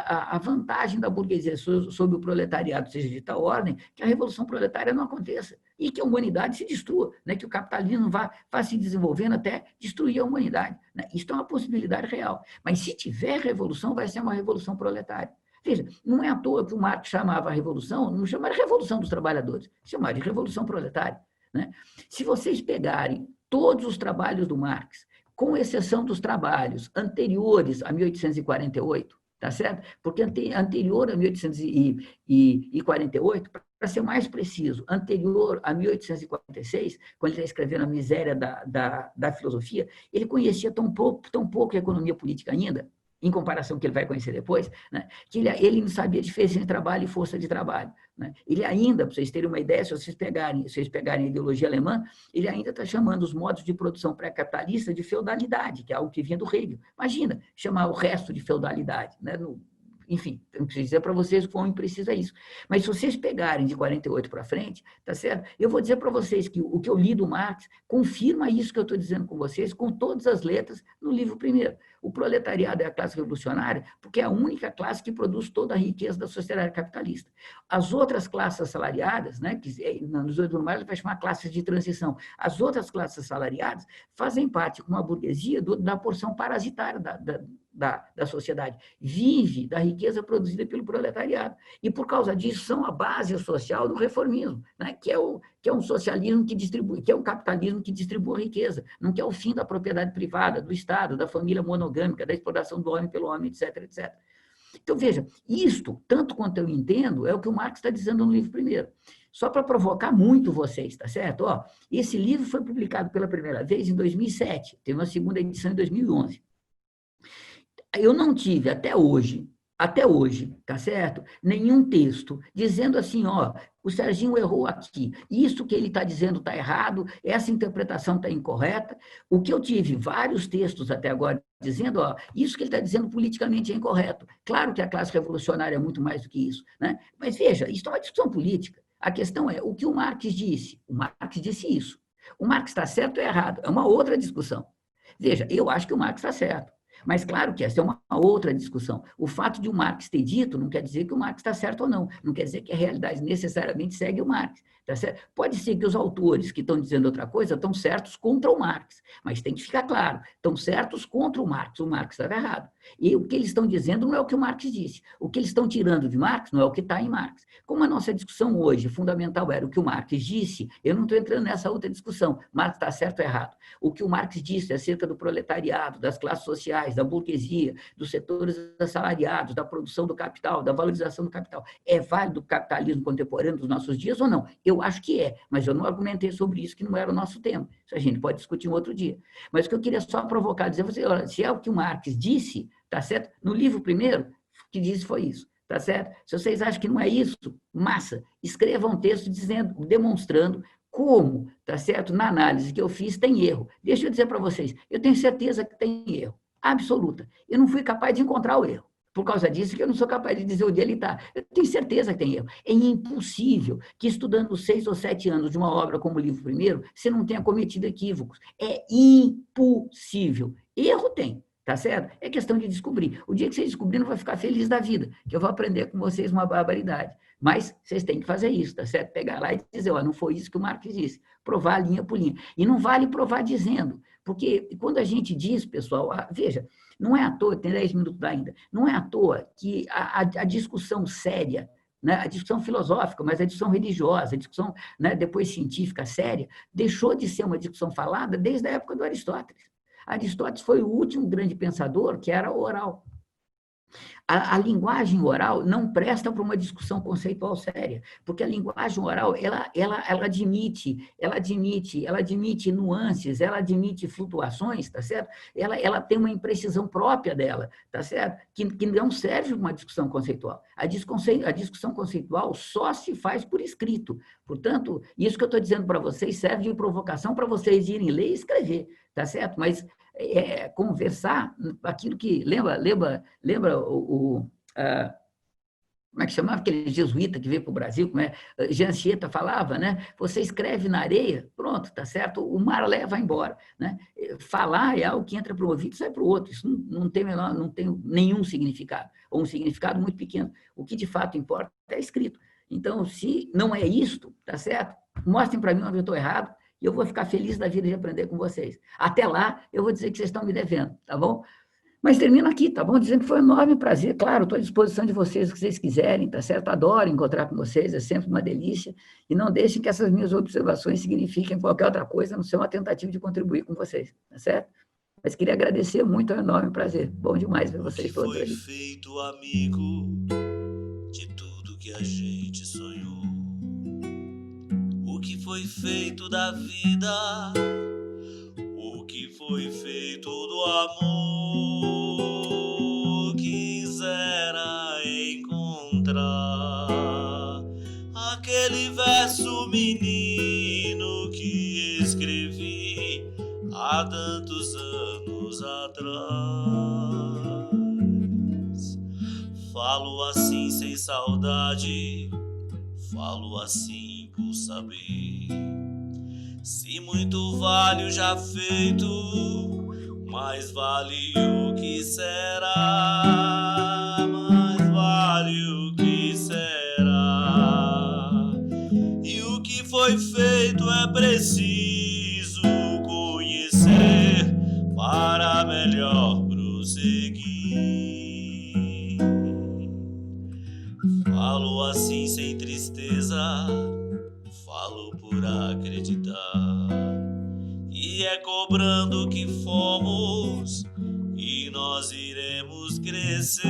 a vantagem da burguesia sobre o proletariado seja de tal ordem que a revolução proletária não aconteça e que a humanidade se destrua, né? Que o capitalismo vá se desenvolvendo até destruir a humanidade. Né? Isso é uma possibilidade real. Mas se tiver revolução, vai ser uma revolução proletária. Veja, não é à toa que o Marx chamava a revolução, não chama de revolução dos trabalhadores, chamava de revolução proletária. Né? Se vocês pegarem todos os trabalhos do Marx, com exceção dos trabalhos anteriores a 1848, tá certo? Porque anterior a 1848, para ser mais preciso, anterior a 1846, quando ele está escrevendo A Miséria da Filosofia, ele conhecia tão pouco a economia política ainda, em comparação com o que ele vai conhecer depois, né, que ele não sabia a diferença entre trabalho e força de trabalho. Né? Ele ainda, para vocês terem uma ideia, se vocês pegarem a ideologia alemã, ele ainda está chamando os modos de produção pré-capitalista de feudalidade, que é algo que vinha do Hegel. Imagina, chamar o resto de feudalidade. Né? Enfim, não preciso dizer para vocês o quão imprecisa isso. Mas se vocês pegarem de 48 para frente, tá certo? Eu vou dizer para vocês que o que eu li do Marx confirma isso que eu estou dizendo com vocês, com todas as letras, no livro primeiro. O proletariado é a classe revolucionária porque é a única classe que produz toda a riqueza da sociedade capitalista. As outras classes assalariadas, né, que nos dias normais vai chamar classes de transição, as outras classes assalariadas fazem parte, com a burguesia, da porção parasitária da sociedade, vive da riqueza produzida pelo proletariado. E, por causa disso, são a base social do reformismo, né? que é um socialismo que distribui, que é um capitalismo que distribui a riqueza, não que é o fim da propriedade privada, do Estado, da família monogâmica, da exploração do homem pelo homem, etc, etc. Então, veja, isto, tanto quanto eu entendo, é o que o Marx está dizendo no livro primeiro. Só para provocar muito vocês, tá certo? Ó, esse livro foi publicado pela primeira vez em 2007, teve uma segunda edição em 2011. Eu não tive até hoje, tá certo? Nenhum texto dizendo assim, ó, o Serginho errou aqui, isso que ele está dizendo está errado, essa interpretação está incorreta. O que eu tive, vários textos até agora, dizendo, ó, isso que ele está dizendo politicamente é incorreto. Claro que a classe revolucionária é muito mais do que isso, né? Mas veja, isso é uma discussão política. A questão é o que o Marx disse. O Marx disse isso. O Marx está certo ou errado? É uma outra discussão. Veja, eu acho que o Marx está certo. Mas, claro que essa é uma outra discussão. O fato de o Marx ter dito não quer dizer que o Marx está certo ou não. Não quer dizer que a realidade necessariamente segue o Marx. Tá certo? Pode ser que os autores que estão dizendo outra coisa estão certos contra o Marx, mas tem que ficar claro, estão certos contra o Marx estava errado. E o que eles estão dizendo não é o que o Marx disse. O que eles estão tirando de Marx não é o que está em Marx. Como a nossa discussão hoje fundamental era o que o Marx disse, eu não estou entrando nessa outra discussão. Marx está certo ou errado. O que o Marx disse acerca do proletariado, das classes sociais, da burguesia, dos setores assalariados, da produção do capital, da valorização do capital, é válido o capitalismo contemporâneo dos nossos dias ou não? Eu acho que é, mas eu não argumentei sobre isso, que não era o nosso tema. Isso a gente pode discutir um outro dia. Mas o que eu queria só provocar, dizer a você, olha, se é o que o Marx disse, tá certo? No livro primeiro, o que disse foi isso, tá certo? Se vocês acham que não é isso, massa, escrevam um texto dizendo, demonstrando como, tá certo? Na análise que eu fiz, tem erro. Deixa eu dizer para vocês, eu tenho certeza que tem erro, absoluta. Eu não fui capaz de encontrar o erro. Por causa disso que eu não sou capaz de dizer onde ele está. Eu tenho certeza que tem erro. É impossível que, estudando 6 ou 7 anos de uma obra como o livro primeiro, você não tenha cometido equívocos. É impossível. Erro tem, tá certo? É questão de descobrir. O dia que você descobrir, não vai ficar feliz da vida, que eu vou aprender com vocês uma barbaridade. Mas vocês têm que fazer isso, tá certo? Pegar lá e dizer, ó, não foi isso que o Marx disse. Provar linha por linha. E não vale provar dizendo, porque quando a gente diz, pessoal, veja, não é à toa, tem 10 minutos ainda, não é à toa que a discussão séria, né, a discussão filosófica, mas a discussão religiosa, a discussão, né, depois científica séria, deixou de ser uma discussão falada desde a época do Aristóteles. Aristóteles foi o último grande pensador que era oral. A linguagem oral não presta para uma discussão conceitual séria, porque a linguagem oral, ela admite nuances, ela admite flutuações, tá certo? Ela tem uma imprecisão própria dela, tá certo? Que não serve para uma discussão conceitual. A discussão conceitual só se faz por escrito. Portanto, isso que eu estou dizendo para vocês serve de provocação para vocês irem ler e escrever, tá certo? Mas conversar, aquilo que... Lembra como é que chamava aquele jesuíta que veio para o Brasil, como Jean Chieta falava, né? Você escreve na areia, pronto, tá certo? O mar leva embora, né? Falar é algo que entra para um ouvido e sai para o outro, isso não tem nenhum significado, ou um significado muito pequeno. O que de fato importa é escrito. Então, se não é isto, tá certo? Mostrem para mim onde eu estou errado, e eu vou ficar feliz da vida de aprender com vocês. Até lá, eu vou dizer que vocês estão me devendo, tá bom? Mas termino aqui, tá bom? Dizendo que foi um enorme prazer, claro, estou à disposição de vocês, o que vocês quiserem, tá certo? Adoro encontrar com vocês, é sempre uma delícia, e não deixem que essas minhas observações signifiquem qualquer outra coisa, a não ser uma tentativa de contribuir com vocês, tá certo? Mas queria agradecer muito, é um enorme prazer, bom demais ver vocês todos aí. Foi feito amigo de tudo que a gente sonhou. O que foi feito da vida, o que foi feito do amor, quisera encontrar aquele verso menino que escrevi há tantos anos atrás. Falo assim sem saudade, falo assim por saber. Se muito vale o já feito, mais vale o que será, mais vale o que será. E o que foi feito é preciso conhecer para melhor prosseguir. Falo assim sem tristeza, falo por acreditar. E é cobrando que fomos, e nós iremos crescer,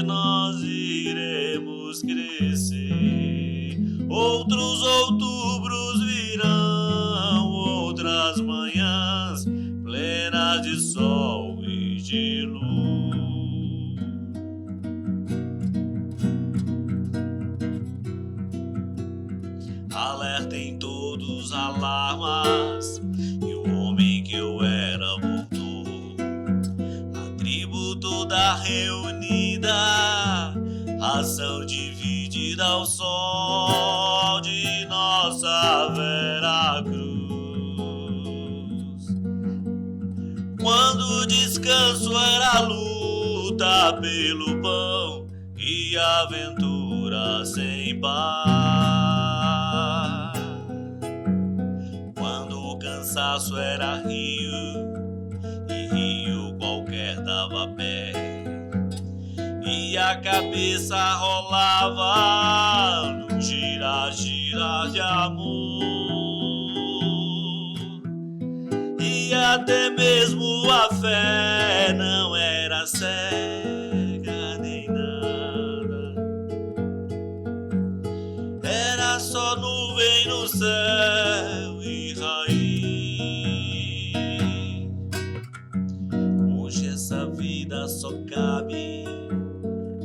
nós iremos crescer. Outros outubros virão, outras manhãs plenas de sol e de luz. Alertem todos alarmas, e o homem que eu era voltou. A tribo toda reunida, ração dividida ao sol de nossa Vera Cruz. Quando o descanso era luta pelo pão e aventura sem par. Cansaço era rio, e rio qualquer dava pé, e a cabeça rolava no girar, girar de amor. E até mesmo a fé não era cega nem nada, era só nuvem no céu e raiz. Essa vida só cabe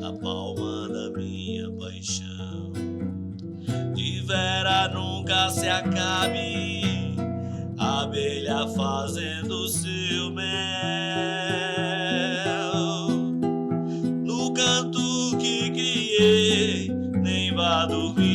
a palma da minha paixão. De Vera nunca se acabe, a abelha fazendo seu mel. No canto que criei, nem vá dormir.